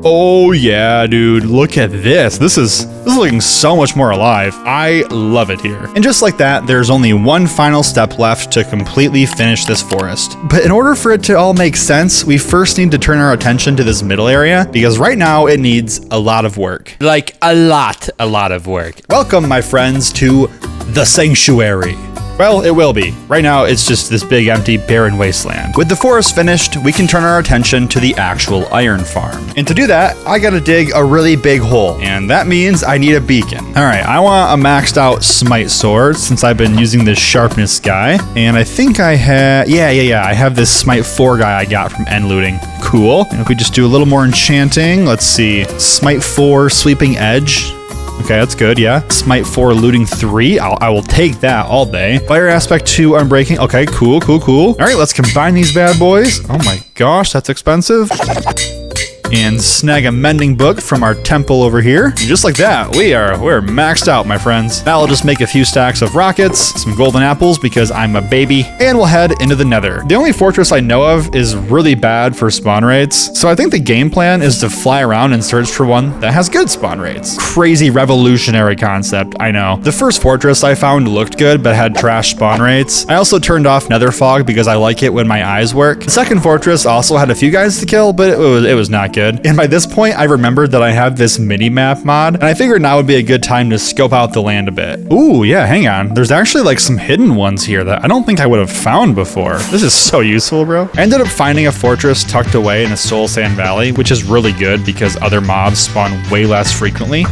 [SPEAKER 1] Oh yeah, dude, look at this. This is looking so much more alive. I love it here. And just like that, there's only one final step left to completely finish this forest. But in order for it to all make sense, we first need to turn our attention to this middle area, because right now it needs a lot of work. Like a lot of work. Welcome, my friends, to the sanctuary. Well, it will be. Right now, it's just this big, empty, barren wasteland. With the forest finished, we can turn our attention to the actual iron farm. And to do that, I gotta dig a really big hole, and that means I need a beacon. All right, I want a maxed out smite sword, since I've been using this sharpness guy. And I think I have, yeah, I have this smite 4 guy I got from end looting. Cool. And if we just do a little more enchanting, let's see. Smite 4, sweeping edge. Okay, that's good, yeah. Smite 4, looting 3. I will take that all day. Fire aspect 2, unbreaking. Okay, cool. All right, let's combine these bad boys. Oh my gosh, that's expensive. And snag a mending book from our temple over here. And just like that, we're maxed out, my friends. Now I'll just make a few stacks of rockets, some golden apples because I'm a baby, and we'll head into the nether. The only fortress I know of is really bad for spawn rates, so I think the game plan is to fly around and search for one that has good spawn rates. Crazy revolutionary concept, I know. The first fortress I found looked good, but had trash spawn rates. I also turned off nether fog because I like it when my eyes work. The second fortress also had a few guys to kill, but it was not good. And by this point, I remembered that I have this mini-map mod, and I figured now would be a good time to scope out the land a bit. Ooh, yeah, hang on. There's actually like some hidden ones here that I don't think I would have found before. This is so useful, bro. I ended up finding a fortress tucked away in a soul sand valley, which is really good because other mobs spawn way less frequently.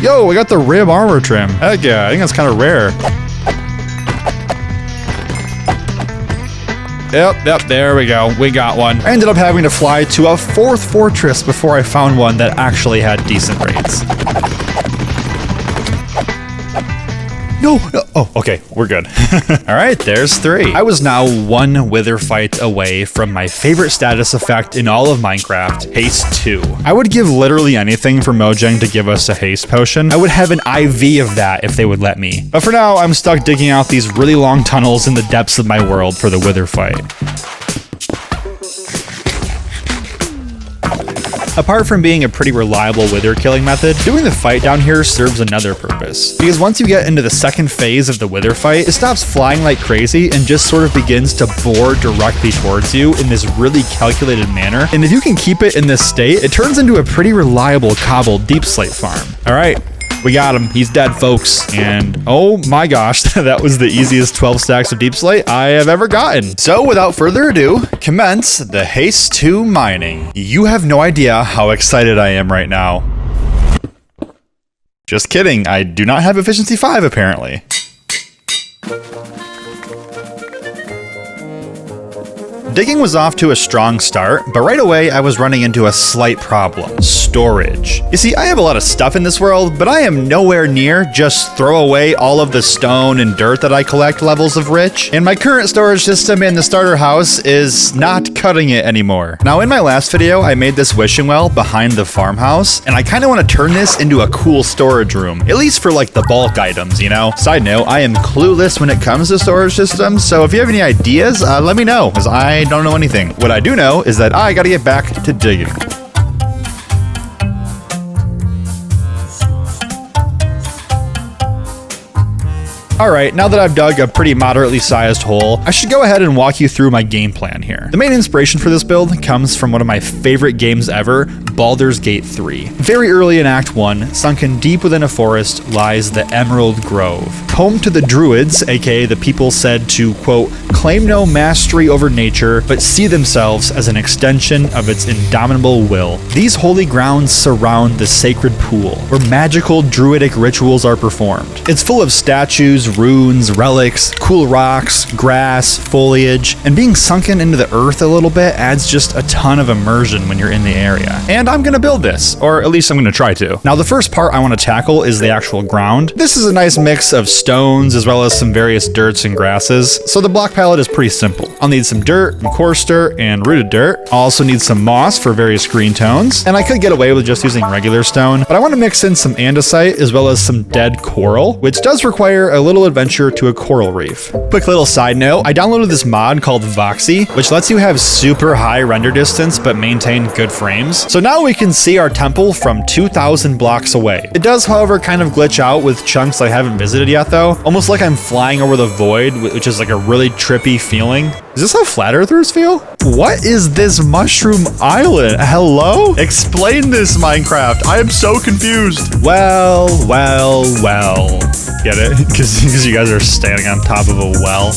[SPEAKER 1] Yo, we got the rib armor trim. Heck yeah, I think that's kind of rare. Yep, there we go. We got one. I ended up having to fly to a 4th fortress before I found one that actually had decent rates. No. Oh, okay. We're good. All right, there's 3. I was now 1 wither fight away from my favorite status effect in all of Minecraft, Haste 2. I would give literally anything for Mojang to give us a haste potion. I would have an IV of that if they would let me. But for now, I'm stuck digging out these really long tunnels in the depths of my world for the wither fight. Apart from being a pretty reliable wither killing method, doing the fight down here serves another purpose. Because once you get into the 2nd phase of the wither fight, it stops flying like crazy and just sort of begins to bore directly towards you in this really calculated manner. And if you can keep it in this state, it turns into a pretty reliable cobbled deep slate farm. All right. We got him. He's dead, folks. And oh my gosh, that was the easiest 12 stacks of deep slate I have ever gotten. So without further ado, commence the Haste 2 mining. You have no idea how excited I am right now. Just kidding. I do not have efficiency 5 apparently. Digging was off to a strong start, but right away I was running into a slight problem: storage. You see, I have a lot of stuff in this world, but I am nowhere near just throw away all of the stone and dirt that I collect levels of rich, and my current storage system in the starter house is not cutting it anymore. Now in my last video, I made this wishing well behind the farmhouse, and I kind of want to turn this into a cool storage room, at least for like the bulk items, you know? Side note, I am clueless when it comes to storage systems, so if you have any ideas, let me know, because I don't know anything. What I do know is that I gotta get back to digging. Alright, now that I've dug a pretty moderately sized hole, I should go ahead and walk you through my game plan here. The main inspiration for this build comes from one of my favorite games ever, Baldur's Gate 3. Very early in Act 1, sunken deep within a forest, lies the Emerald Grove. Home to the Druids, aka the people said to, quote, claim no mastery over nature, but see themselves as an extension of its indomitable will. These holy grounds surround the sacred pool, where magical druidic rituals are performed. It's full of statues, runes, relics, cool rocks, grass, foliage, and being sunken into the earth a little bit adds just a ton of immersion when you're in the area. And I'm gonna build this, or at least I'm gonna try to. Now the first part I want to tackle is the actual ground. This is a nice mix of stones as well as some various dirts and grasses, so the block palette is pretty simple. I'll need some dirt, and coarse dirt, and rooted dirt. I'll also need some moss for various green tones, and I could get away with just using regular stone, but I want to mix in some andesite as well as some dead coral, which does require a little adventure to a coral reef. Quick little side note, I downloaded this mod called Voxy, which lets you have super high render distance but maintain good frames. So now we can see our temple from 2,000 blocks away. It does, however, kind of glitch out with chunks I haven't visited yet though, almost like I'm flying over the void, which is like a really trippy feeling. Is this how flat earthers feel? What is this mushroom island? Hello? Explain this, Minecraft. I am so confused. Well. Get it? Because you guys are standing on top of a well.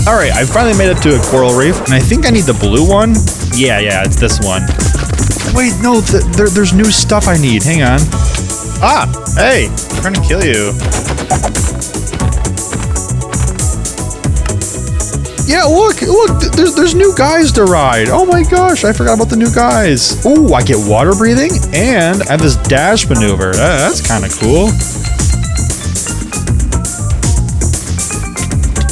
[SPEAKER 1] All right, I finally made it to a coral reef, and I think I need the blue one. Yeah, it's this one. Wait, no, there's new stuff I need. Hang on. Ah, hey, I'm trying to kill you. Yeah, look, there's new guys to ride. Oh my gosh, I forgot about the new guys. Ooh, I get water breathing, and I have this dash maneuver. That's kind of cool.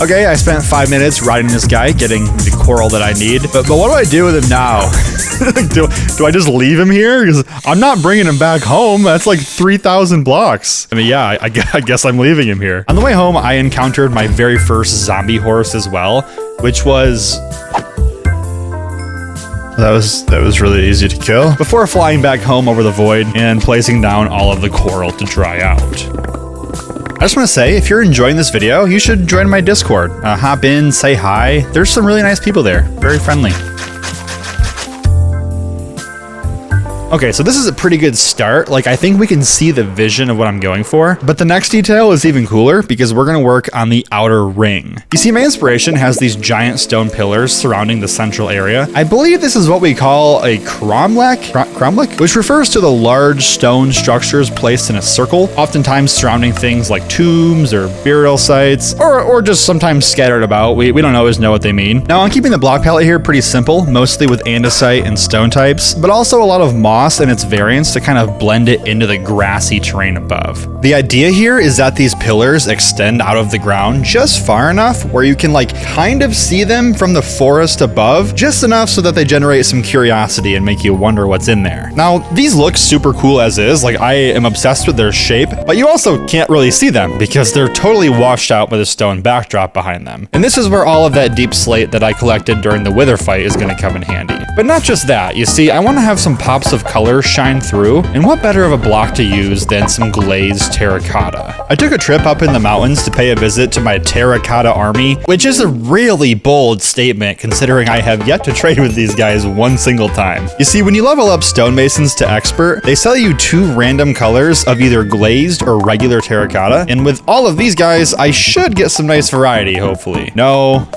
[SPEAKER 1] Okay, I spent 5 minutes riding this guy, getting the coral that I need. But what do I do with him now? do I just leave him here? Because I'm not bringing him back home. That's like 3,000 blocks. I mean, yeah, I guess I'm leaving him here. On the way home, I encountered my very first zombie horse as well, which was... That was really easy to kill. Before flying back home over the void and placing down all of the coral to dry out. I just want to say, if you're enjoying this video, you should join my Discord. Hop in, say hi. There's some really nice people there. Very friendly. Okay, so this is a pretty good start. Like, I think we can see the vision of what I'm going for, but the next detail is even cooler because we're gonna work on the outer ring. You see, my inspiration has these giant stone pillars surrounding the central area. I believe this is what we call a cromlech, which refers to the large stone structures placed in a circle, oftentimes surrounding things like tombs or burial sites, or just sometimes scattered about. We don't always know what they mean. Now, I'm keeping the block palette here pretty simple, mostly with andesite and stone types, but also a lot of moss and its variants to kind of blend it into the grassy terrain above. The idea here is that these pillars extend out of the ground just far enough where you can like kind of see them from the forest above, just enough so that they generate some curiosity and make you wonder what's in there. Now, these look super cool as is, like I am obsessed with their shape, but you also can't really see them because they're totally washed out by the stone backdrop behind them. And this is where all of that deep slate that I collected during the wither fight is going to come in handy. But not just that, you see, I want to have some pops of color shine through, and what better of a block to use than some glazed terracotta? I took a trip up in the mountains to pay a visit to my terracotta army, which is a really bold statement considering I have yet to trade with these guys one single time. You see, when you level up stonemasons to expert, they sell you 2 random colors of either glazed or regular terracotta, and with all of these guys, I should get some nice variety, hopefully. No.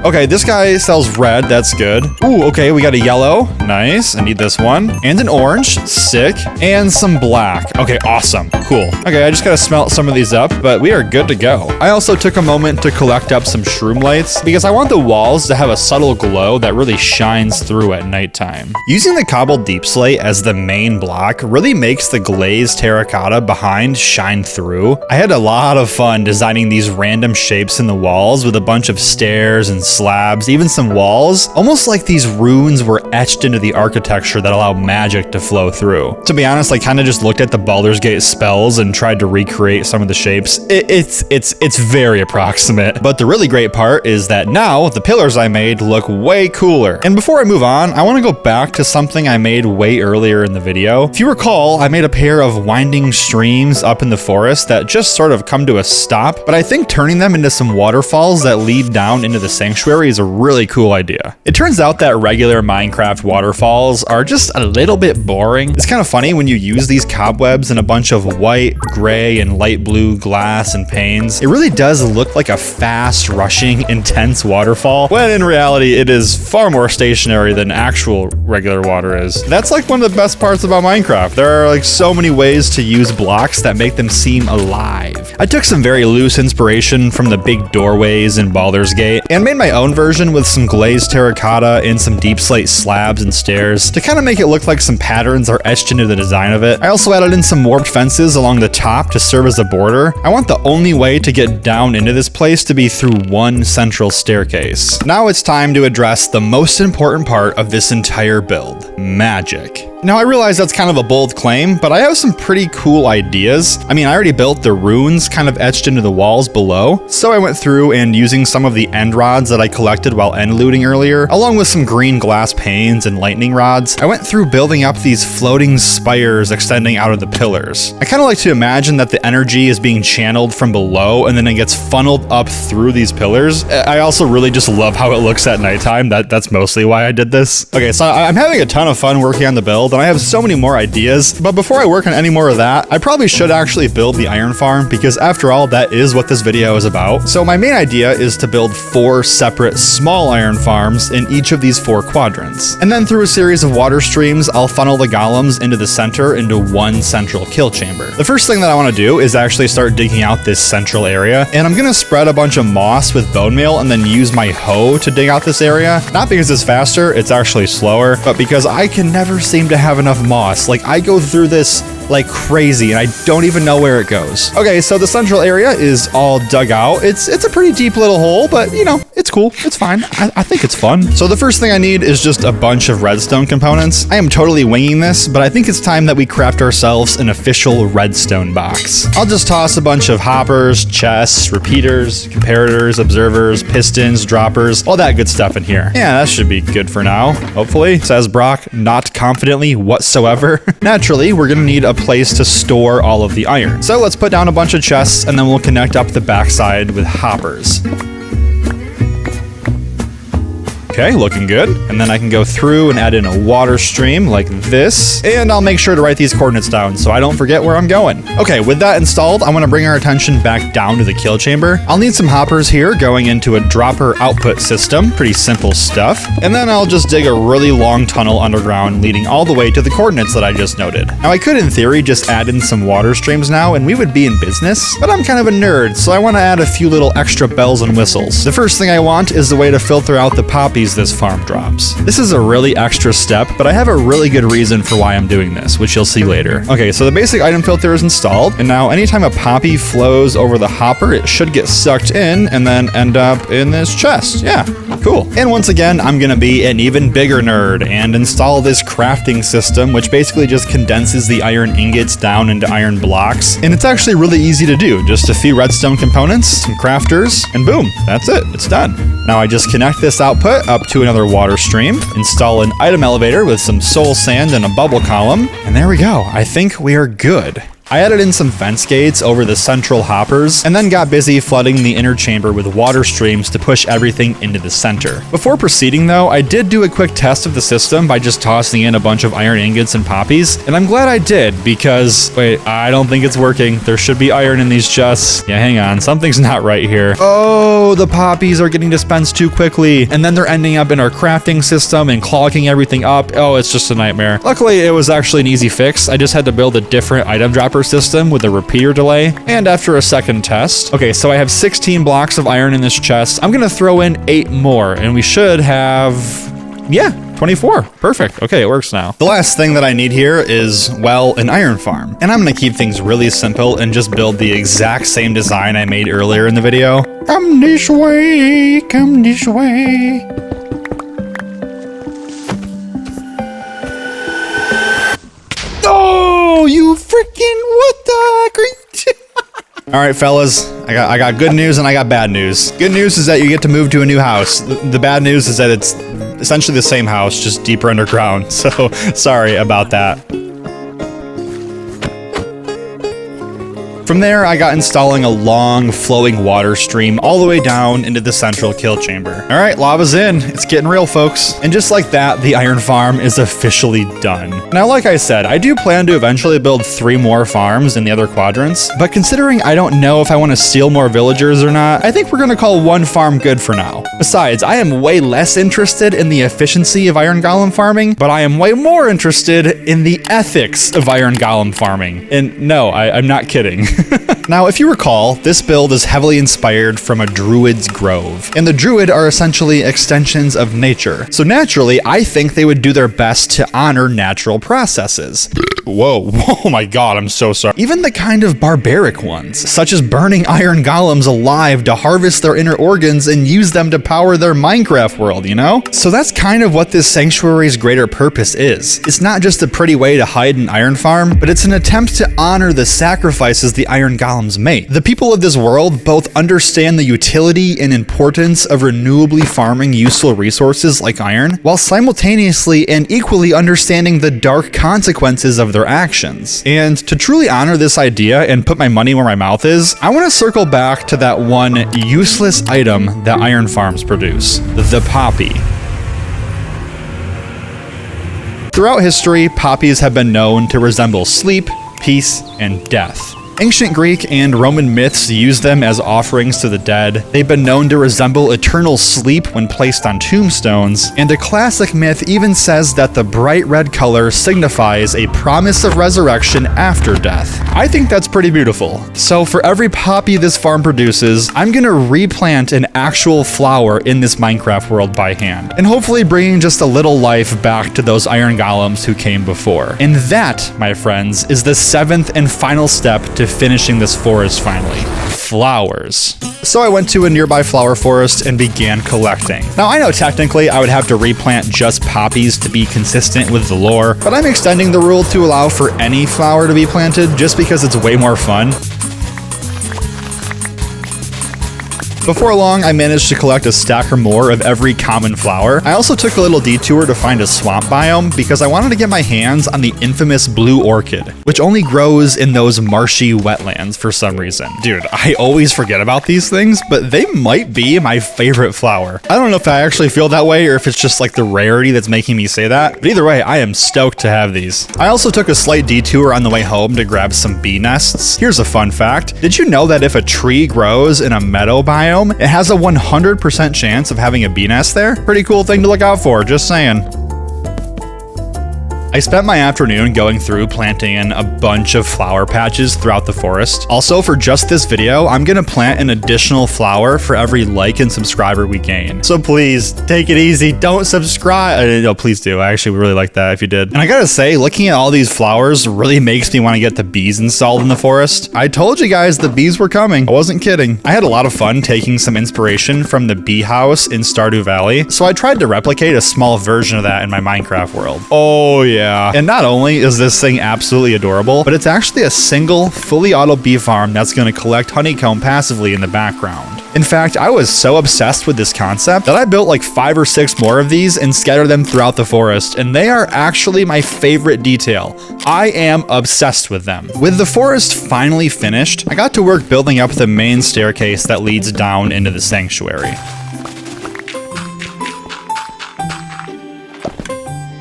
[SPEAKER 1] Okay, this guy sells red, that's good. Ooh, okay, we got a yellow, nice, I need this one, and an orange, sick, and some black. Okay, awesome, cool. Okay, I just gotta smelt some of these up, but we are good to go. I also took a moment to collect up some shroom lights because I want the walls to have a subtle glow that really shines through at nighttime. Using the cobbled deep slate as the main block really makes the glazed terracotta behind shine through. I had a lot of fun designing these random shapes in the walls with a bunch of stairs and slabs, even some walls, almost like these runes were etched into the architecture that allow magic to flow through. To be honest, I kind of just looked at the Baldur's Gate spells and tried to recreate some of the shapes. It's very approximate, but the really great part is that now the pillars I made look way cooler. And before I move on, I want to go back to something I made way earlier in the video. If you recall, I made a pair of winding streams up in the forest that just sort of come to a stop, but I think turning them into some waterfalls that lead down into the sanctuary is a really cool idea. It turns out that regular Minecraft waterfalls are just a little bit boring. It's kind of funny when you use these cobwebs and a bunch of white, gray, and light blue glass and panes. It really does look like a fast, rushing, intense waterfall, when in reality it is far more stationary than actual regular water is. That's like one of the best parts about Minecraft. There are like so many ways to use blocks that make them seem alive. I took some very loose inspiration from the big doorways in Baldur's Gate and made my own version with some glazed terracotta and some deep slate slabs and stairs to kind of make it look like some patterns are etched into the design of it. I also added in some warped fences along the top to serve as a border. I want the only way to get down into this place to be through one central staircase. Now it's time to address the most important part of this entire build: magic. Now, I realize that's kind of a bold claim, but I have some pretty cool ideas. I mean, I already built the runes kind of etched into the walls below, so I went through and using some of the end rods that I collected while end looting earlier, along with some green glass panes and lightning rods, I went through building up these floating spires extending out of the pillars. I kind of like to imagine that the energy is being channeled from below and then it gets funneled up through these pillars. I also really just love how it looks at nighttime. That's mostly why I did this. Okay, so I'm having a ton of fun working on the build, and I have so many more ideas, but before I work on any more of that, I probably should actually build the iron farm, because after all, that is what this video is about. So my main idea is to build 4 separate small iron farms in each of these 4 quadrants. And then through a series of water streams, I'll funnel the golems into the center into one central kill chamber. The first thing that I want to do is actually start digging out this central area, and I'm going to spread a bunch of moss with bone meal and then use my hoe to dig out this area. Not because it's faster, it's actually slower, but because I can never seem to have enough moss. Like, I go through this like crazy and I don't even know where it goes. Okay, so the central area is all dug out. It's a pretty deep little hole, but you know, it's cool. It's fine. I think it's fun. So the first thing I need is just a bunch of redstone components. I am totally winging this, but I think it's time that we craft ourselves an official redstone box. I'll just toss a bunch of hoppers, chests, repeaters, comparators, observers, pistons, droppers, all that good stuff in here. Yeah, that should be good for now, hopefully, says Brock, not confidently whatsoever. Naturally, we're gonna need a place to store all of the iron. So let's put down a bunch of chests and then we'll connect up the backside with hoppers. Okay, looking good. And then I can go through and add in a water stream like this. And I'll make sure to write these coordinates down so I don't forget where I'm going. Okay, with that installed, I want to bring our attention back down to the kill chamber. I'll need some hoppers here going into a dropper output system. Pretty simple stuff. And then I'll just dig a really long tunnel underground leading all the way to the coordinates that I just noted. Now I could in theory just add in some water streams now and we would be in business, but I'm kind of a nerd, so I want to add a few little extra bells and whistles. The first thing I want is the way to filter out the poppies this farm drops. This is a really extra step, but I have a really good reason for why I'm doing this, which you'll see later. Okay, so the basic item filter is installed, and now anytime a poppy flows over the hopper, it should get sucked in and then end up in this chest. Yeah, cool. And once again, I'm gonna be an even bigger nerd and install this crafting system, which basically just condenses the iron ingots down into iron blocks. And it's actually really easy to do. Just a few redstone components, some crafters, and boom, that's it, it's done. Now I just connect this output up to another water stream, install an item elevator with some soul sand and a bubble column, and there we go. I think we are good. I added in some fence gates over the central hoppers and then got busy flooding the inner chamber with water streams to push everything into the center. Before proceeding though, I did do a quick test of the system by just tossing in a bunch of iron ingots and poppies, and I'm glad I did because, wait, I don't think it's working. There should be iron in these chests. Yeah, hang on, something's not right here. Oh, the poppies are getting dispensed too quickly, and then they're ending up in our crafting system and clogging everything up. Oh, it's just a nightmare. Luckily, it was actually an easy fix. I just had to build a different item dropper system with a repeater delay, and after a second test. Okay, so I have 16 blocks of iron in this chest. I'm gonna throw in 8 more, and we should have, yeah, 24. Perfect. Okay, it works now. The last thing that I need here is, well, an iron farm. And I'm gonna keep things really simple and just build the exact same design I made earlier in the video. Come this way, come this way. Oh, you freaking what the heck? All right, fellas, I got good news and I got bad news. Good news is that you get to move to a new house. The bad news is that it's essentially the same house, just deeper underground. So sorry about that. From there, I got installing a long flowing water stream all the way down into the central kill chamber. All right, lava's in. It's getting real, folks. And just like that, the iron farm is officially done. Now, like I said, I do plan to eventually build 3 more farms in the other quadrants, but considering I don't know if I want to steal more villagers or not, I think we're gonna call 1 farm good for now. Besides, I am way less interested in the efficiency of iron golem farming, but I am way more interested in the ethics of iron golem farming. And no, I'm not kidding. Now, if you recall, this build is heavily inspired from a druid's grove, and the druid are essentially extensions of nature. So naturally, I think they would do their best to honor natural processes. Whoa, oh my god, I'm so sorry. Even the kind of barbaric ones, such as burning iron golems alive to harvest their inner organs and use them to power their Minecraft world, you know? So that's kind of what this sanctuary's greater purpose is. It's not just a pretty way to hide an iron farm, but it's an attempt to honor the sacrifices the iron golems made. The people of this world both understand the utility and importance of renewably farming useful resources like iron, while simultaneously and equally understanding the dark consequences of their actions. And to truly honor this idea and put my money where my mouth is, I want to circle back to that one useless item that iron farms produce, the poppy. Throughout history, poppies have been known to resemble sleep, peace, and death. Ancient Greek and Roman myths use them as offerings to the dead. They've been known to resemble eternal sleep when placed on tombstones, and a classic myth even says that the bright red color signifies a promise of resurrection after death. I think that's pretty beautiful. So for every poppy this farm produces, I'm gonna replant an actual flower in this Minecraft world by hand, and hopefully bringing just a little life back to those iron golems who came before. And that, my friends, is the 7th and final step to finishing this forest finally. Flowers. So I went to a nearby flower forest and began collecting. Now I know technically I would have to replant just poppies to be consistent with the lore, but I'm extending the rule to allow for any flower to be planted just because it's way more fun. Before long, I managed to collect a stack or more of every common flower. I also took a little detour to find a swamp biome because I wanted to get my hands on the infamous blue orchid, which only grows in those marshy wetlands for some reason. Dude, I always forget about these things, but they might be my favorite flower. I don't know if I actually feel that way or if it's just like the rarity that's making me say that, but either way, I am stoked to have these. I also took a slight detour on the way home to grab some bee nests. Here's a fun fact. Did you know that if a tree grows in a meadow biome, it has a 100% chance of having a bee nest there? Pretty cool thing to look out for, just saying. I spent my afternoon going through planting in a bunch of flower patches throughout the forest. Also, for just this video, I'm gonna plant an additional flower for every like and subscriber we gain. So please, take it easy, don't subscribe. No, please do. I actually would really like that if you did. And I gotta say, looking at all these flowers really makes me want to get the bees installed in the forest. I told you guys the bees were coming. I wasn't kidding. I had a lot of fun taking some inspiration from the bee house in Stardew Valley, so I tried to replicate a small version of that in my Minecraft world. Oh yeah. And not only is this thing absolutely adorable, but it's actually a single, fully auto bee farm that's going to collect honeycomb passively in the background. In fact, I was so obsessed with this concept that I built like 5 or 6 more of these and scattered them throughout the forest, and they are actually my favorite detail. I am obsessed with them. With the forest finally finished, I got to work building up the main staircase that leads down into the sanctuary.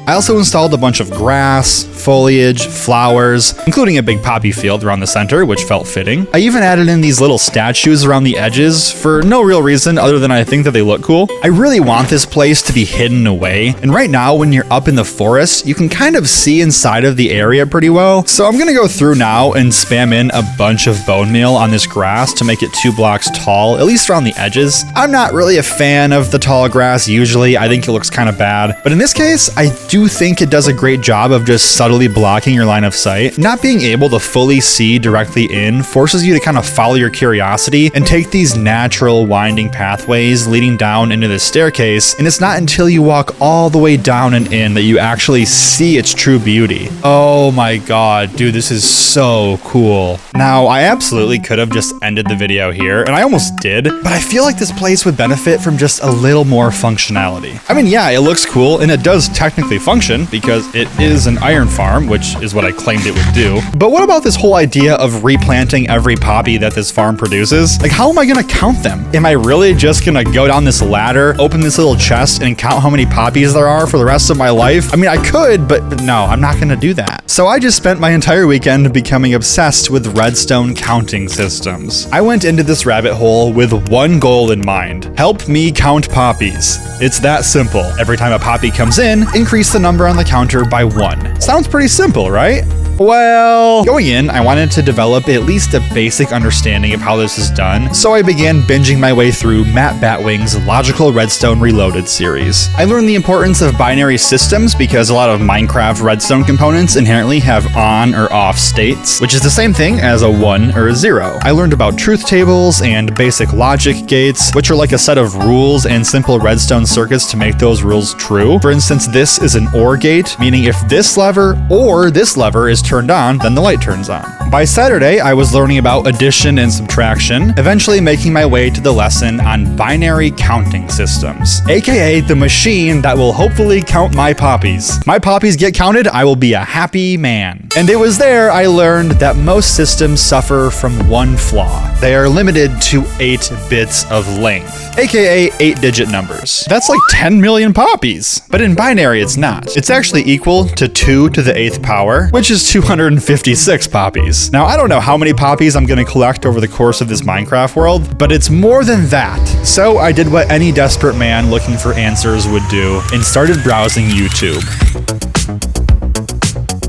[SPEAKER 1] I also installed a bunch of grass, foliage, flowers, including a big poppy field around the center, which felt fitting. I even added in these little statues around the edges for no real reason other than I think that they look cool. I really want this place to be hidden away, and right now when you're up in the forest, you can kind of see inside of the area pretty well. So I'm gonna go through now and spam in a bunch of bone meal on this grass to make it 2 blocks tall, at least around the edges. I'm not really a fan of the tall grass usually. I think it looks kind of bad, but in this case, I do think it does a great job of just subtly blocking your line of sight. Not being able to fully see directly in forces you to kind of follow your curiosity and take these natural winding pathways leading down into the staircase, and it's not until you walk all the way down and in that you actually see its true beauty. Oh my god, dude, this is so cool. Now, I absolutely could have just ended the video here, and I almost did, but I feel like this place would benefit from just a little more functionality. I mean, yeah, it looks cool, and it does technically function because it is an iron farm, which is what I claimed it would do. But what about this whole idea of replanting every poppy that this farm produces? Like, how am I gonna count them? Am I really just gonna go down this ladder, open this little chest, and count how many poppies there are for the rest of my life? I mean, I could, but no, I'm not gonna do that. So I just spent my entire weekend becoming obsessed with redstone counting systems. I went into this rabbit hole with one goal in mind: help me count poppies. It's that simple. Every time a poppy comes in, increase the number on the counter by 1. Sounds pretty simple, right? Well, going in, I wanted to develop at least a basic understanding of how this is done, so I began binging my way through Matt Batwing's Logical Redstone Reloaded series. I learned the importance of binary systems because a lot of Minecraft redstone components inherently have on or off states, which is the same thing as a 1 or a 0. I learned about truth tables and basic logic gates, which are like a set of rules and simple redstone circuits to make those rules true. For instance, this is an OR gate, meaning if this lever or this lever is turned on, then the light turns on. By Saturday, I was learning about addition and subtraction, eventually making my way to the lesson on binary counting systems, aka the machine that will hopefully count my poppies. My poppies get counted, I will be a happy man. And it was there I learned that most systems suffer from one flaw. They are limited to 8 bits of length, aka 8-digit numbers. That's like 10 million poppies. But in binary, it's not. It's actually equal to 2 to the 8th power, which is 256 poppies. Now, I don't know how many poppies I'm going to collect over the course of this Minecraft world, but it's more than that. So I did what any desperate man looking for answers would do and started browsing YouTube.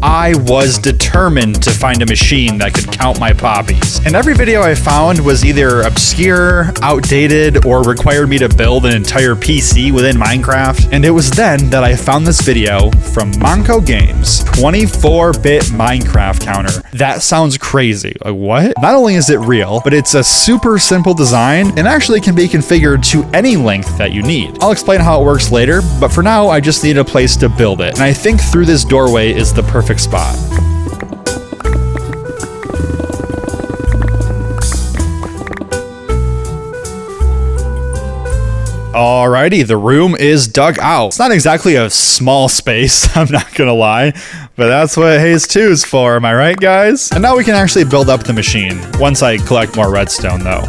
[SPEAKER 1] I was determined to find a machine that could count my poppies. And every video I found was either obscure, outdated, or required me to build an entire PC within Minecraft. And it was then that I found this video from Monko Games, 24-bit Minecraft counter. That sounds crazy. Like, what? Not only is it real, but it's a super simple design and actually can be configured to any length that you need. I'll explain how it works later, but for now, I just need a place to build it. And I think through this doorway is the perfect spot. Alrighty, the room is dug out. It's not exactly a small space, I'm not gonna lie, but that's what Haze 2 is for, am I right, guys? And now we can actually build up the machine, once I collect more redstone, though.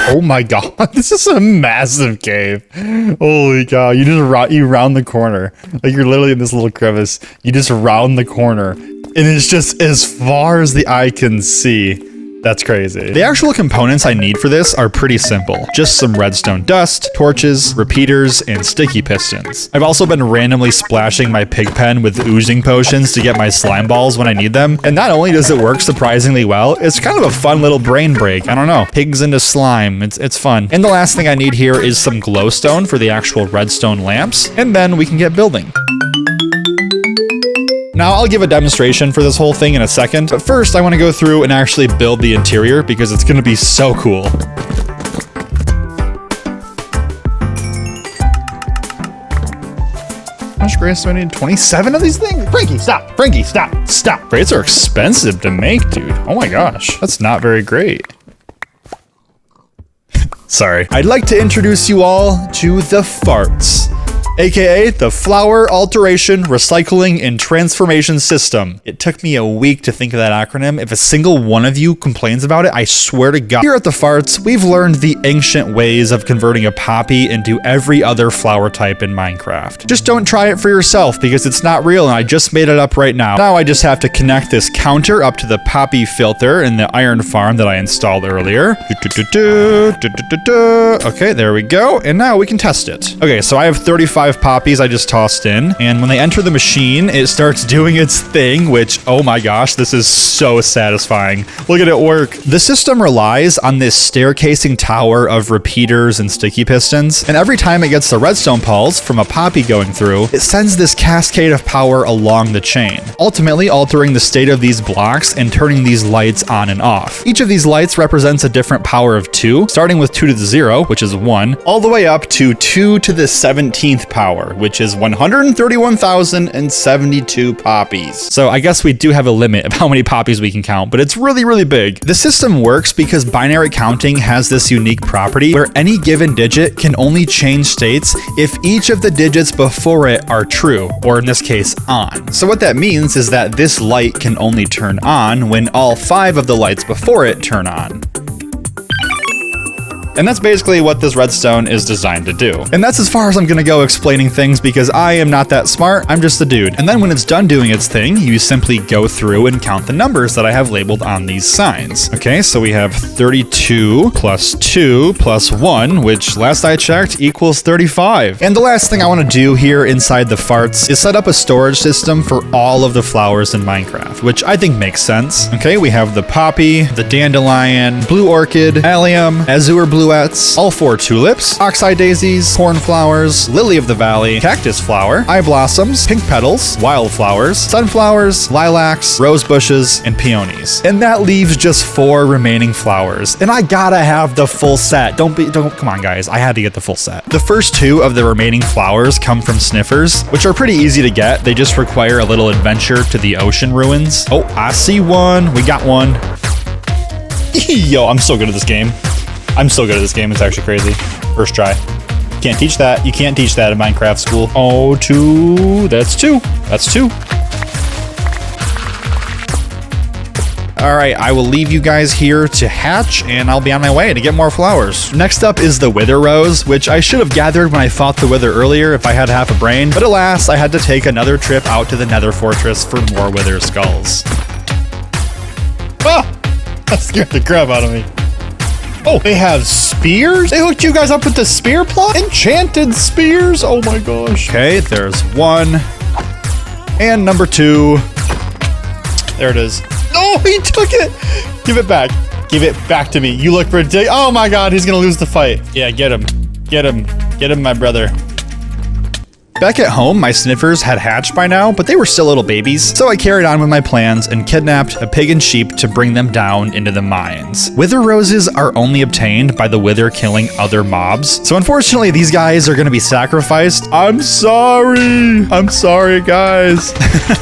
[SPEAKER 1] Oh my god, this is a massive cave. Holy cow, you just round the corner. Like you're literally in this little crevice. You just round the corner, and it's just as far as the eye can see. That's crazy. The actual components I need for this are pretty simple. Just some redstone dust, torches, repeaters, and sticky pistons. I've also been randomly splashing my pig pen with oozing potions to get my slime balls when I need them. And not only does it work surprisingly well, it's kind of a fun little brain break. I don't know. Pigs into slime. It's fun. And the last thing I need here is some glowstone for the actual redstone lamps. And then we can get building. Now, I'll give a demonstration for this whole thing in a second, but first I want to go through and actually build the interior because it's going to be so cool. How much grace do I need? 27 of these things? Frankie, stop! Frankie, stop! Stop! Crates are expensive to make, dude. Oh my gosh, that's not very great. Sorry. I'd like to introduce you all to the farts. AKA the Flower Alteration, Recycling, and Transformation System. It took me a week to think of that acronym. If a single one of you complains about it, I swear to God. Here at the Farts, we've learned the ancient ways of converting a poppy into every other flower type in Minecraft. Just don't try it for yourself because it's not real and I just made it up right now. Now I just have to connect this counter up to the poppy filter in the iron farm that I installed earlier. Okay, there we go. And now we can test it. Okay, so I have 35 poppies I just tossed in, and when they enter the machine, it starts doing its thing, which, oh my gosh, this is so satisfying. Look at it work. The system relies on this staircasing tower of repeaters and sticky pistons, and every time it gets the redstone pulse from a poppy going through, it sends this cascade of power along the chain, ultimately altering the state of these blocks and turning these lights on and off. Each of these lights represents a different power of 2, starting with 2 to the 0, which is 1, all the way up to 2 to the 17th power, which is 131,072 poppies. So I guess we do have a limit of how many poppies we can count, but it's really, really big. The system works because binary counting has this unique property where any given digit can only change states if each of the digits before it are true, or in this case, on. So what that means is that this light can only turn on when all 5 of the lights before it turn on. And that's basically what this redstone is designed to do. And that's as far as I'm gonna go explaining things because I am not that smart, I'm just a dude. And then when it's done doing its thing, you simply go through and count the numbers that I have labeled on these signs. Okay, so we have 32 plus 2 plus 1, which last I checked equals 35. And the last thing I wanna do here inside the farts is set up a storage system for all of the flowers in Minecraft, which I think makes sense. Okay, we have the poppy, the dandelion, blue orchid, allium, azure blue, all 4 tulips, oxeye daisies, cornflowers, lily of the valley, cactus flower, eye blossoms, pink petals, wildflowers, sunflowers, lilacs, rose bushes, and peonies. And that leaves just 4 remaining flowers. And I gotta have the full set. Come on guys, I had to get the full set. The first 2 of the remaining flowers come from sniffers, which are pretty easy to get. They just require a little adventure to the ocean ruins. Oh, I see one. We got one. Yo, I'm so good at this game. I'm so good at this game, it's actually crazy. First try. Can't teach that. You can't teach that in Minecraft school. Oh, 2. That's 2. That's 2. All right, I will leave you guys here to hatch, and I'll be on my way to get more flowers. Next up is the wither rose, which I should have gathered when I fought the wither earlier if I had half a brain, but alas, I had to take another trip out to the nether fortress for more wither skulls. Ah! That scared the crap out of me. Oh, they have spears? They hooked you guys up with the spear plot? Enchanted spears? Oh my gosh. Okay, there's 1. And number 2. There it is. Oh, he took it. Give it back. Give it back to me. You look ridiculous. Oh my god, he's gonna lose the fight. Yeah, get him. Get him. Get him, my brother. Back at home, my sniffers had hatched by now, but they were still little babies, so I carried on with my plans and kidnapped a pig and sheep to bring them down into the mines. Wither roses are only obtained by the wither killing other mobs, so unfortunately these guys are gonna be sacrificed. I'm sorry, guys.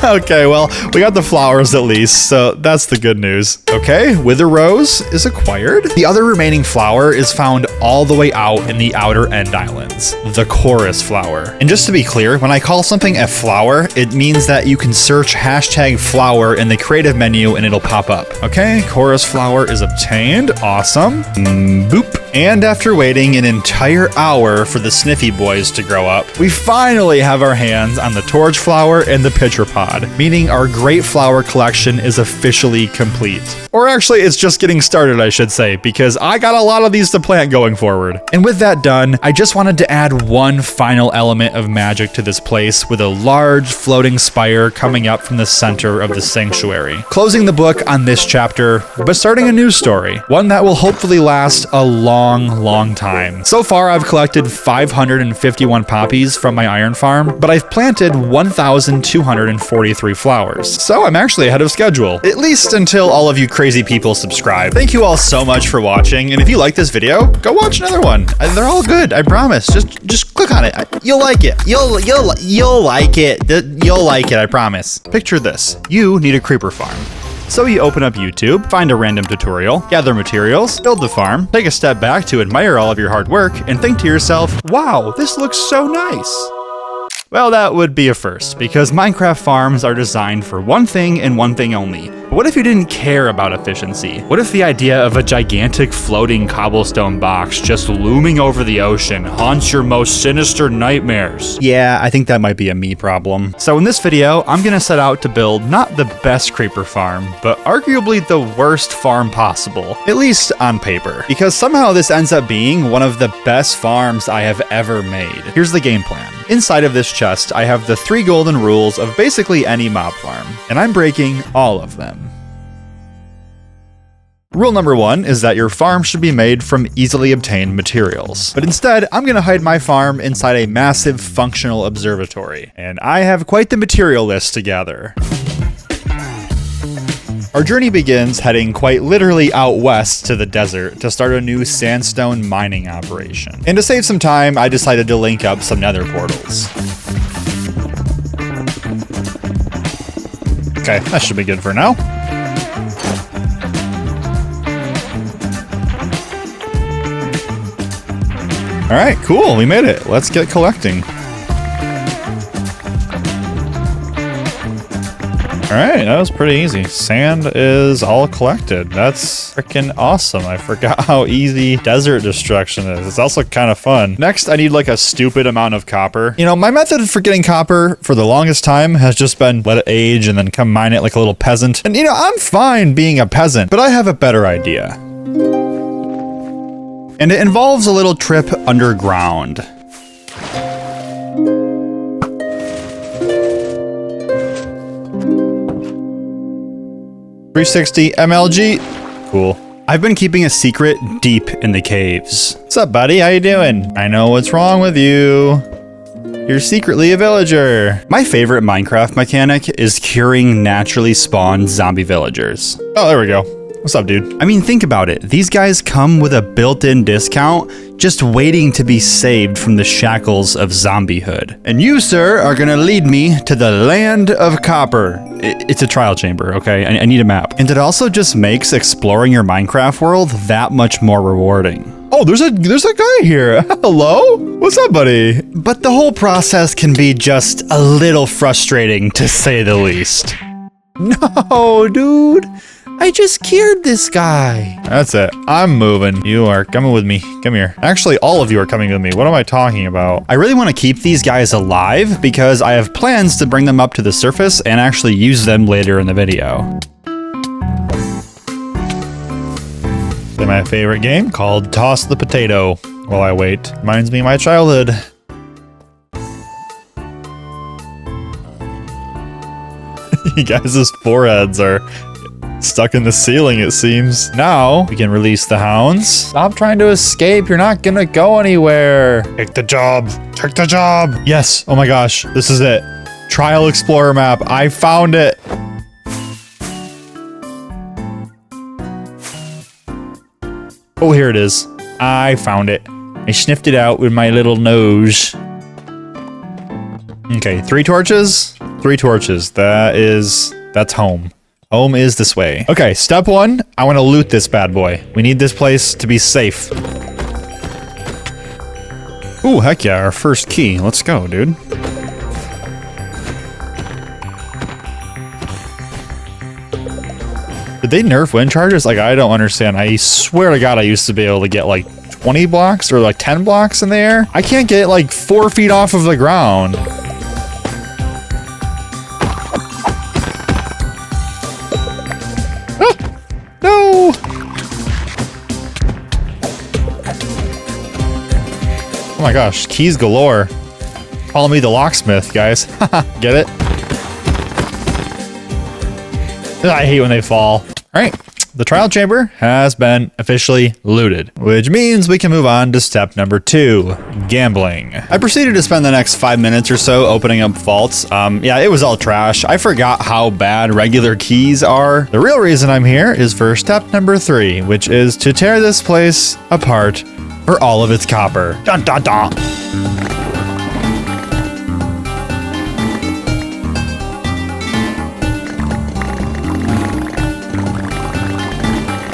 [SPEAKER 1] Okay, well, we got the flowers at least, so that's the good news. Okay, wither rose is acquired. The other remaining flower is found all the way out in the outer end islands, the chorus flower. And just to be clear, when I call something a flower, it means that you can search #flower in the creative menu and it'll pop up. Okay, chorus flower is obtained. Awesome. Boop. And after waiting an entire hour for the Sniffy boys to grow up, we finally have our hands on the torch flower and the pitcher pod, meaning our great flower collection is officially complete. Or actually, it's just getting started, I should say, because I got a lot of these to plant going forward. And with that done, I just wanted to add one final element of magic to this place with a large floating spire coming up from the center of the sanctuary. Closing the book on this chapter, but starting a new story, one that will hopefully last a long time. So far, I've collected 551 poppies from my iron farm, but I've planted 1,243 flowers. So I'm actually ahead of schedule, at least until all of you crazy people subscribe. Thank you all so much for watching, and if you like this video, go watch another one. They're all good, I promise. Just click on it. You'll like it. You'll like it. You'll like it, I promise. Picture this. You need a creeper farm. So you open up YouTube, find a random tutorial, gather materials, build the farm, take a step back to admire all of your hard work, and think to yourself, wow, this looks so nice. Well, that would be a first, because Minecraft farms are designed for one thing and one thing only. But what if you didn't care about efficiency? What if the idea of a gigantic floating cobblestone box just looming over the ocean haunts your most sinister nightmares? Yeah, I think that might be a me problem. So in this video, I'm gonna set out to build not the best creeper farm, but arguably the worst farm possible, at least on paper, because somehow this ends up being one of the best farms I have ever made. Here's the game plan. Inside of this chest, I have the 3 golden rules of basically any mob farm, and I'm breaking all of them. Rule number 1 is that your farm should be made from easily obtained materials. But instead, I'm gonna hide my farm inside a massive functional observatory, and I have quite the material list to gather. Our journey begins heading quite literally out west to the desert to start a new sandstone mining operation. And to save some time, I decided to link up some nether portals. Okay, that should be good for now. All right, cool, we made it. Let's get collecting. All right, that was pretty easy. Sand is all collected. That's freaking awesome. I forgot how easy desert destruction is. It's also kind of fun. Next, I need like a stupid amount of copper. You know, my method for getting copper for the longest time has just been let it age and then come mine it like a little peasant. And you know, I'm fine being a peasant, but I have a better idea. And it involves a little trip underground. .360 MLG. Cool. I've been keeping a secret deep in the caves. What's up, buddy? How you doing? I know what's wrong with you. You're secretly a villager. My favorite Minecraft mechanic is curing naturally spawned zombie villagers. Oh, there we go. What's up, dude? I mean, think about it. These guys come with a built-in discount, just waiting to be saved from the shackles of zombiehood. And you, sir, are gonna lead me to the land of copper. It's a trial chamber, okay? I need a map. And it also just makes exploring your Minecraft world that much more rewarding. Oh, there's a guy here. Hello? What's up, buddy? But the whole process can be just a little frustrating, to say the least. No, dude. I just cured this guy. That's it. I'm moving. You are coming with me. Come here. Actually, all of you are coming with me. What am I talking about? I really want to keep these guys alive because I have plans to bring them up to the surface and actually use them later in the video. Play my favorite game called Toss the Potato while I wait. Reminds me of my childhood. You guys' foreheads are Stuck in the ceiling, it seems. Now we can release the hounds. Stop trying to escape. You're not gonna go anywhere. Take the job. Take the job. Yes. Oh my gosh. This is it. Trial Explorer map. I found it. Oh, here it is. I found it. I sniffed it out with my little nose. Okay, 3 torches. 3 torches. That's home. Home is this way. Okay, step 1. I want to loot this bad boy. We need this place to be safe. Ooh, heck yeah, our first key. Let's go, dude. Did they nerf wind charges? Like, I don't understand. I swear to God, I used to be able to get like 20 blocks or like 10 blocks in the air. I can't get like 4 feet off of the ground. No! Oh my gosh, keys galore. Call me the locksmith, guys. Get it? I hate when they fall. All right, the trial chamber has been officially looted, which means we can move on to step number 2, gambling. I proceeded to spend the next 5 minutes or so opening up vaults. Yeah, it was all trash. I forgot how bad regular keys are. The real reason I'm here is for step number 3, which is to tear this place apart for all of its copper. Dun dun dun.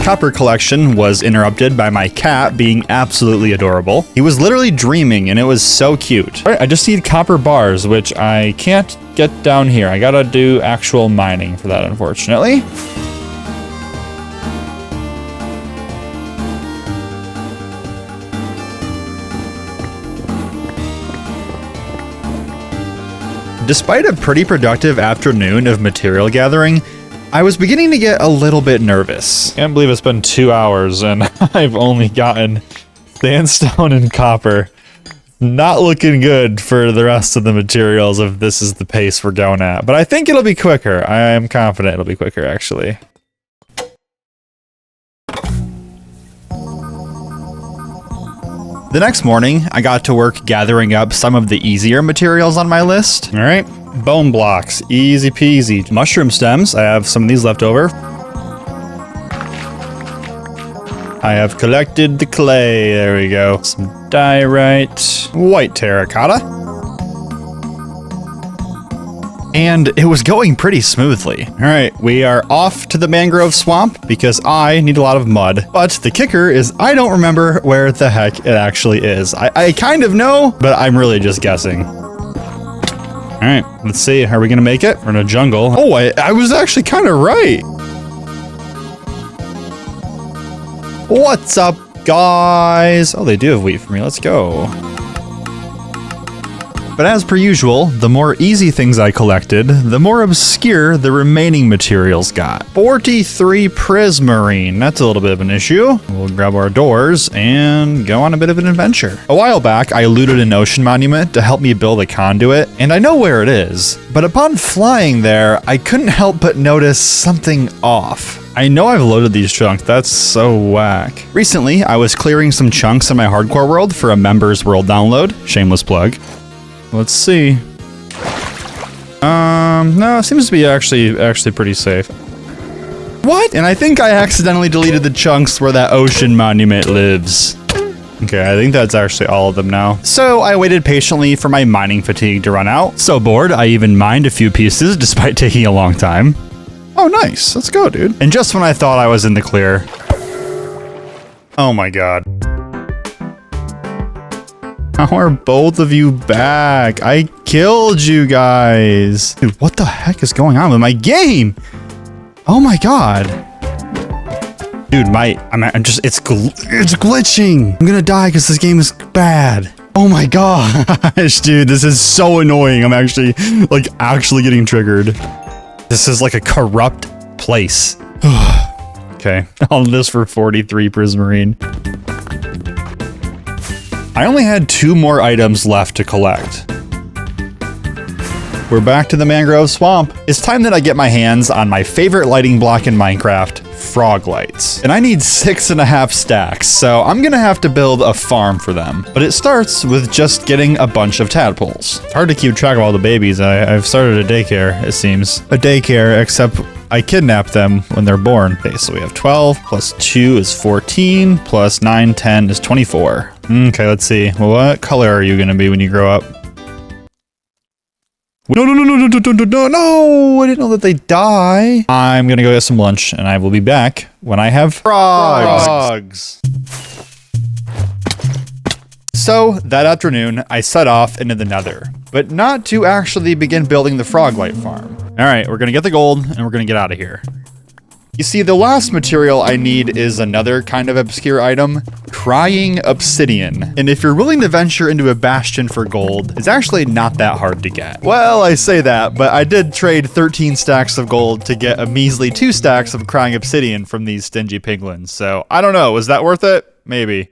[SPEAKER 1] Copper collection was interrupted by my cat being absolutely adorable. He was literally dreaming and it was so cute. All right, I just need copper bars, which I can't get down here. I gotta do actual mining for that, unfortunately. Despite a pretty productive afternoon of material gathering, I was beginning to get a little bit nervous. Can't believe it's been 2 hours and I've only gotten sandstone and copper. Not looking good for the rest of the materials if this is the pace we're going at. But I think it'll be quicker. I am confident it'll be quicker, actually. The next morning, I got to work gathering up some of the easier materials on my list. All right. Bone blocks, easy peasy. Mushroom stems, I have some of these left over. I have collected the clay, there we go. Some diorite, white terracotta. And it was going pretty smoothly. All right, we are off to the mangrove swamp because I need a lot of mud. But the kicker is I don't remember where the heck it actually is. I kind of know, but I'm really just guessing. All right, let's see. Are we gonna make it? We're in a jungle. Oh, I was actually kind of right. What's up, guys? Oh, they do have wheat for me. Let's go. But as per usual, the more easy things I collected, the more obscure the remaining materials got. 43 prismarine. That's a little bit of an issue. We'll grab our doors and go on a bit of an adventure. A while back, I looted an ocean monument to help me build a conduit, and I know where it is. But upon flying there, I couldn't help but notice something off. I know I've loaded these chunks, that's so whack. Recently, I was clearing some chunks in my hardcore world for a members world download. Shameless plug. Let's see. No, it seems to be actually pretty safe. What? And I think I accidentally deleted the chunks where that ocean monument lives. Okay, I think that's actually all of them now. So I waited patiently for my mining fatigue to run out. So bored, I even mined a few pieces despite taking a long time. Oh, nice. Let's go, dude. And just when I thought I was in the clear. Oh my God. How are both of you back? I killed you guys. Dude, what the heck is going on with my game? Oh my God. Dude, it's glitching. I'm gonna die because this game is bad. Oh my gosh, dude, this is so annoying. I'm actually getting triggered. This is like a corrupt place. Okay, all this for 43 prismarine. I only had 2 more items left to collect. we're back to the mangrove swamp. It's time that I get my hands on my favorite lighting block in Minecraft, frog lights. And I need 6.5 stacks, so I'm gonna have to build a farm for them. But it starts with just getting a bunch of tadpoles. It's hard to keep track of all the babies. I've started a daycare, it seems. A daycare, except I kidnap them when they're born. Okay, so we have 12 plus 2 is 14 plus 9, 10 is 24. Okay, let's see. Well, what color are you gonna be when you grow up? No, no, no, no, no, no, no, no, no, I didn't know that they die. I'm gonna go get some lunch and I will be back when I have frogs. So that afternoon, I set off into the Nether, but not to actually begin building the frog light farm. All right, we're gonna get the gold and we're gonna get out of here. You see, the last material I need is another kind of obscure item, crying obsidian. And if you're willing to venture into a bastion for gold, it's actually not that hard to get. Well, I say that, but I did trade 13 stacks of gold to get a measly 2 stacks of crying obsidian from these stingy piglins. So I don't know, was that worth it? Maybe.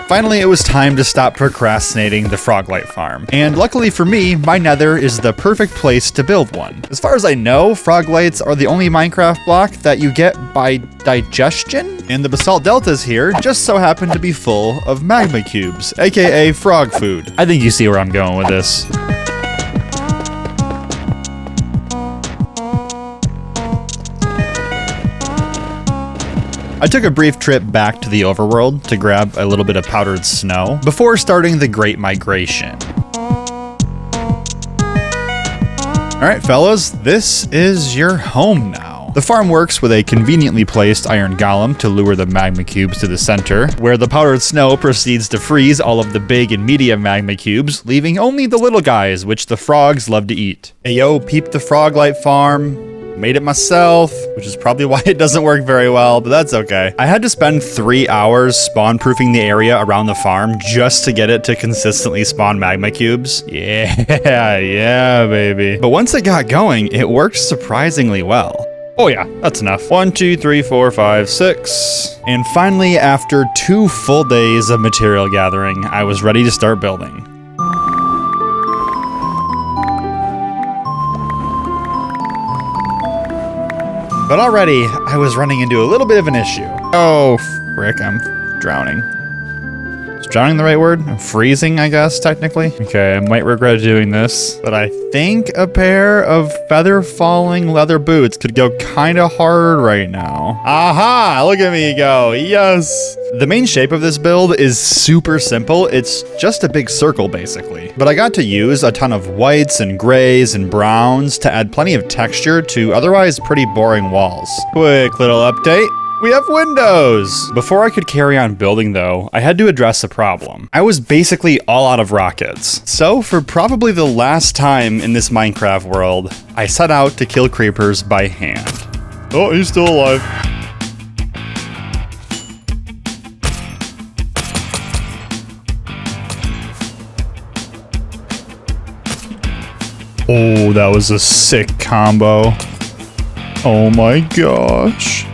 [SPEAKER 1] Finally, it was time to stop procrastinating the frog light farm. And luckily for me, my nether is the perfect place to build one. As far as I know, frog lights are the only Minecraft block that you get by digestion. And the basalt deltas here just so happen to be full of magma cubes, aka frog food. I think you see where I'm going with this. I took a brief trip back to the overworld to grab a little bit of powdered snow before starting the Great Migration. Alright fellas, this is your home now. The farm works with a conveniently placed iron golem to lure the magma cubes to the center, where the powdered snow proceeds to freeze all of the big and medium magma cubes, leaving only the little guys, which the frogs love to eat. Hey yo, peep the frog light farm. Made it myself, which is probably why it doesn't work very well, but that's okay. I had to spend 3 hours spawn-proofing the area around the farm just to get it to consistently spawn magma cubes. Yeah, baby. But once it got going, it worked surprisingly well. Oh yeah, that's enough. 1, 2, 3, 4, 5, 6. And finally, after 2 full days of material gathering, I was ready to start building. But already, I was running into a little bit of an issue. Oh, frick, I'm drowning. Is drowning the right word? I'm freezing, I guess, technically. Okay, I might regret doing this, but I think a pair of feather-falling leather boots could go kind of hard right now. Aha! Look at me go. Yes! The main shape of this build is super simple. It's just a big circle, basically. But I got to use a ton of whites and grays and browns to add plenty of texture to otherwise pretty boring walls. Quick little update. We have windows! Before I could carry on building though, I had to address a problem. I was basically all out of rockets. So for probably the last time in this Minecraft world, I set out to kill creepers by hand. Oh, he's still alive. Oh, that was a sick combo. Oh my gosh.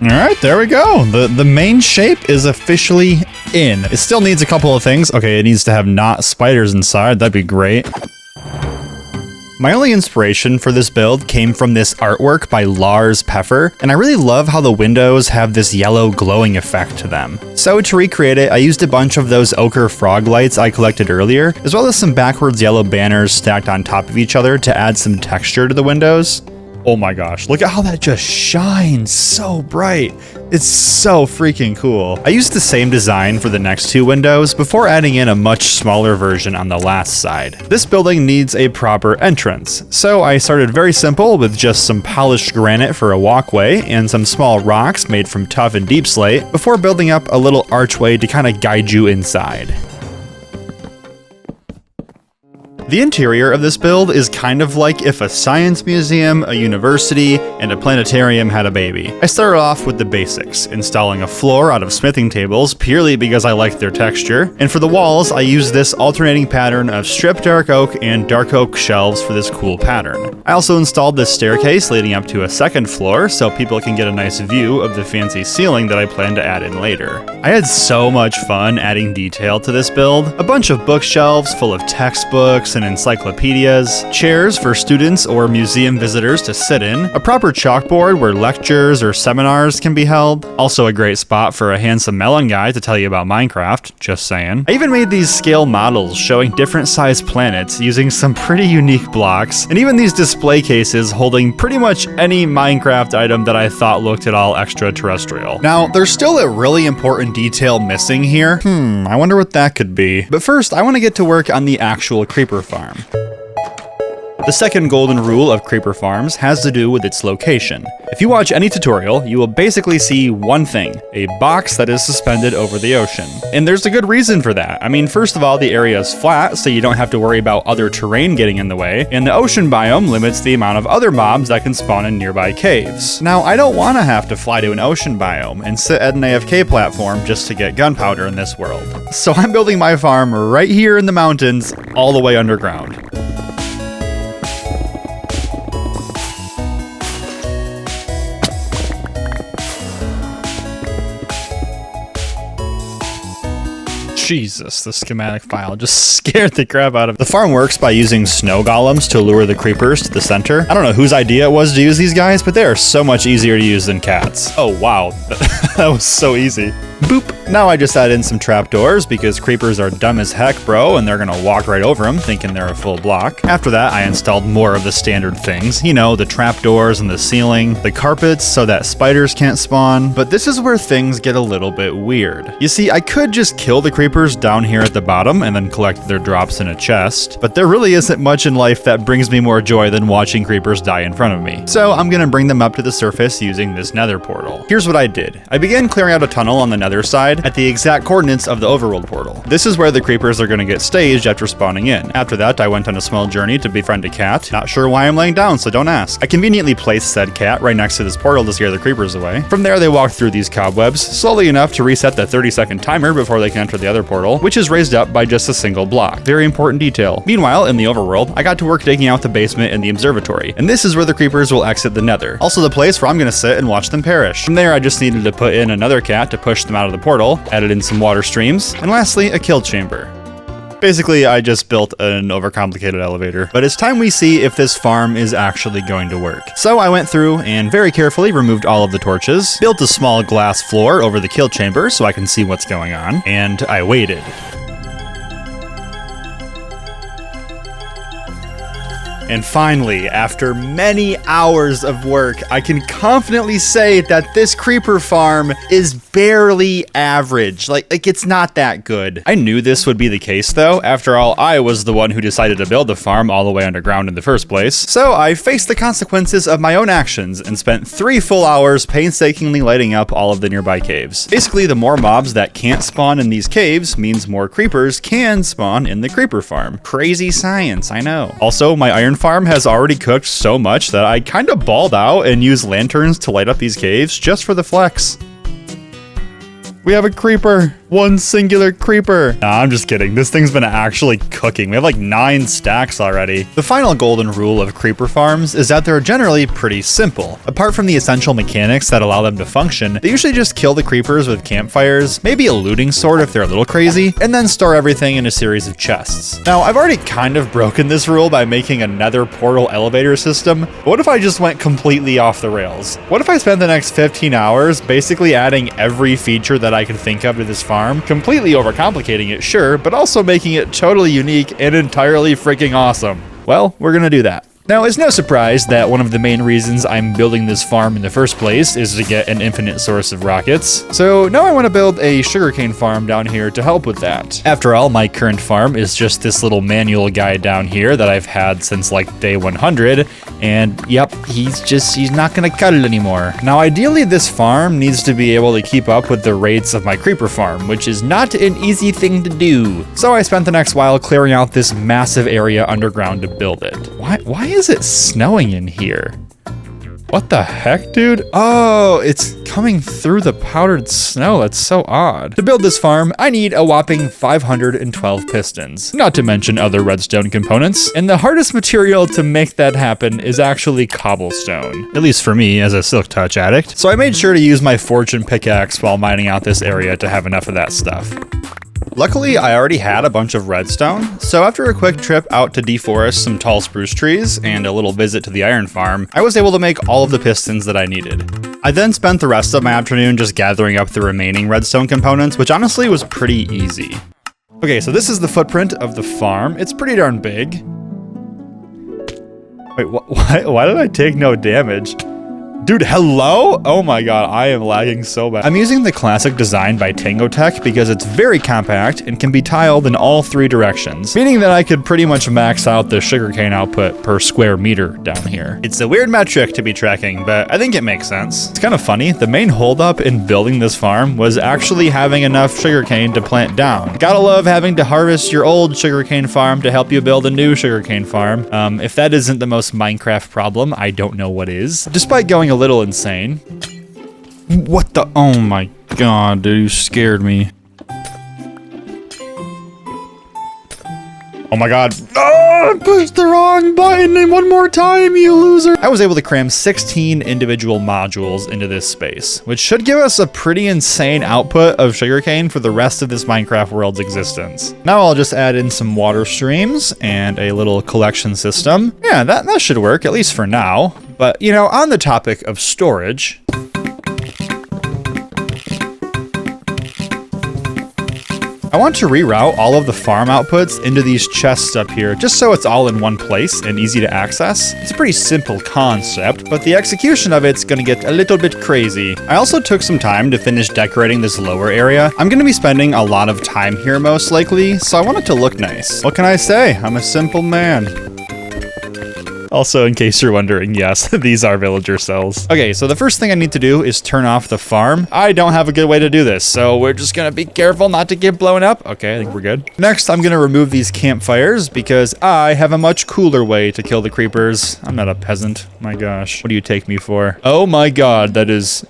[SPEAKER 1] Alright, there we go. The main shape is officially in. It still needs a couple of things. Okay, it needs to have not spiders inside. That'd be great. My only inspiration for this build came from this artwork by Lars Peffer, and I really love how the windows have this yellow glowing effect to them. So to recreate it, I used a bunch of those ochre frog lights I collected earlier, as well as some backwards yellow banners stacked on top of each other to add some texture to the windows. Oh my gosh, look at how that just shines so bright. It's so freaking cool. I used the same design for the next 2 windows before adding in a much smaller version on the last side. This building needs a proper entrance, so I started very simple with just some polished granite for a walkway and some small rocks made from tough and deep slate before building up a little archway to kind of guide you inside. The interior of this build is kind of like if a science museum, a university, and a planetarium had a baby. I started off with the basics, installing a floor out of smithing tables purely because I liked their texture, and for the walls I used this alternating pattern of stripped dark oak and dark oak shelves for this cool pattern. I also installed this staircase leading up to a second floor so people can get a nice view of the fancy ceiling that I plan to add in later. I had so much fun adding detail to this build. A bunch of bookshelves full of textbooks and encyclopedias, chairs for students or museum visitors to sit in, a proper chalkboard where lectures or seminars can be held, also a great spot for a handsome melon guy to tell you about Minecraft, just saying. I even made these scale models showing different sized planets using some pretty unique blocks, and even these display cases holding pretty much any Minecraft item that I thought looked at all extraterrestrial. Now, there's still a really important detail missing here. I wonder what that could be. But first, I want to get to work on the actual creeper farm. The second golden rule of creeper farms has to do with its location. If you watch any tutorial, you will basically see one thing, a box that is suspended over the ocean. And there's a good reason for that. I mean, first of all, the area is flat, so you don't have to worry about other terrain getting in the way, and the ocean biome limits the amount of other mobs that can spawn in nearby caves. Now, I don't want to have to fly to an ocean biome and sit at an AFK platform just to get gunpowder in this world. So I'm building my farm right here in the mountains, all the way underground. Jesus, the schematic file just scared the crap out of me. The farm works by using snow golems to lure the creepers to the center. I don't know whose idea it was to use these guys, but they are so much easier to use than cats. Oh, wow. That was so easy. Boop. Now I just add in some trapdoors because creepers are dumb as heck, bro, and they're gonna walk right over them thinking they're a full block. After that, I installed more of the standard things. You know, the trapdoors in the ceiling, the carpets so that spiders can't spawn. But this is where things get a little bit weird. You see, I could just kill the creepers down here at the bottom and then collect their drops in a chest, but there really isn't much in life that brings me more joy than watching creepers die in front of me. So I'm gonna bring them up to the surface using this nether portal. Here's what I did. I began clearing out a tunnel on the nether side at the exact coordinates of the overworld portal. This is where the creepers are going to get staged after spawning in. After that, I went on a small journey to befriend a cat. Not sure why I'm laying down, so don't ask. I conveniently placed said cat right next to this portal to scare the creepers away. From there, they walked through these cobwebs, slowly enough to reset the 30-second timer before they can enter the other portal, which is raised up by just a single block. Very important detail. Meanwhile, in the overworld, I got to work digging out the basement and the observatory, and this is where the creepers will exit the nether. Also the place where I'm going to sit and watch them perish. From there, I just needed to put in another cat to push them out of the portal, added in some water streams, and lastly, a kill chamber. Basically, I just built an overcomplicated elevator, but it's time we see if this farm is actually going to work. So I went through and very carefully removed all of the torches, built a small glass floor over the kill chamber so I can see what's going on, and I waited. And finally, after many hours of work, I can confidently say that this creeper farm is barely average. Like it's not that good. I knew this would be the case though. After all, I was the one who decided to build the farm all the way underground in the first place. So I faced the consequences of my own actions and spent 3 full hours painstakingly lighting up all of the nearby caves. Basically, the more mobs that can't spawn in these caves means more creepers can spawn in the creeper farm. Crazy science, I know. Also, my iron farm has already cooked so much that I kind of balled out and used lanterns to light up these caves just for the flex. We have a creeper. One singular creeper. Nah, I'm just kidding. This thing's been actually cooking. We have like 9 stacks already. The final golden rule of creeper farms is that they're generally pretty simple. Apart from the essential mechanics that allow them to function, they usually just kill the creepers with campfires, maybe a looting sword if they're a little crazy, and then store everything in a series of chests. Now, I've already kind of broken this rule by making a nether portal elevator system, but what if I just went completely off the rails? What if I spent the next 15 hours basically adding every feature that I can think of to this farm, completely overcomplicating it, sure, but also making it totally unique and entirely freaking awesome? Well, we're gonna do that. Now, it's no surprise that one of the main reasons I'm building this farm in the first place is to get an infinite source of rockets. So now I want to build a sugarcane farm down here to help with that. After all, my current farm is just this little manual guy down here that I've had since like day 100. And yep, he's not gonna cut it anymore. Now, ideally this farm needs to be able to keep up with the rates of my creeper farm, which is not an easy thing to do. So I spent the next while clearing out this massive area underground to build it. Why is it snowing in here? What the heck, dude? Oh, it's coming through the powdered snow. That's so odd. To build this farm, I need a whopping 512 pistons, not to mention other redstone components. And the hardest material to make that happen is actually cobblestone, at least for me as a Silk Touch addict. So I made sure to use my fortune pickaxe while mining out this area to have enough of that stuff. Luckily, I already had a bunch of redstone, so after a quick trip out to deforest some tall spruce trees and a little visit to the iron farm, I was able to make all of the pistons that I needed. I then spent the rest of my afternoon just gathering up the remaining redstone components, which honestly was pretty easy. Okay, so this is the footprint of the farm. It's pretty darn big. Wait, why did I take no damage? Dude, hello? Oh my god, I am lagging so bad. I'm using the classic design by Tango Tech because it's very compact and can be tiled in all 3 directions, meaning that I could pretty much max out the sugarcane output per square meter down here. It's a weird metric to be tracking, but I think it makes sense. It's kind of funny, the main holdup in building this farm was actually having enough sugarcane to plant down. Gotta love having to harvest your old sugarcane farm to help you build a new sugarcane farm. If that isn't the most Minecraft problem, I don't know what is. Despite going a little insane. What the? Oh my god, dude, you scared me. Oh my god. Oh, I pushed the wrong button and one more time, you loser. I was able to cram 16 individual modules into this space, which should give us a pretty insane output of sugarcane for the rest of this Minecraft world's existence. Now I'll just add in some water streams and a little collection system. Yeah, that should work, at least for now. But, you know, on the topic of storage, I want to reroute all of the farm outputs into these chests up here, just so it's all in one place and easy to access. It's a pretty simple concept, but the execution of it's gonna get a little bit crazy. I also took some time to finish decorating this lower area. I'm gonna be spending a lot of time here most likely, so I want it to look nice. What can I say? I'm a simple man. Also, in case you're wondering, yes, these are villager cells. Okay, so the first thing I need to do is turn off the farm. I don't have a good way to do this, so we're just gonna be careful not to get blown up. Okay, I think we're good. Next, I'm gonna remove these campfires because I have a much cooler way to kill the creepers. I'm not a peasant. My gosh, what do you take me for? Oh my god, that is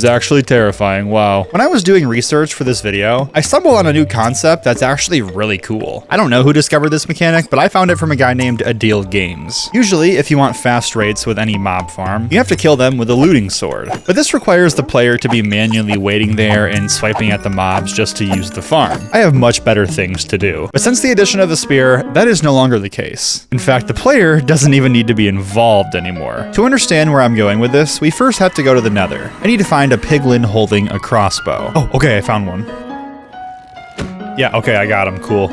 [SPEAKER 1] actually terrifying. Wow. When I was doing research for this video, I stumbled on a new concept that's actually really cool. I don't know who discovered this mechanic, but I found it from a guy named Adil Games. Usually, if you want fast rates with any mob farm, you have to kill them with a looting sword. But this requires the player to be manually waiting there and swiping at the mobs just to use the farm. I have much better things to do. But since the addition of the spear, that is no longer the case. In fact, the player doesn't even need to be involved anymore. To understand where I'm going with this, we first have to go to the Nether. I need to find a piglin holding a crossbow. Oh, okay, I found one. Yeah, okay, I got him. Cool.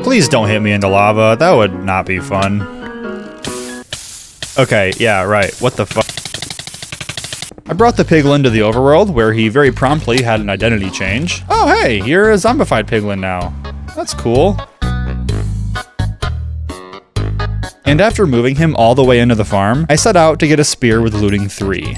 [SPEAKER 1] Please don't hit me into lava. That would not be fun. Okay, yeah, right. What the fuck? I brought the piglin to the overworld, where he very promptly had an identity change. Oh, hey, you're a zombified piglin now. That's cool. And after moving him all the way into the farm, I set out to get a spear with looting 3.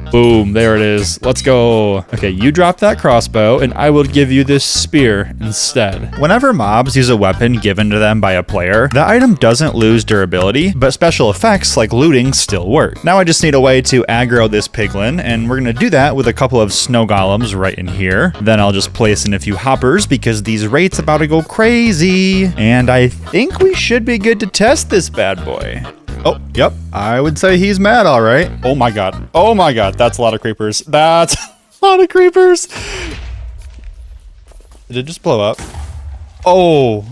[SPEAKER 1] Boom, there it is. Let's go. Okay, you drop that crossbow, and I will give you this spear instead. Whenever mobs use a weapon given to them by a player, the item doesn't lose durability, but special effects like looting still work. Now I just need a way to aggro this piglin, and we're gonna do that with a couple of snow golems right in here. Then I'll just place in a few hoppers because these rates about to go crazy. And I think we should be good to test this bad boy. Oh, yep. I would say he's mad, all right. Oh my god. Oh my god. That's a lot of creepers. That's a lot of creepers. Did it just blow up? Oh.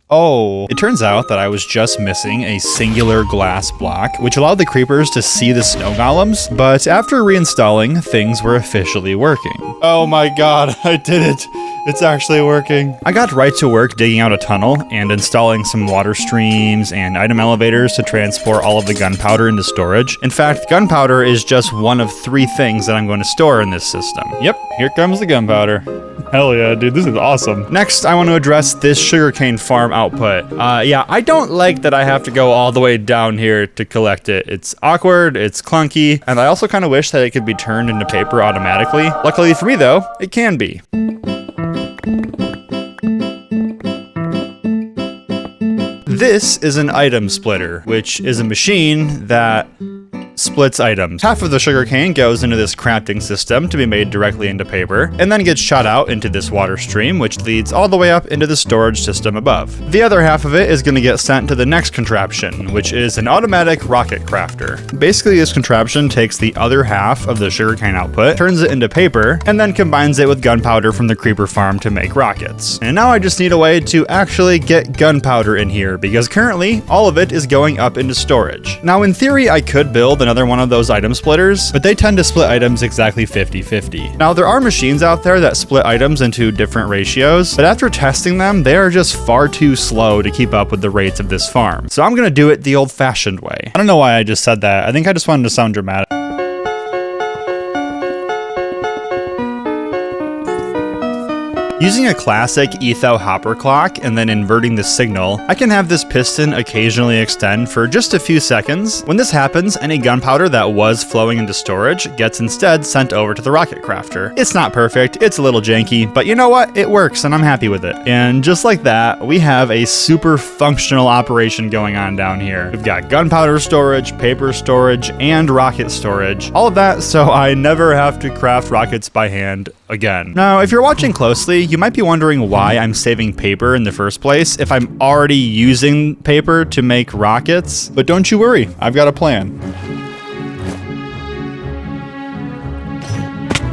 [SPEAKER 1] Oh. It turns out that I was just missing a singular glass block, which allowed the creepers to see the snow golems, but after reinstalling, things were officially working. Oh my god, I did it. It's actually working. I got right to work digging out a tunnel and installing some water streams and item elevators to transport all of the gunpowder into storage. In fact, gunpowder is just one of 3 things that I'm going to store in this system. Yep, here comes the gunpowder. Hell yeah, dude, this is awesome. Next, I want to address this sugarcane farm output. Yeah, I don't like that I have to go all the way down here to collect it. It's awkward, it's clunky, and I also kind of wish that it could be turned into paper automatically. Luckily for me though, it can be. This is an item splitter, which is a machine that splits items. Half of the sugarcane goes into this crafting system to be made directly into paper, and then gets shot out into this water stream, which leads all the way up into the storage system above. The other half of it is going to get sent to the next contraption, which is an automatic rocket crafter. Basically, this contraption takes the other half of the sugarcane output, turns it into paper, and then combines it with gunpowder from the creeper farm to make rockets. And now I just need a way to actually get gunpowder in here, because currently all of it is going up into storage. Now in theory, I could build another one of those item splitters, but they tend to split items exactly 50-50. Now there are machines out there that split items into different ratios, but after testing them, they are just far too slow to keep up with the rates of this farm. So I'm gonna do it the old-fashioned way. I don't know why I just said that. I think I just wanted to sound dramatic. Using a classic etho hopper clock and then inverting the signal, I can have this piston occasionally extend for just a few seconds. When this happens, any gunpowder that was flowing into storage gets instead sent over to the rocket crafter. It's not perfect, it's a little janky, but you know what? It works and I'm happy with it. And just like that, we have a super functional operation going on down here. We've got gunpowder storage, paper storage, and rocket storage. All of that so I never have to craft rockets by hand again. Now, if you're watching closely, you might be wondering why I'm saving paper in the first place if I'm already using paper to make rockets. But don't you worry, I've got a plan.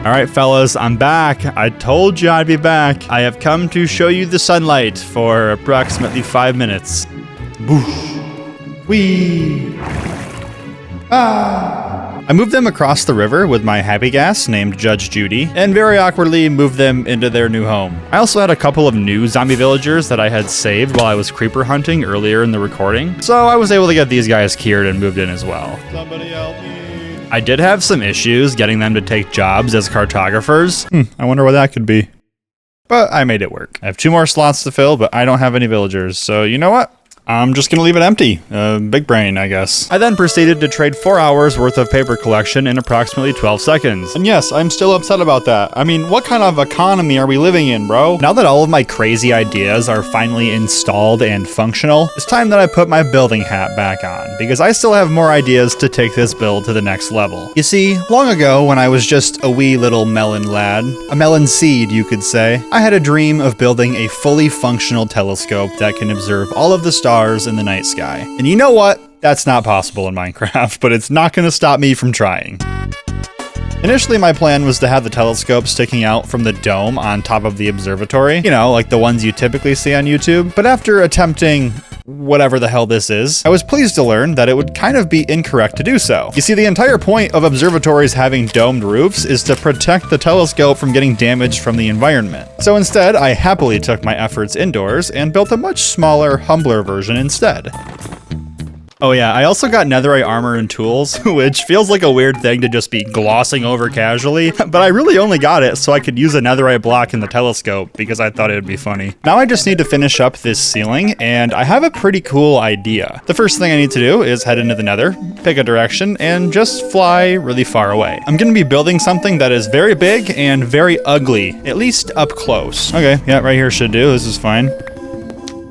[SPEAKER 1] All right, fellas, I'm back. I told you I'd be back. I have come to show you the sunlight for approximately 5 minutes. Boosh. Whee. Ah. I moved them across the river with my happy gas named Judge Judy, and very awkwardly moved them into their new home. I also had a couple of new zombie villagers that I had saved while I was creeper hunting earlier in the recording, so I was able to get these guys cured and moved in as well. Somebody help me. I did have some issues getting them to take jobs as cartographers. I wonder what that could be. But I made it work. I have 2 more slots to fill, but I don't have any villagers, so you know what? I'm just gonna leave it empty. Big brain, I guess. I then proceeded to trade 4 hours worth of paper collection in approximately 12 seconds. And yes, I'm still upset about that. I mean, what kind of economy are we living in, bro? Now that all of my crazy ideas are finally installed and functional, it's time that I put my building hat back on, because I still have more ideas to take this build to the next level. You see, long ago when I was just a wee little melon lad, a melon seed you could say, I had a dream of building a fully functional telescope that can observe all of the stars in the night sky. And you know what? That's not possible in Minecraft, but it's not going to stop me from trying. Initially, my plan was to have the telescope sticking out from the dome on top of the observatory, you know, like the ones you typically see on YouTube. But after attempting whatever the hell this is, I was pleased to learn that it would kind of be incorrect to do so. You see, the entire point of observatories having domed roofs is to protect the telescope from getting damaged from the environment. So instead, I happily took my efforts indoors and built a much smaller, humbler version instead. Oh yeah, I also got netherite armor and tools, which feels like a weird thing to just be glossing over casually, but I really only got it so I could use a netherite block in the telescope because I thought it would be funny. Now I just need to finish up this ceiling, and I have a pretty cool idea. The first thing I need to do is head into the nether, pick a direction, and just fly really far away. I'm gonna be building something that is very big and very ugly, at least up close. Okay, yeah, right here should do, this is fine.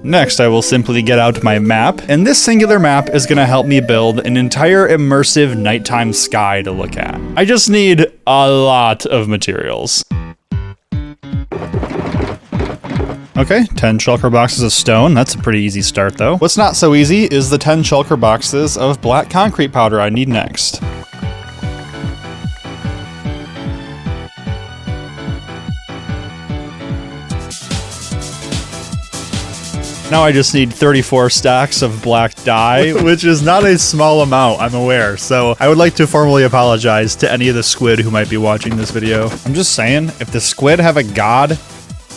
[SPEAKER 1] Next, I will simply get out my map, and this singular map is going to help me build an entire immersive nighttime sky to look at. I just need a lot of materials. Okay, 10 shulker boxes of stone. That's a pretty easy start, though. What's not so easy is the 10 shulker boxes of black concrete powder I need next. Now I just need 34 stacks of black dye, which is not a small amount, I'm aware. So I would like to formally apologize to any of the squid who might be watching this video. I'm just saying, if the squid have a god,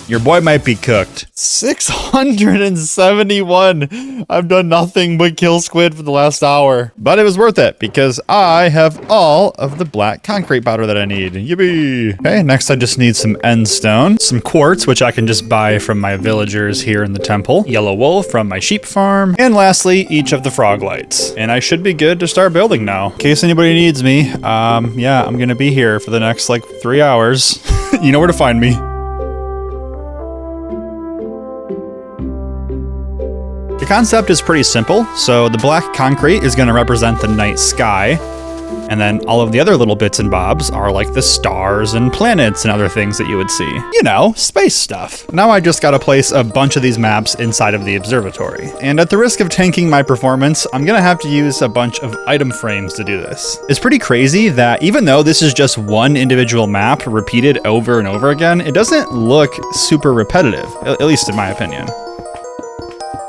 [SPEAKER 1] Your boy might be cooked. 671. I've done nothing but kill squid for the last hour. But it was worth it because I have all of the black concrete powder that I need. Yippee. Okay, next I just need some end stone, some quartz, which I can just buy from my villagers here in the temple, yellow wool from my sheep farm, and lastly, each of the frog lights. And I should be good to start building now. In case anybody needs me, yeah, I'm gonna be here for the next like 3 hours. You know where to find me. The concept is pretty simple. So the black concrete is going to represent the night sky. And then all of the other little bits and bobs are like the stars and planets and other things that you would see. You know, space stuff. Now I just got to place a bunch of these maps inside of the observatory. And at the risk of tanking my performance, I'm going to have to use a bunch of item frames to do this. It's pretty crazy that even though this is just one individual map repeated over and over again, it doesn't look super repetitive, at least in my opinion.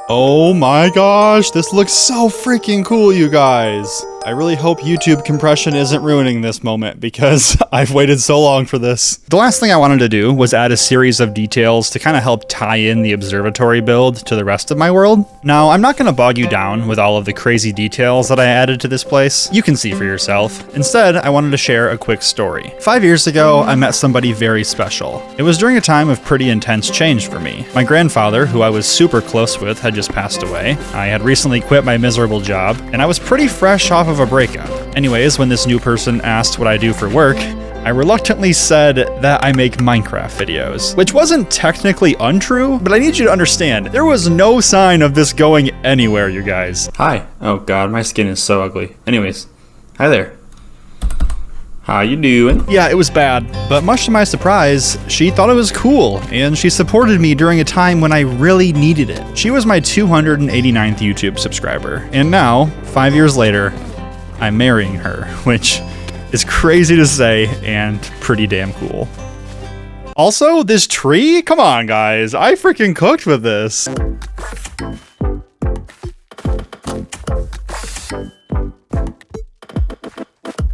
[SPEAKER 1] Oh my gosh, this looks so freaking cool, you guys. I really hope YouTube compression isn't ruining this moment because I've waited so long for this. The last thing I wanted to do was add a series of details to kind of help tie in the observatory build to the rest of my world. Now, I'm not going to bog you down with all of the crazy details that I added to this place. You can see for yourself. Instead, I wanted to share a quick story. 5 years ago, I met somebody very special. It was during a time of pretty intense change for me. My grandfather, who I was super close with, had just passed away. I had recently quit my miserable job, and I was pretty fresh off of a breakup. Anyways, when this new person asked what I do for work, I reluctantly said that I make Minecraft videos, which wasn't technically untrue, but I need you to understand, there was no sign of this going anywhere, you guys.
[SPEAKER 2] Hi. Oh god, my skin is so ugly. Anyways, hi there. How you doing?
[SPEAKER 1] Yeah, it was bad, but much to my surprise, she thought it was cool, and she supported me during a time when I really needed it. She was my 289th YouTube subscriber, and now, 5 years later, I'm marrying her, which is crazy to say and pretty damn cool. Also, this tree? Come on, guys. I freaking cooked with this.